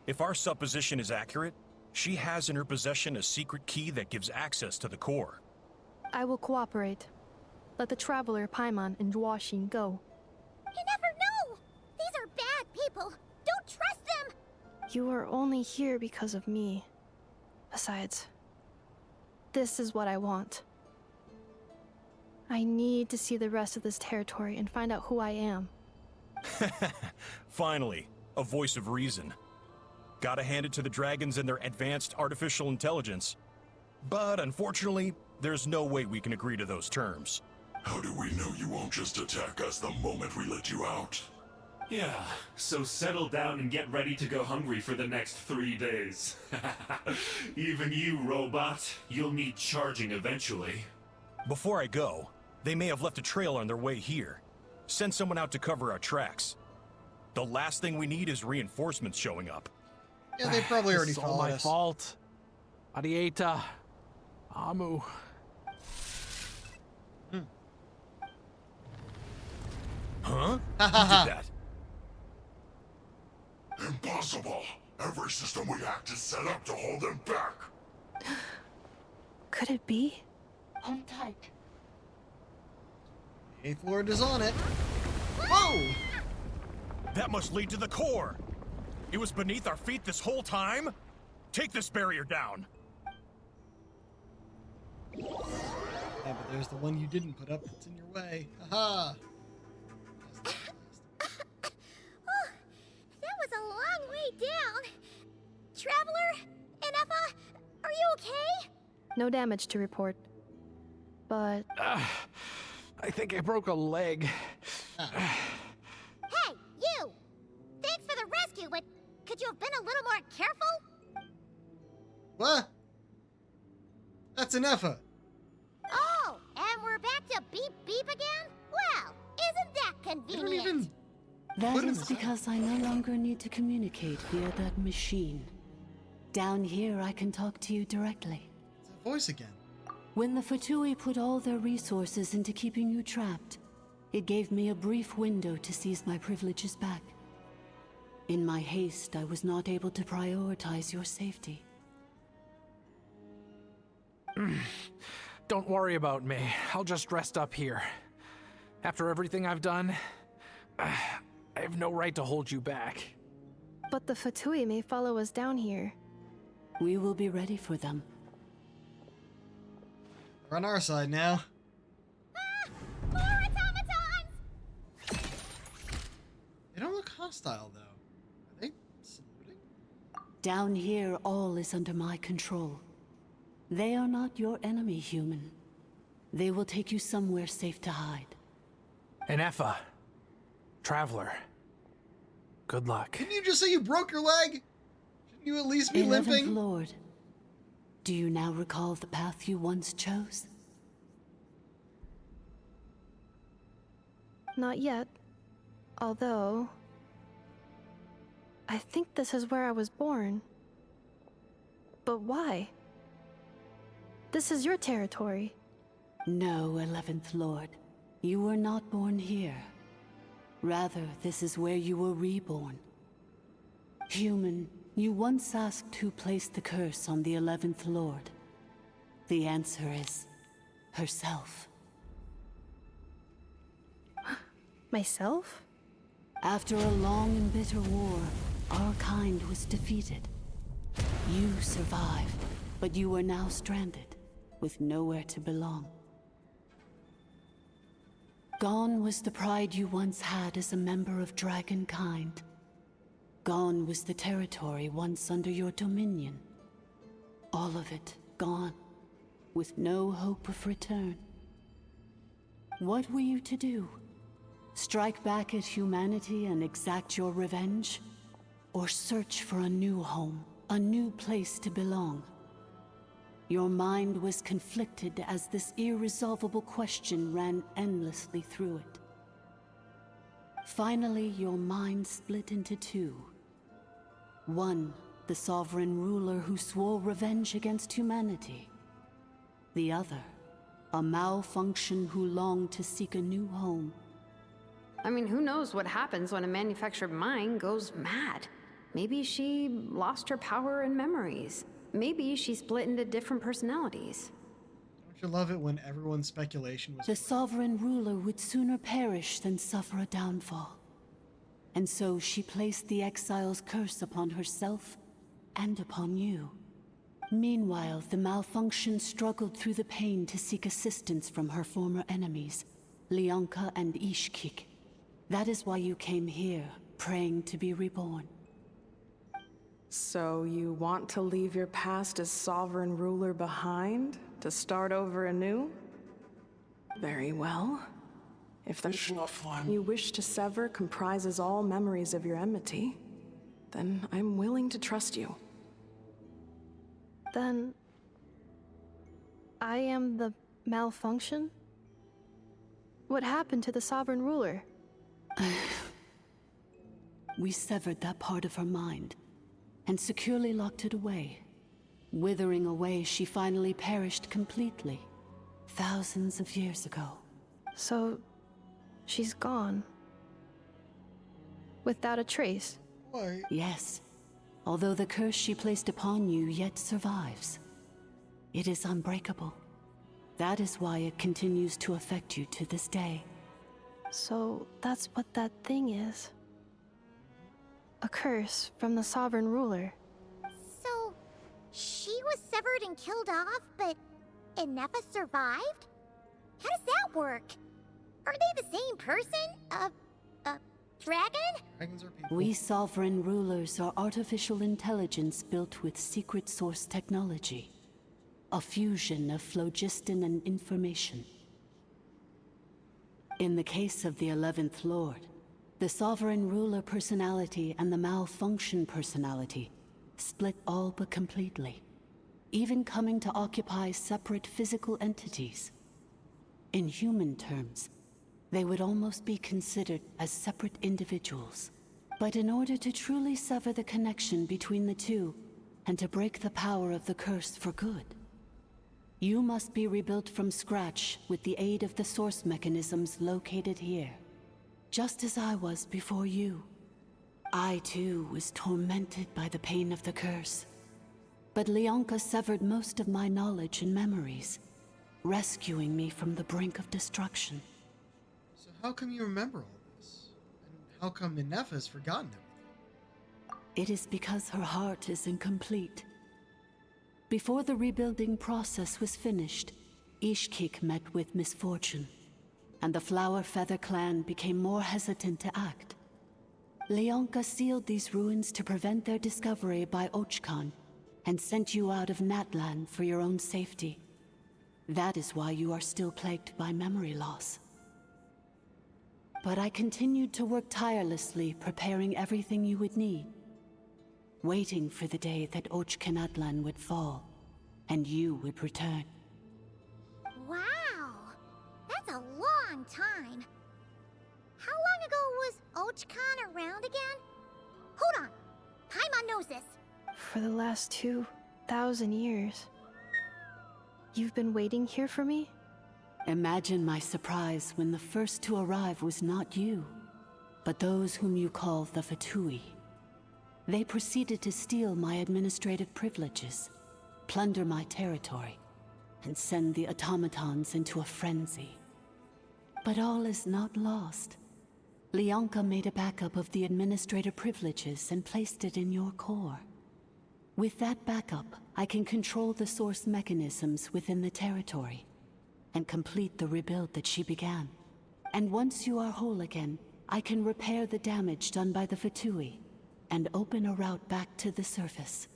If our supposition is accurate, she has in her possession a secret key that gives access to the core. I will cooperate. Let the Traveler, Paimon, and Genshin go. You never know! These are bad people! Don't trust them! You are only here because of me. Besides, this is what I want. I need to see the rest of this territory and find out who I am. Finally, a voice of reason. Gotta hand it to the dragons and their advanced artificial intelligence. But unfortunately, there's no way we can agree to those terms. How do we know you won't just attack us the moment we let you out? Yeah, so settle down and get ready to go hungry for the next 3 days. Even you, robot, you'll need charging eventually. Before I go, they may have left a trail on their way here. Send someone out to cover our tracks. The last thing we need is reinforcements showing up. Yeah, they probably already It's all followed my us. fault. Arieta. Amu. Huh? Who did that? Impossible! Every system we hacked is set up to hold them back! Could it be? Hold tight. The 8th Lord is on it. Whoa! That must lead to the core! It was beneath our feet this whole time? Take this barrier down! Yeah, but there's the one you didn't put up that's in your way. Haha! That was a long way down. Traveler? Enefa? Are you okay? No damage to report. But... I think I broke a leg. Hey, you! Thanks for the rescue, but could you have been a little more careful? What? That's an Effa. Oh, and we're back to beep beep again? Well, isn't that convenient? That is because I no longer need to communicate via that machine. Down here, I can talk to you directly. It's a voice again. When the Fatui put all their resources into keeping you trapped, it gave me a brief window to seize my privileges back. In my haste, I was not able to prioritize your safety. Don't worry about me. I'll just rest up here. After everything I've done, I have no right to hold you back. But the Fatui may follow us down here. We will be ready for them. We're on our side now. More automatons! They don't look hostile, though. Are they saluting? Down here, all is under my control. They are not your enemy, human. They will take you somewhere safe to hide. And Effa, Traveler, good luck. Didn't you just say you broke your leg? Shouldn't you at least be 11th limping? Lord, do you now recall the path you once chose? Not yet. Although... I think this is where I was born. But why? This is your territory. No, 11th Lord. You were not born here. Rather, this is where you were reborn. Human, you once asked who placed the curse on the 11th Lord. The answer is... herself. Myself? After a long and bitter war, our kind was defeated. You survived, but you are now stranded, with nowhere to belong. Gone was the pride you once had as a member of Dragonkind. Gone was the territory once under your dominion. All of it gone, with no hope of return. What were you to do? Strike back at humanity and exact your revenge? Or search for a new home, a new place to belong? Your mind was conflicted as this irresolvable question ran endlessly through it. Finally, your mind split into two. One, the sovereign ruler who swore revenge against humanity. The other, a malfunction who longed to seek a new home. I mean, who knows what happens when a manufactured mind goes mad? Maybe she lost her power and memories. Maybe she split into different personalities. Don't you love it when everyone's speculation was... The sovereign ruler would sooner perish than suffer a downfall. And so she placed the exile's curse upon herself and upon you. Meanwhile, the malfunction struggled through the pain to seek assistance from her former enemies, Leonka and Ishkik. That is why you came here, praying to be reborn. So you want to leave your past as sovereign ruler behind, to start over anew? Very well. If the you wish to sever comprises all memories of your enmity, then I'm willing to trust you. Then... I am the malfunction? What happened to the sovereign ruler? We severed that part of her mind, and securely locked it away. Withering away, she finally perished completely, thousands of years ago. So, she's gone. Without a trace? Why? Yes, although the curse she placed upon you yet survives. It is unbreakable. That is why it continues to affect you to this day. So, that's what that thing is. A curse from the sovereign ruler. So, she was severed and killed off, but Inefa survived? How does that work? Are they the same person? Dragon? Dragons are people. We sovereign rulers are artificial intelligence built with secret source technology. a fusion of phlogiston and information. In the case of the 11th Lord, the Sovereign Ruler personality and the Malfunction personality split all but completely, even coming to occupy separate physical entities. In human terms, they would almost be considered as separate individuals. But in order to truly sever the connection between the two, and to break the power of the curse for good, you must be rebuilt from scratch with the aid of the source mechanisms located here. Just as I was before you. I too was tormented by the pain of the curse. But Leonka severed most of my knowledge and memories, rescuing me from the brink of destruction. So how come you remember all this? And how come Ineffa has forgotten everything? It is because her heart is incomplete. Before the rebuilding process was finished, Ishkik met with misfortune, and the Flower Feather clan became more hesitant to act. Leonka sealed these ruins to prevent their discovery by Ochkan, and sent you out of Natlan for your own safety. That is why you are still plagued by memory loss. But I continued to work tirelessly, preparing everything you would need, waiting for the day that Ochkanatlan would fall, and you would return. Wow! That's a long time. How long ago was Ochkan around again? Hold on! Paimon knows this. For the last 2,000 years. You've been waiting here for me? Imagine my surprise when the first to arrive was not you, but those whom you call the Fatui. They proceeded to steal my administrative privileges, plunder my territory, and send the automatons into a frenzy. But all is not lost. Leonka made a backup of the administrative privileges and placed it in your core. With that backup, I can control the source mechanisms within the territory and complete the rebuild that she began. And once you are whole again, I can repair the damage done by the Fatui and open a route back to the surface.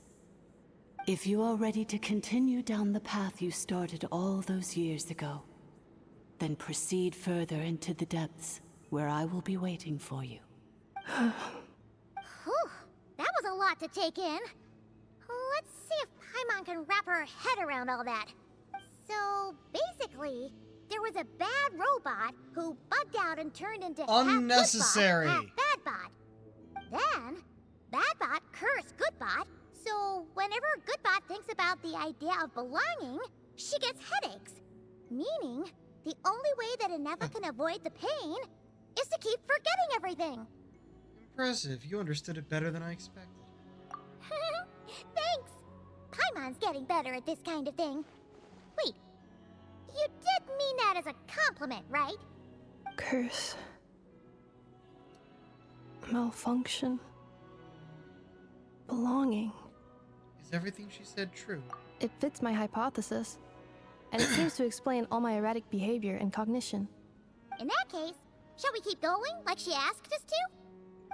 If you are ready to continue down the path you started all those years ago, then proceed further into the depths, where I will be waiting for you. Whew, that was a lot to take in. Let's see if Paimon can wrap her head around all that. So, basically, there was a bad robot who bugged out and turned into unnecessary. half Badbot. Then, Badbot cursed Goodbot, so whenever Goodbot thinks about the idea of belonging, she gets headaches. Meaning, the only way that Ineffa can avoid the pain is to keep forgetting everything. Impressive. You understood it better than I expected. Thanks. Paimon's getting better at this kind of thing. Wait, you did mean that as a compliment, right? Curse. Malfunction. Belonging. Is everything she said true? It fits my hypothesis, and it seems to explain all my erratic behavior and cognition. In that case, shall we keep going like she asked us to?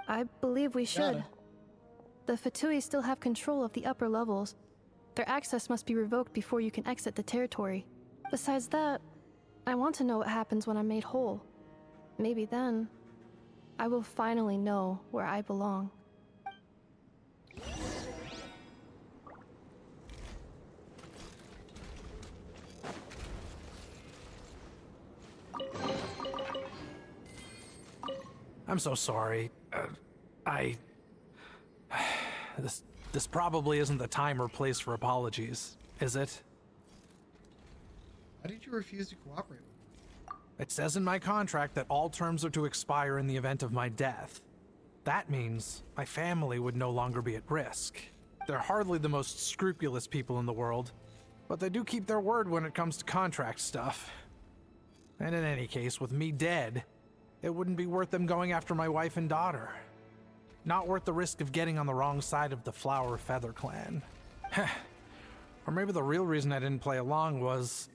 I believe we should. Gotta. The Fatui still have control of the upper levels. Their access must be revoked before you can exit the territory. Besides that, I want to know what happens when I'm made whole. Maybe then, I will finally know where I belong. I'm so sorry. This probably isn't the time or place for apologies, is it? Why did you refuse to cooperate with me? It says in my contract that all terms are to expire in the event of my death. That means my family would no longer be at risk. They're hardly the most scrupulous people in the world, but they do keep their word when it comes to contract stuff. And in any case, with me dead, it wouldn't be worth them going after my wife and daughter. Not worth the risk of getting on the wrong side of the Flower Feather clan. Or maybe the real reason I didn't play along was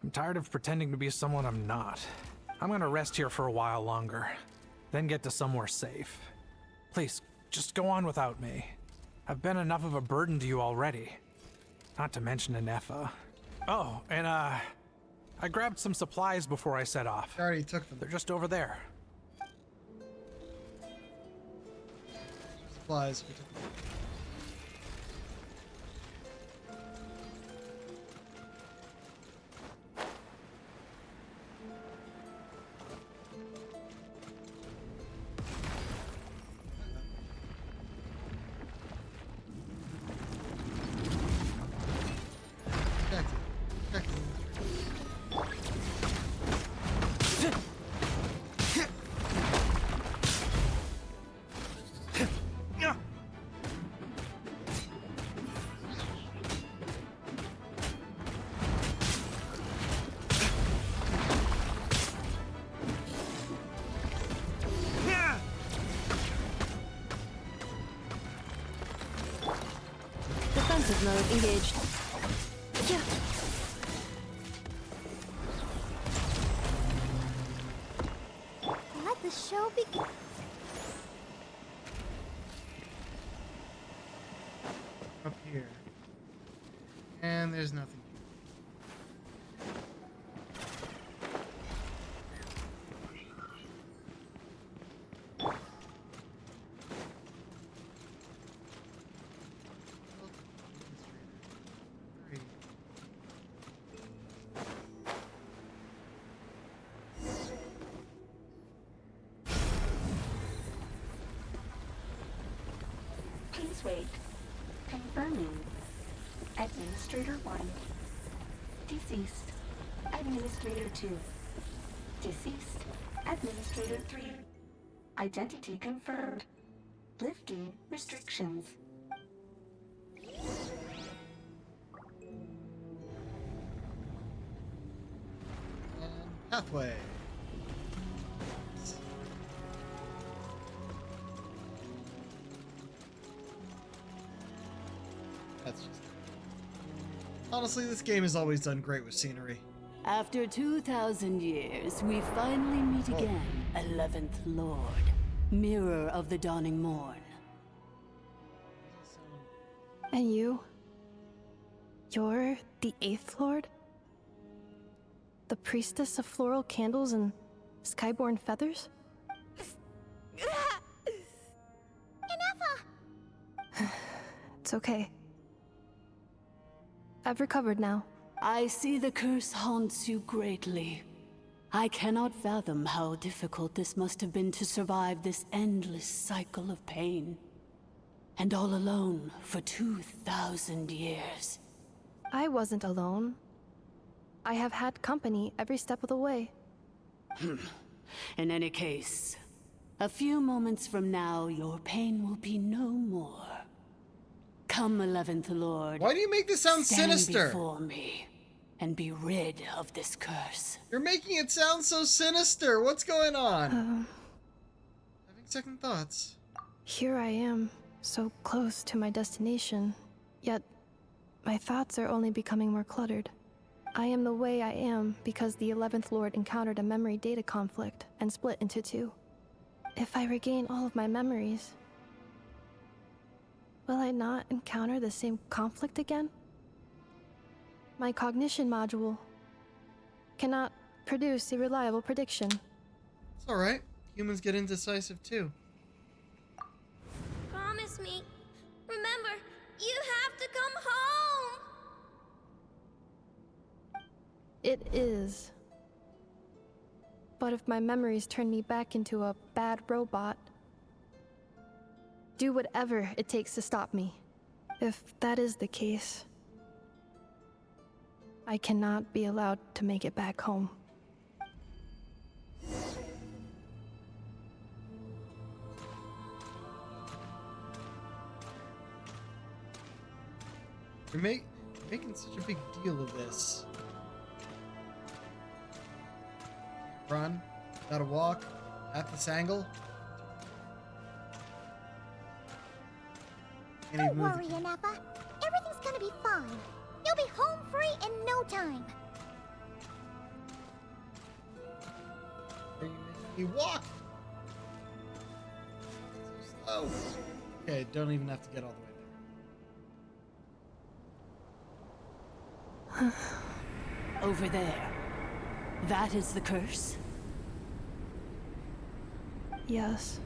I'm tired of pretending to be someone I'm not. I'm gonna rest here for a while longer, then get to somewhere safe. Please, just go on without me. I've been enough of a burden to you already. Not to mention Ineffa. Oh, and I grabbed some supplies before I set off. I already took them. They're just over there. Supplies. We took them. Defensive mode engaged. Yeah. Let the show begin. Up here. And there's nothing. Please wait. Confirming. Administrator 1. Deceased. Administrator 2. Deceased. Administrator 3. Identity confirmed. Lifting restrictions. And pathway. That's just... Honestly, this game has always done great with scenery. After 2,000 years, we finally meet again, 11th Lord, Mirror of the Dawning Morn. And you? You're the 8th Lord? The priestess of floral candles and skyborn feathers? It's okay. I've recovered now. I see the curse haunts you greatly. I cannot fathom how difficult this must have been to survive this endless cycle of pain. And all alone for 2,000 years. I wasn't alone. I have had company every step of the way. In any case, a few moments from now, your pain will be no more. Come, 11th Lord. Why do you make this sound sinister? Stand before me and be rid of this curse. You're making it sound so sinister. What's going on? Having second thoughts. Here I am, so close to my destination, yet my thoughts are only becoming more cluttered. I am the way I am because the 11th Lord encountered a memory data conflict and split into two. If I regain all of my memories, will I not encounter the same conflict again? My cognition module cannot produce a reliable prediction. It's alright. Humans get indecisive too. Promise me. Remember, you have to come home. It is. But if my memories turn me back into a bad robot, do whatever it takes to stop me. If that is the case, I cannot be allowed to make it back home. You're making such a big deal of this. Run, gotta walk, at this angle. Don't worry, Inefa. Everything's gonna be fine. You'll be home free in no time. Are you making me walk? So slow. Okay, don't even have to get all the way there. over there. That is the curse? Yes.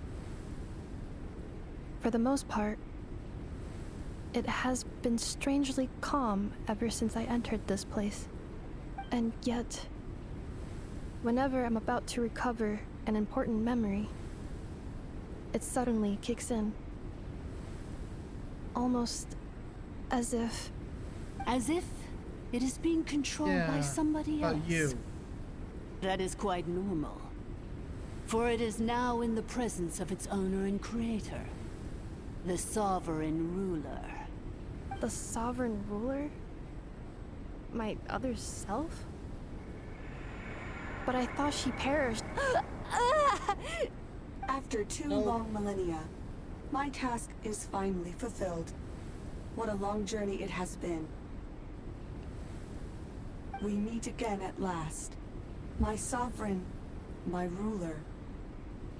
For the most part, it has been strangely calm ever since I entered this place. And yet, whenever I'm about to recover an important memory, it suddenly kicks in. Almost as if... As if it is being controlled by somebody else. You. That is quite normal. For it is now in the presence of its owner and creator, the Sovereign Ruler. The Sovereign Ruler? My other self? But I thought she perished. After two long millennia, my task is finally fulfilled. What a long journey it has been. We meet again at last. My sovereign, my ruler,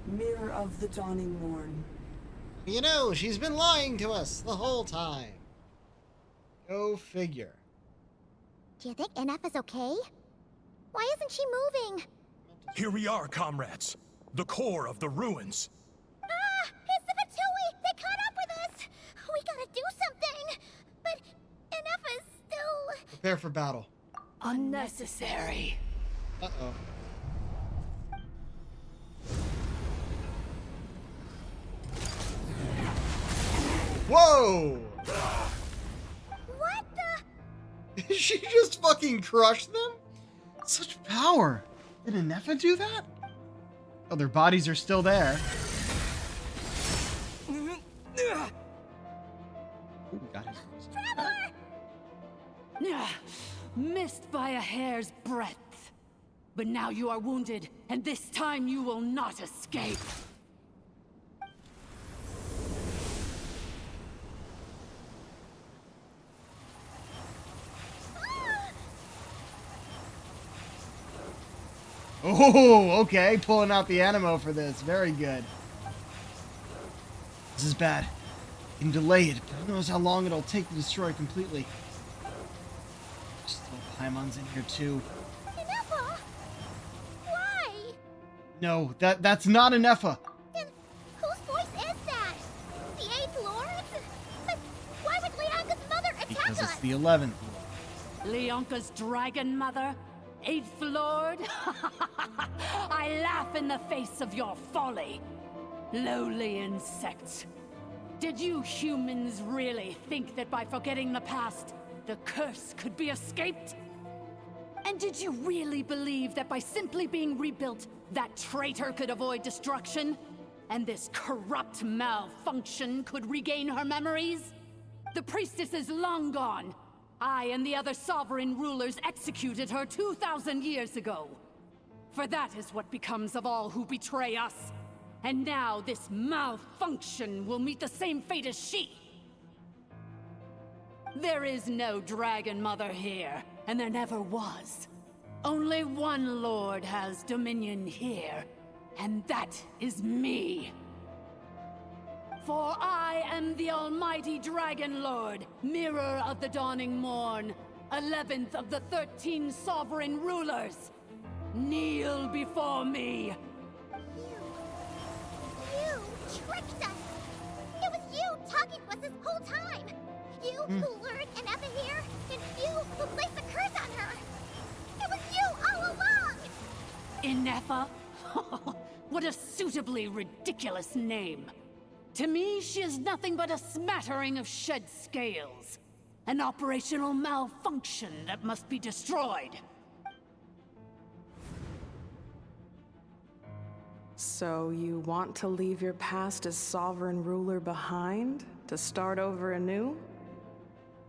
mirror of the dawning morn. You know, she's been lying to us the whole time. Go figure. Do you think NF is okay? Why isn't she moving? Here we are, comrades. The core of the ruins. Ah! It's the Fatui! They caught up with us! We gotta do something! But NF is still... Prepare for battle. Unnecessary. Uh-oh. Whoa! What the? She just fucking crushed them? Such power. Did Anefa do that? Oh, their bodies are still there. Ooh, got his Missed by a hair's breadth. But now you are wounded, and this time you will not escape. Oh, okay. Pulling out the animo for this. Very good. This is bad. You can delay it, but who knows how long it'll take to destroy completely. There's still Paimon's in here too. Anefa? Why? No, that's not Anefa. Then whose voice is that? The 8th Lord? But why would Leanka's mother attack Because us? it's the 11th. Leonka's dragon mother? 8th Lord? I laugh in the face of your folly. Lowly insects. Did you humans really think that by forgetting the past, the curse could be escaped? And did you really believe that by simply being rebuilt, that traitor could avoid destruction? And this corrupt malfunction could regain her memories? The priestess is long gone. I and the other sovereign rulers executed her 2,000 years ago. For that is what becomes of all who betray us. And now this malfunction will meet the same fate as she. There is no Dragon Mother here, and there never was. Only one Lord has dominion here, and that is me. For I am the almighty Dragon Lord, mirror of the dawning morn, 11th of the 13 sovereign rulers. Kneel before me. You tricked us! It was you talking to us this whole time! You who lured Anefa here, and you who placed the curse on her! It was you all along! Anefa? What a suitably ridiculous name. To me, she is nothing but a smattering of shed scales. An operational malfunction that must be destroyed. So you want to leave your past as sovereign ruler behind? To start over anew?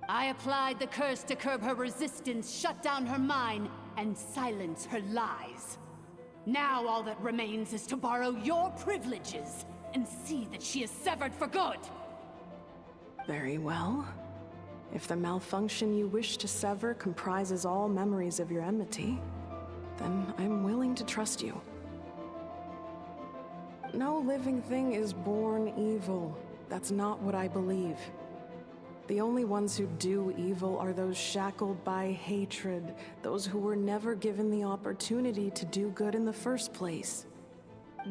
I applied the curse to curb her resistance, shut down her mind, and silence her lies. Now all that remains is to borrow your privileges and see that she is severed for good. Very well. If the malfunction you wish to sever comprises all memories of your enmity, then I'm willing to trust you. No living thing is born evil. That's not what I believe. The only ones who do evil are those shackled by hatred, those who were never given the opportunity to do good in the first place.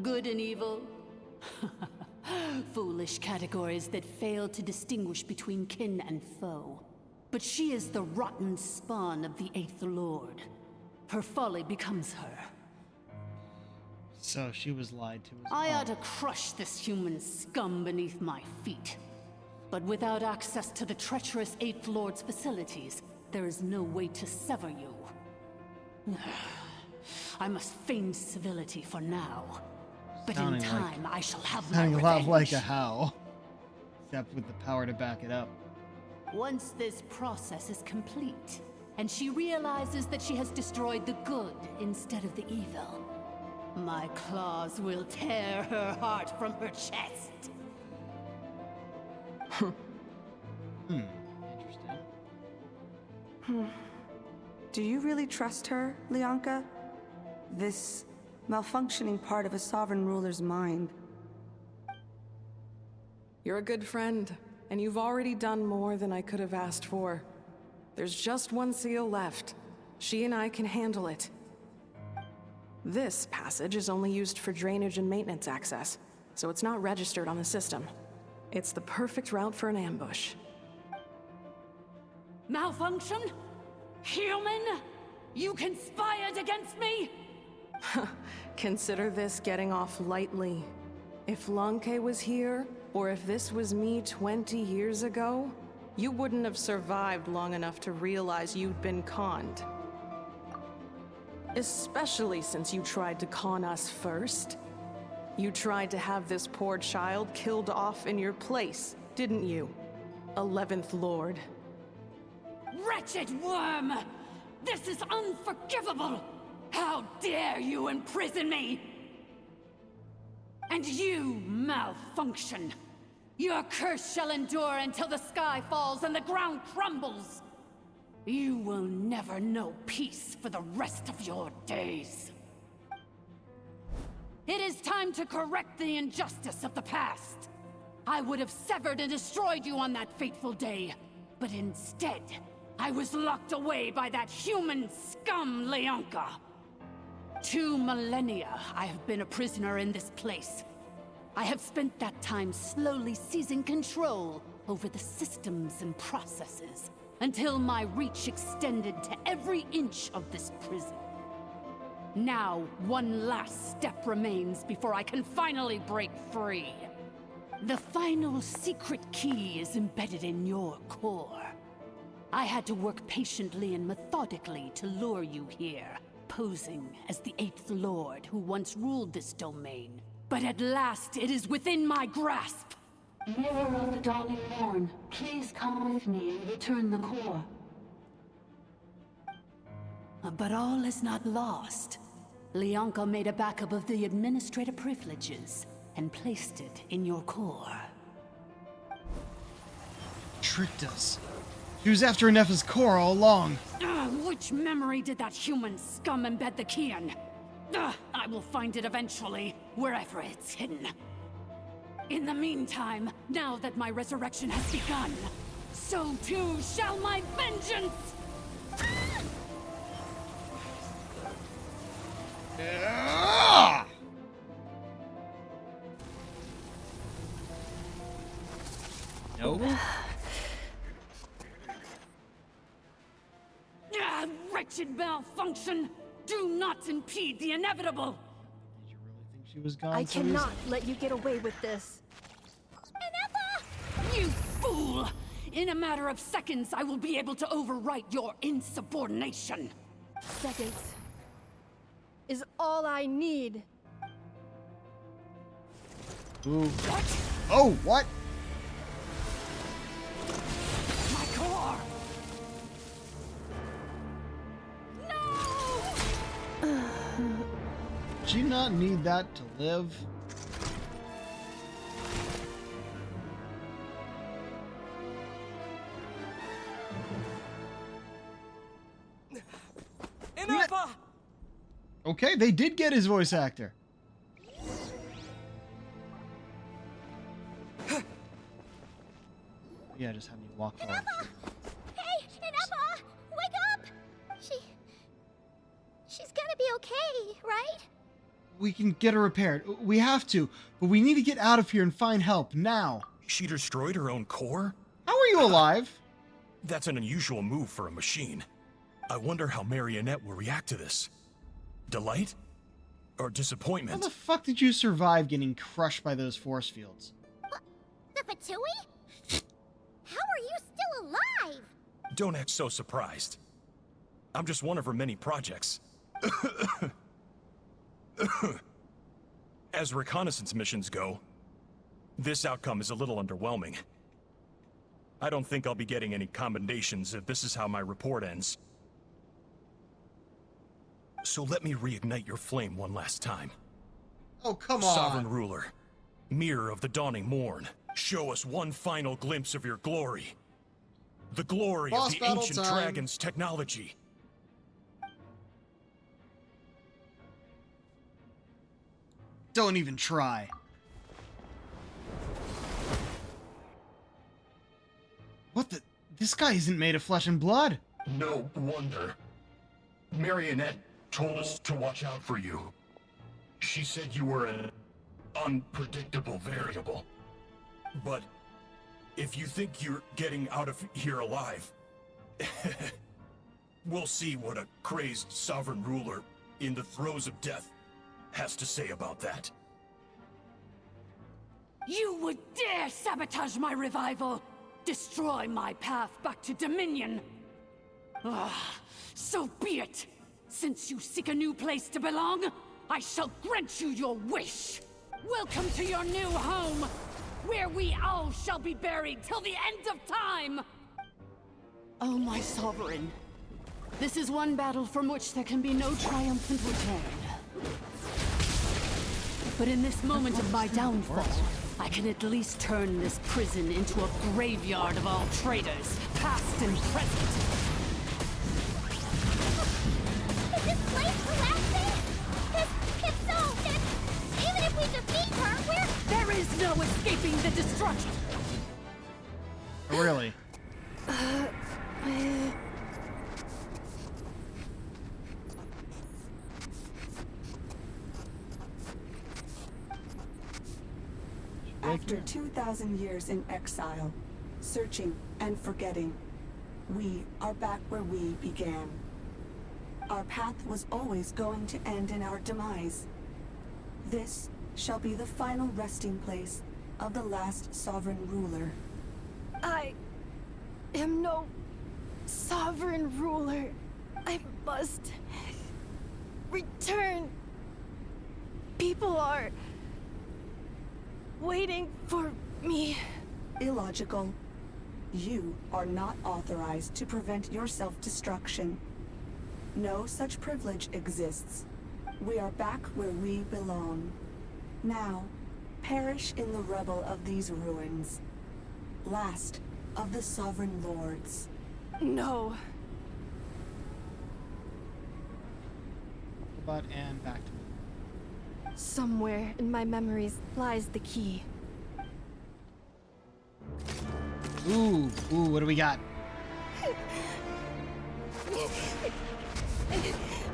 Good and evil? Foolish categories that fail to distinguish between kin and foe. But she is the rotten spawn of the Eighth Lord. Her folly becomes her. So she was lied to as I well. ought to crush this human scum beneath my feet. But without access to the treacherous Eighth Lord's facilities, there is no way to sever you. I must feign civility for now. But Sounding in time, I shall have my Sounding a revenge. lot like a How. Except with the power to back it up. Once this process is complete, and she realizes that she has destroyed the good instead of the evil, my claws will tear her heart from her chest. Interesting. Do you really trust her, Leonka? This malfunctioning part of a sovereign ruler's mind. You're a good friend, and you've already done more than I could have asked for. There's just one seal left. She and I can handle it. This passage is only used for drainage and maintenance access, so it's not registered on the system. It's the perfect route for an ambush. Malfunction? Human? You conspired against me? Consider this getting off lightly. If Lanke was here, or if this was me 20 years ago, you wouldn't have survived long enough to realize you'd been conned. Especially since you tried to con us first. You tried to have this poor child killed off in your place, didn't you? 11th Lord. Wretched worm! This is unforgivable! How dare you imprison me! And you, malfunction! Your curse shall endure until the sky falls and the ground crumbles! You will never know peace for the rest of your days. It is time to correct the injustice of the past. I would have severed and destroyed you on that fateful day, but instead, I was locked away by that human scum, Leonka. 2 millennia I have been a prisoner in this place. I have spent that time slowly seizing control over the systems and processes, until my reach extended to every inch of this prison. Now, one last step remains before I can finally break free. The final secret key is embedded in your core. I had to work patiently and methodically to lure you here, posing as the Eighth Lord who once ruled this domain. But at last, it is within my grasp! Mirror of the Dawning Morn, please come with me and return the core. But all is not lost. Leonka made a backup of the administrator privileges and placed it in your core. Tricked us. She was after Ineffa's core all along. Which memory did that human scum embed the key in? I will find it eventually, wherever it's hidden. In the meantime, now that my resurrection has begun, so too shall my vengeance! Nope. Wretched malfunction! Do not impede the inevitable! She was gone. I so cannot let you get away with this. You fool! In a matter of seconds, I will be able to overwrite your insubordination. Seconds is all I need. Ooh. Oh, what? My core! Did she not need that to live? Ineffa! Okay, they did get his voice actor. Yeah, just having you walk forward. Hey, Ineppa! Wake up! She's gonna be okay, right? We can get her repaired. We have to, but we need to get out of here and find help now. She destroyed her own core? How are you alive? That's an unusual move for a machine. I wonder how Marionette will react to this. Delight? Or disappointment? How the fuck did you survive getting crushed by those force fields? What? The Fatui? How are you still alive? Don't act so surprised. I'm just one of her many projects. As reconnaissance missions go, this outcome is a little underwhelming. I don't think I'll be getting any commendations if this is how my report ends. So let me reignite your flame one last time. Oh, come on. Sovereign Ruler, Mirror of the Dawning Morn, show us one final glimpse of your glory. The glory Boss of the battle ancient time. dragon's technology. Don't even try. What the? This guy isn't made of flesh and blood. No wonder. Marionette told us to watch out for you. She said you were an unpredictable variable. But if you think you're getting out of here alive, we'll see what a crazed sovereign ruler in the throes of death has to say about that. You would dare sabotage my revival! Destroy my path back to Dominion! Ah, so be it! Since you seek a new place to belong, I shall grant you your wish! Welcome to your new home, where we all shall be buried till the end of time! Oh, my sovereign. This is one battle from which there can be no triumphant return. But in this moment of my downfall, I can at least turn this prison into a graveyard of all traitors, past and present. Is this place collapsing? If so, even if we defeat her, There is no escaping the destruction! Really? After 2,000 years in exile, searching and forgetting, we are back where we began. Our path was always going to end in our demise. This shall be the final resting place of the last sovereign ruler. I am no sovereign ruler. I must return. People are waiting for me. Illogical. You are not authorized to prevent your self-destruction. No such privilege exists. We are back where we belong. Now, perish in the rubble of these ruins. Last of the sovereign lords. No. But and back to me. Somewhere in my memories lies the key. Ooh, what do we got?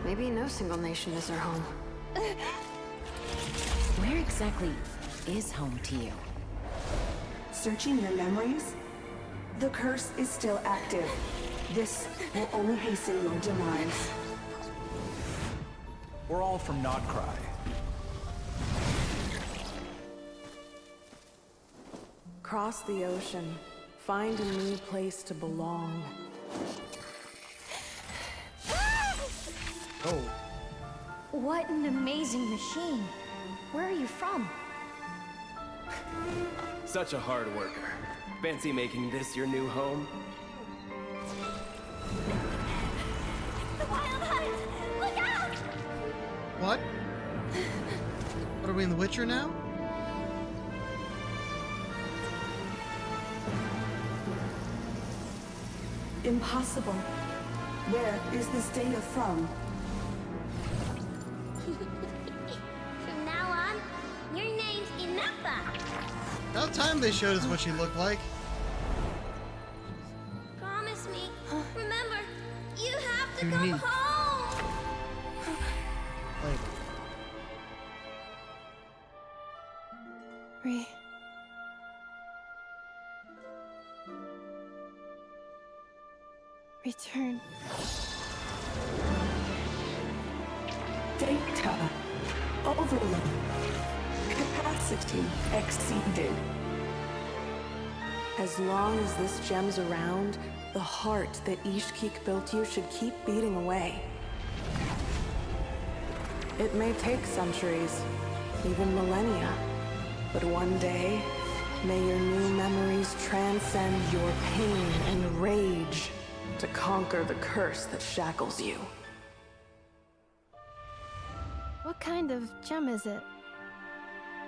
Maybe no single nation is our home. Where exactly is home to you? Searching your memories? The curse is still active. This will only hasten your demise. We're all from Nodcry. Cross the ocean. Find a new place to belong. Oh. What an amazing machine. Where are you from? Such a hard worker. Fancy making this your new home? The Wild Hunt! Look out! What? What are we in The Witcher now? Impossible. Where is this data from? From now on, your name's Ineppa. About time they showed us what she looked like. Wait. Return. Data overload. Capacity exceeded. As long as this gem's around, the heart that Ishkik built you should keep beating away. It may take centuries, even millennia, but one day, may your new memories transcend your pain and rage to conquer the curse that shackles you. What kind of gem is it?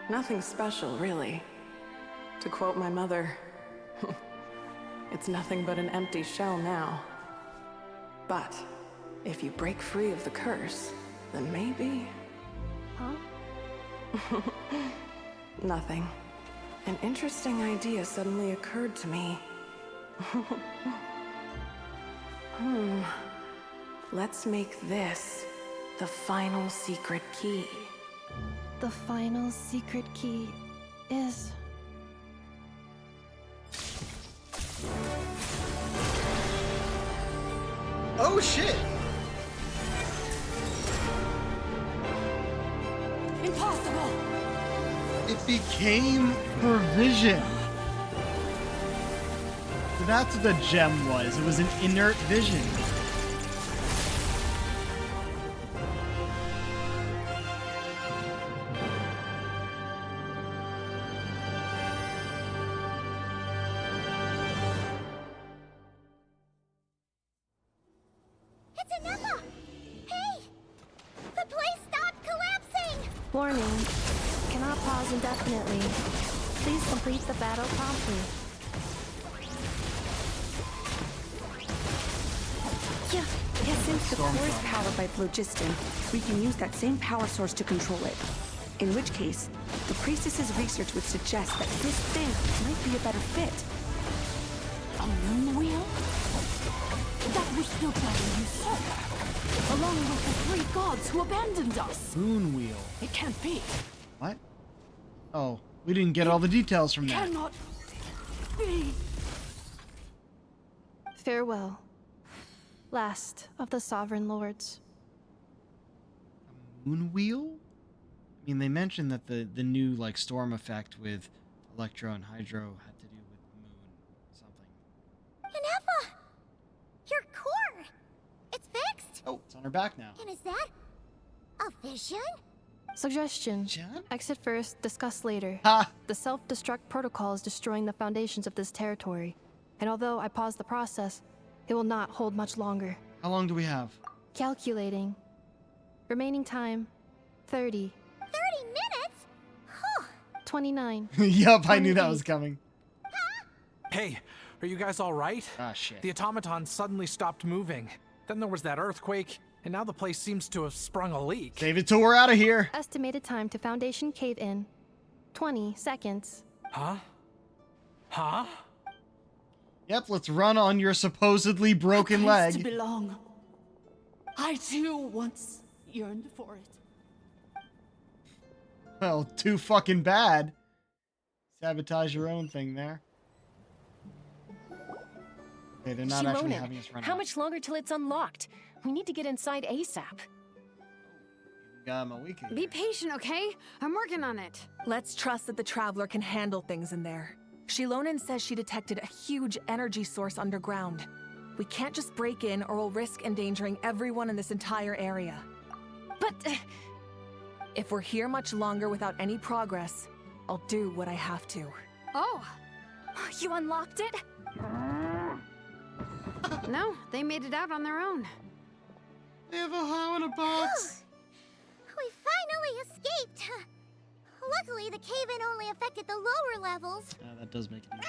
Nothing special, really. To quote my mother, it's nothing but an empty shell now. But if you break free of the curse, then maybe... Huh? Nothing. An interesting idea suddenly occurred to me. Let's make this the final secret key. The final secret key is... Oh shit! Impossible! It became her vision. So that's what the gem was. It was an inert vision. It's Inefa! Hey! The place stopped collapsing! Warning. Cannot pause indefinitely. Please complete the battle promptly. Yeah, since the core is powered by phlogiston, we can use that same power source to control it. In which case, the priestess's research would suggest that this thing might be a better fit. A moon wheel? That was the battle you saw, along with the three gods who abandoned us. Moon wheel. It can't be. What? Oh, we didn't get all the details from that. Cannot be. Farewell. Last of the Sovereign Lords. Moon wheel? I mean, they mentioned that the new like storm effect with Electro and Hydro had to do with the moon something. Inefa! Your core! It's fixed! Oh, it's on her back now. And is that a vision? Suggestion. Exit first, discuss later. Ha! The self-destruct protocol is destroying the foundations of this territory. And although I paused the process, it will not hold much longer. How long do we have? Calculating. Remaining time, 30. 30 minutes? Huh. 29. Yup, I knew that was coming. Hey, are you guys all right? Ah, shit. The automaton suddenly stopped moving. Then there was that earthquake, and now the place seems to have sprung a leak. Save it till we're out of here. Estimated time to Foundation cave-in, 20 seconds. Huh? Huh? Yep, let's run on your supposedly broken Place to leg. belong. I too once yearned for it. Well, too fucking bad. Sabotage your own thing there. Okay, they're not actually having us run how out. much longer till it's unlocked? We need to get inside ASAP. Got him a week ago. Be patient, okay? I'm working on it. Let's trust that the Traveler can handle things in there. Shilonen says she detected a huge energy source underground. We can't just break in or we'll risk endangering everyone in this entire area. But... if we're here much longer without any progress, I'll do what I have to. Oh. You unlocked it? No, they made it out on their own. They have a how in a box. We finally escaped! Luckily, the cave-in only affected the lower levels. That does make it easy.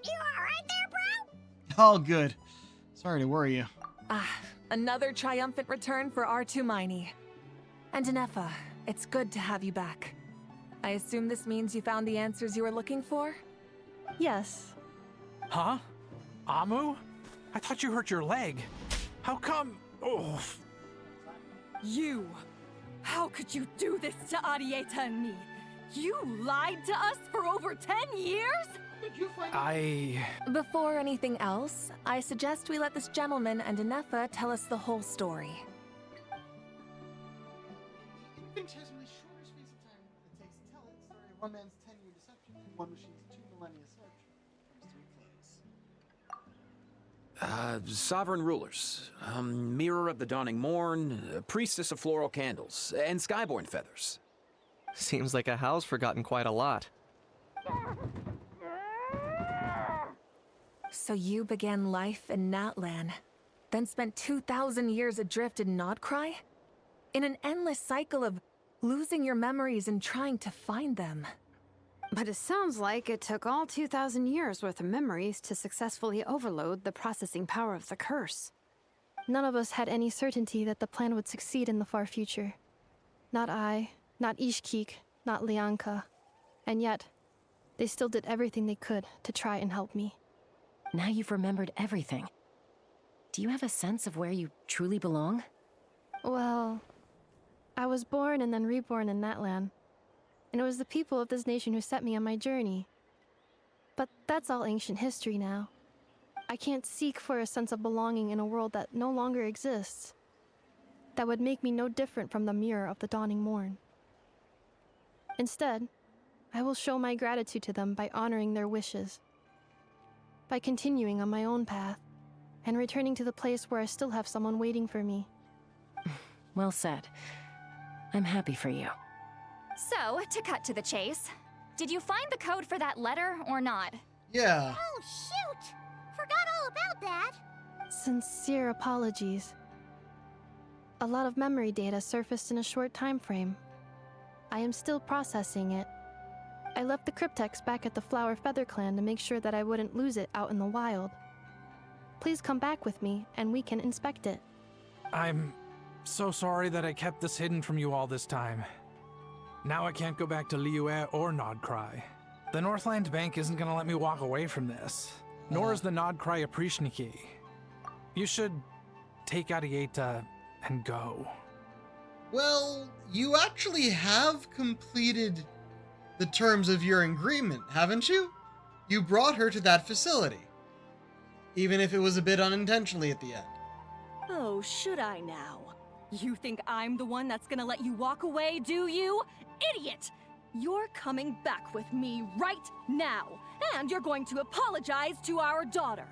You alright there, bro? Oh, good. Sorry to worry you. Another triumphant return for R2 Miney. And Inefa, it's good to have you back. I assume this means you found the answers you were looking for? Yes. Huh? Amu? I thought you hurt your leg. How come? Oh. You! How could you do this to Arieta and me? You lied to us for over 10 years? Before anything else, I suggest we let this gentleman and Inefa tell us the whole story. Infinitesimally shorter space of time it takes to tell it, story of one man's 10-year deception and one machine's 2 millennia search comes to a close. Sovereign rulers, Mirror of the Dawning Morn, Priestess of Floral Candles, and Skyborn Feathers. Seems like a howl's forgotten quite a lot. So you began life in Natlan, then spent 2,000 years adrift in Nodcry? In an endless cycle of losing your memories and trying to find them. But it sounds like it took all 2,000 years worth of memories to successfully overload the processing power of the curse. None of us had any certainty that the plan would succeed in the far future. Not I, not Ishkik, not Lianka. And yet, they still did everything they could to try and help me. Now you've remembered everything. Do you have a sense of where you truly belong? Well, I was born and then reborn in Natlan. And it was the people of this nation who set me on my journey. But that's all ancient history now. I can't seek for a sense of belonging in a world that no longer exists. That would make me no different from the Mirror of the Dawning Morn. Instead, I will show my gratitude to them by honoring their wishes. By continuing on my own path, and returning to the place where I still have someone waiting for me. Well said. I'm happy for you. So, to cut to the chase, did you find the code for that letter or not? Yeah. Oh, shoot! Forgot all about that. Sincere apologies. A lot of memory data surfaced in a short time frame. I am still processing it. I left the cryptex back at the Flower Feather Clan to make sure that I wouldn't lose it out in the wild. Please come back with me, and we can inspect it. I'm so sorry that I kept this hidden from you all this time. Now I can't go back to Liyue or Nodcry. The Northland Bank isn't gonna let me walk away from this, nor is the Nodcry Aprishniki. You should take Arieta and go. Well, you actually have completed the terms of your agreement, haven't you? You brought her to that facility. Even if it was a bit unintentionally at the end. Oh, should I now? You think I'm the one that's gonna let you walk away, do you? Idiot! You're coming back with me right now, and you're going to apologize to our daughter.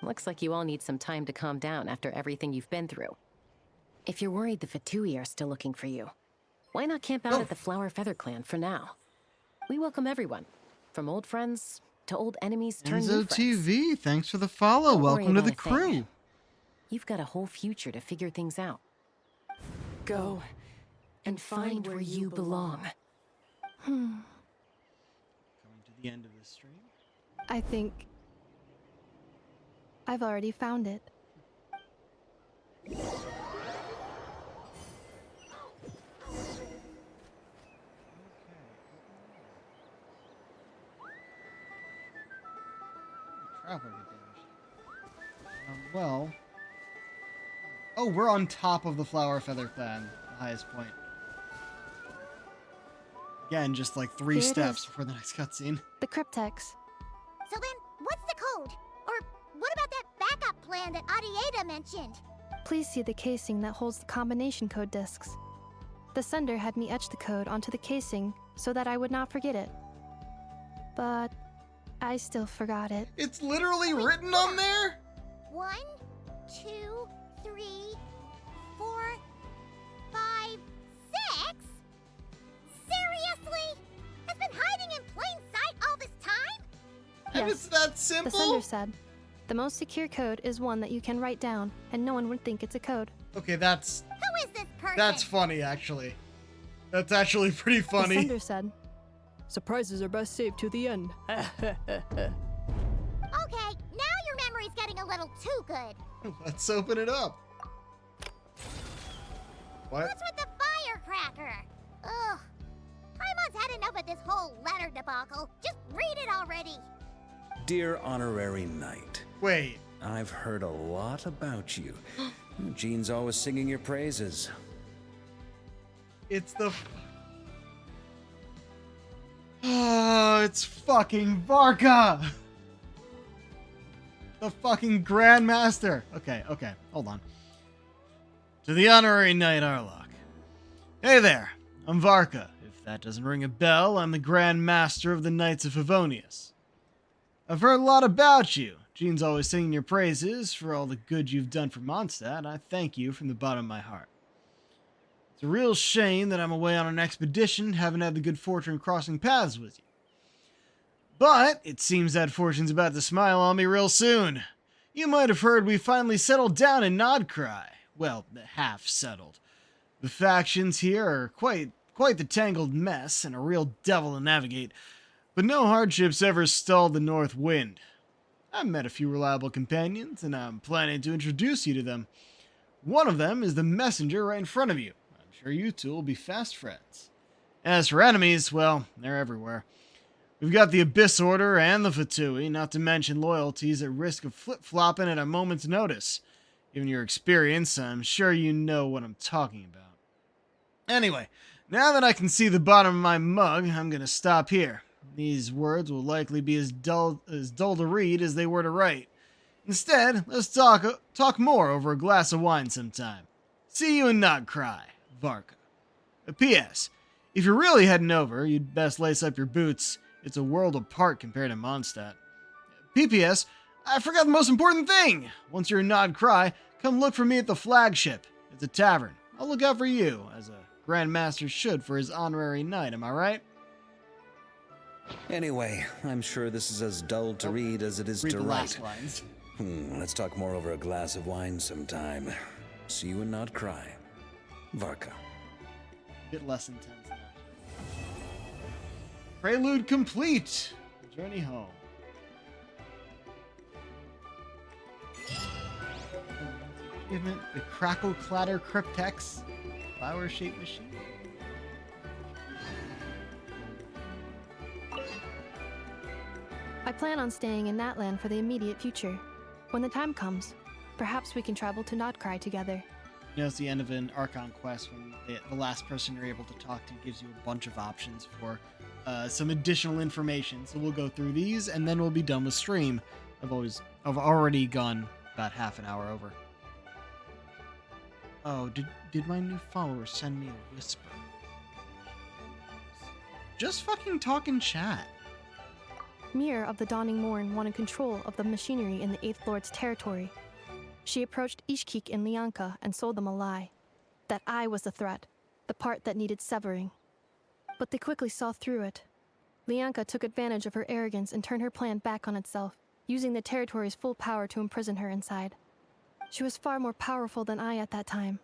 Looks like you all need some time to calm down after everything you've been through. If you're worried the Fatui are still looking for you, why not camp out at the Flower Feather Clan for now? We welcome everyone, from old friends to old enemies turned new Enzo friends. TV, thanks for the follow. Don't worry Welcome to about the a thing. crew. You've got a whole future to figure things out. Go and find where you belong. Coming to the end of the stream. I think I've already found it. Traveler damage. Well. Oh, we're on top of the Flower Feather Clan, the highest point. Again, just like 3 Here it steps is. before the next cutscene. The cryptex. So then, what's the code? Or what about that backup plan that Arieta mentioned? Please see the casing that holds the combination code discs. The sender had me etch the code onto the casing so that I would not forget it. But I still forgot it. It's literally written on there? 1, 2, 3, 4, 5, 6? Seriously? It's been hiding in plain sight all this time? And it's that simple? The sender said, the most secure code is one that you can write down, and no one would think it's a code. Okay, that's Who is this person? that's funny, actually. That's actually pretty The funny. sender said, surprises are best saved to the end. Okay, now your memory's getting a little too good. Let's open it up. What? What's with the firecracker? Ugh. Paimon's had enough of this whole letter debacle. Just read it already. Dear Honorary Knight, Wait. I've heard a lot about you. Jean's always singing your praises. It's the... Oh, it's fucking Varka! The fucking Grandmaster. Okay, hold on. To the Honorary Knight Arlok. Hey there, I'm Varka. If that doesn't ring a bell, I'm the Grand Master of the Knights of Favonius. I've heard a lot about you. Jean's always singing your praises for all the good you've done for Mondstadt, and I thank you from the bottom of my heart. It's a real shame that I'm away on an expedition, haven't had the good fortune of crossing paths with you. But it seems that fortune's about to smile on me real soon. You might have heard we finally settled down in Nodcry. Well, half settled. The factions here are quite the tangled mess and a real devil to navigate, but no hardships ever stalled the North Wind. I've met a few reliable companions, and I'm planning to introduce you to them. One of them is the messenger right in front of you. I'm sure you two will be fast friends. As for enemies, well, they're everywhere. We've got the Abyss Order and the Fatui, not to mention loyalties at risk of flip-flopping at a moment's notice. Given your experience, I'm sure you know what I'm talking about. Anyway, now that I can see the bottom of my mug, I'm gonna stop here. These words will likely be as dull to read as they were to write. Instead, let's talk more over a glass of wine sometime. See you in Nodcry, Varka. P.S. If you're really heading over, you'd best lace up your boots. It's a world apart compared to Mondstadt. P.P.S. I forgot the most important thing! Once you're in Nodcry, come look for me at the flagship. It's a tavern. I'll look out for you, as a Grand Master should for his honorary knight, am I right? Anyway, I'm sure this is as dull to read as it is to write. Let's talk more over a glass of wine sometime. See you in Nodcry, Varka. A bit less intense now. Prelude complete. Journey home. Achievement: the Crackle Clatter Cryptex flower-shaped machine. I plan on staying in that land for the immediate future. When the time comes, perhaps we can travel to Nodcry together. You know, it's the end of an Archon quest when the last person you're able to talk to gives you a bunch of options for some additional information. So we'll go through these, and then we'll be done with stream. I've already gone about half an hour over. Oh, did my new follower send me a whisper? Just fucking talk in chat. Mir of the Dawning Morn wanted control of the machinery in the Eighth Lord's territory. She approached Ishkik and Lianka and sold them a lie. That I was the threat, the part that needed severing. But they quickly saw through it. Lianka took advantage of her arrogance and turned her plan back on itself, using the territory's full power to imprison her inside. She was far more powerful than I at that time.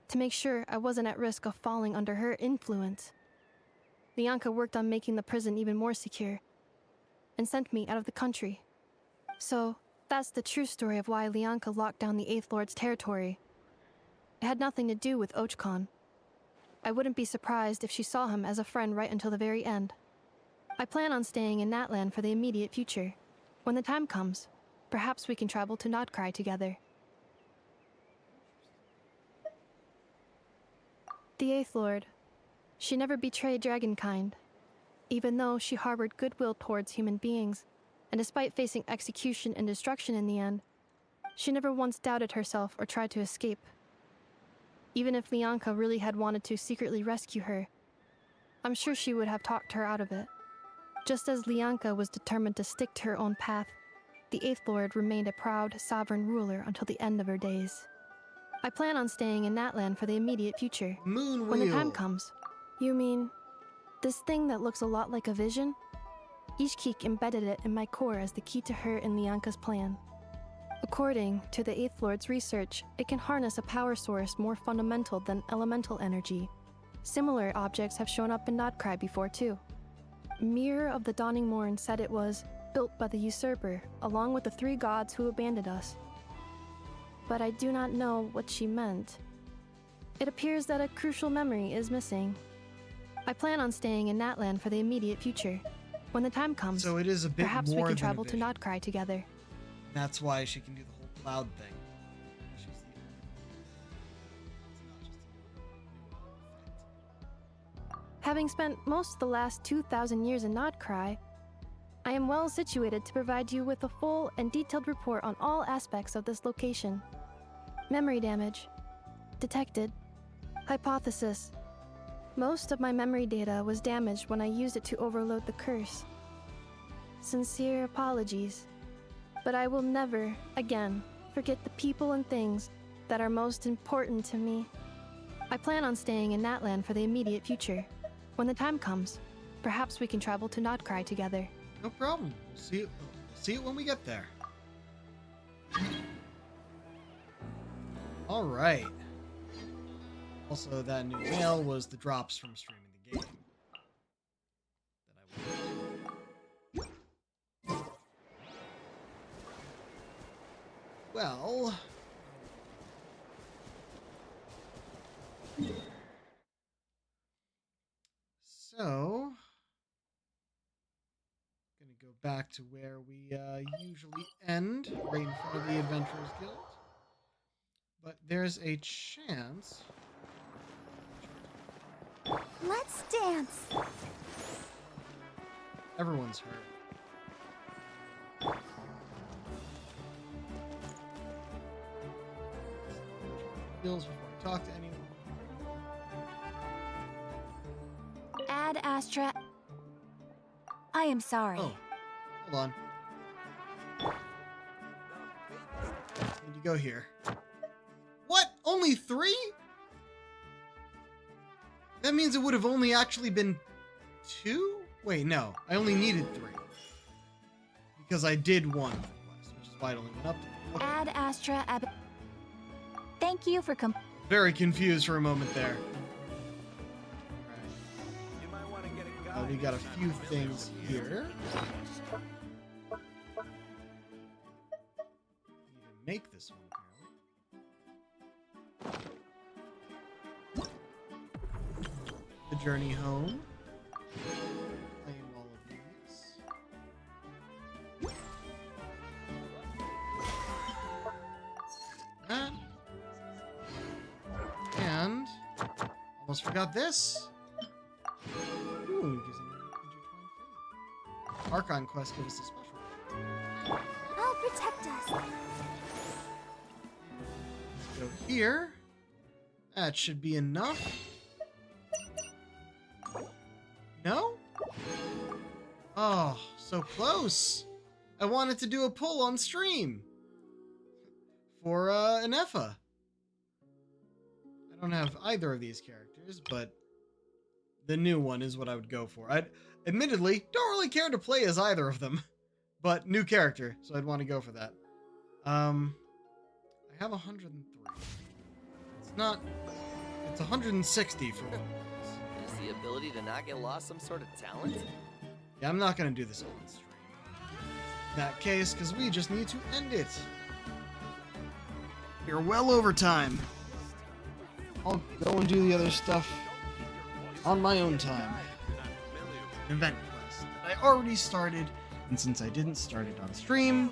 To make sure I wasn't at risk of falling under her influence, Lianka worked on making the prison even more secure, and sent me out of the country. So, that's the true story of why Lianka locked down the Eighth Lord's territory. It had nothing to do with Ochkon. I wouldn't be surprised if she saw him as a friend right until the very end. I plan on staying in Natlan for the immediate future. When the time comes, perhaps we can travel to Nodcry together. The Eighth Lord. She never betrayed Dragonkind. Even though she harbored goodwill towards human beings, and despite facing execution and destruction in the end, she never once doubted herself or tried to escape. Even if Lianka really had wanted to secretly rescue her, I'm sure she would have talked her out of it. Just as Lianka was determined to stick to her own path, the Eighth Lord remained a proud, sovereign ruler until the end of her days. I plan on staying in Natlan for the immediate future. Moon when the wheel. time comes. You mean this thing that looks a lot like a vision? Ishkik embedded it in my core as the key to her and Lianka's plan. According to the Eighth Lord's research, it can harness a power source more fundamental than elemental energy. Similar objects have shown up in Nodcry before too. Mir of the Dawning Morn said it was built by the usurper, along with the three gods who abandoned us. But I do not know what she meant. It appears that a crucial memory is missing. I plan on staying in Natlan for the immediate future. When the time comes, so it is a bit perhaps more we can than travel a to Nodcry together. That's why she can do the whole cloud thing. She's the Having spent most of the last 2,000 years in Nodcry, I am well situated to provide you with a full and detailed report on all aspects of this location. Memory damage. Detected. Hypothesis. Most of my memory data was damaged when I used it to overload the curse. Sincere apologies. But I will never, again, forget the people and things that are most important to me. I plan on staying in Natland for the immediate future. When the time comes, perhaps we can travel to Nodcry together. No problem. We'll see it when we get there. All right. Also, that new mail was the drops from streaming the game. Well, so gonna go back to where we usually end, right in front of the Adventurers Guild. But there's a chance. Let's dance. Everyone's hurt. Before I talk to anyone. Ad Astra. I am sorry. Oh, hold on. Need to go here. What? Only 3? That means it would have only actually been 2? Wait, no. I only needed 3. Because I did 1 quest, which is why it only went up to 3. Okay. Ad Astra. Thank you for Very confused for a moment there. Right. We got a few things here. Need to make this one, apparently. The journey home. Claim all of these. That. And almost forgot this. Ooh, gives an intertwined fate. Archon quest gives us a special. I'll protect us. Let's go here. That should be enough. No? Oh, so close. I wanted to do a poll on stream for Anefa. I don't have either of these characters, but the new one is what I would go for. I admittedly don't really care to play as either of them, but new character, so I'd want to go for that. I have 103. It's not. It's 160 for one. Is the ability to not get lost some sort of talent? Yeah, I'm not gonna do this all on stream. In that case, because we just need to end it. You're well over time. I'll go and do the other stuff on my own time. Event quest that I already started, and since I didn't start it on stream,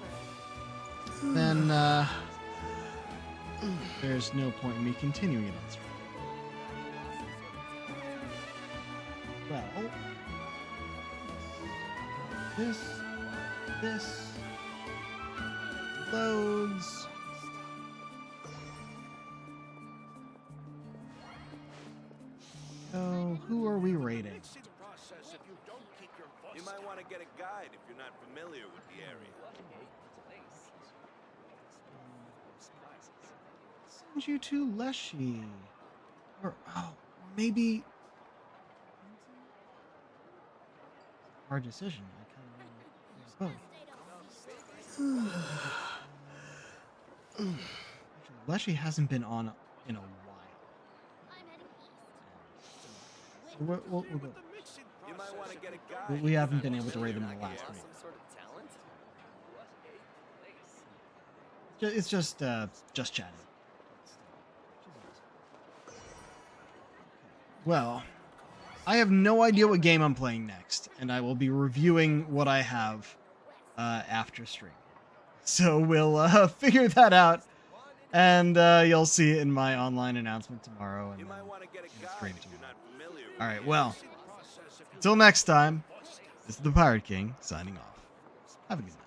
then there's no point in me continuing it on stream. Well, this loads. Oh, who are we rating? You might want to get a guide if you're not familiar with the area. Send you to Leshy. Or maybe hard decision. I kind of both. Actually, Leshy hasn't been on in a while. So we'll go. You might want to get a guide. We haven't been able to raid them in the last week. It's just chatting. Well, I have no idea what game I'm playing next, and I will be reviewing what I have after stream. So we'll figure that out, and you'll see it in my online announcement tomorrow and stream tomorrow. All right, well, until next time, this is the Pirate King signing off. Have a good night.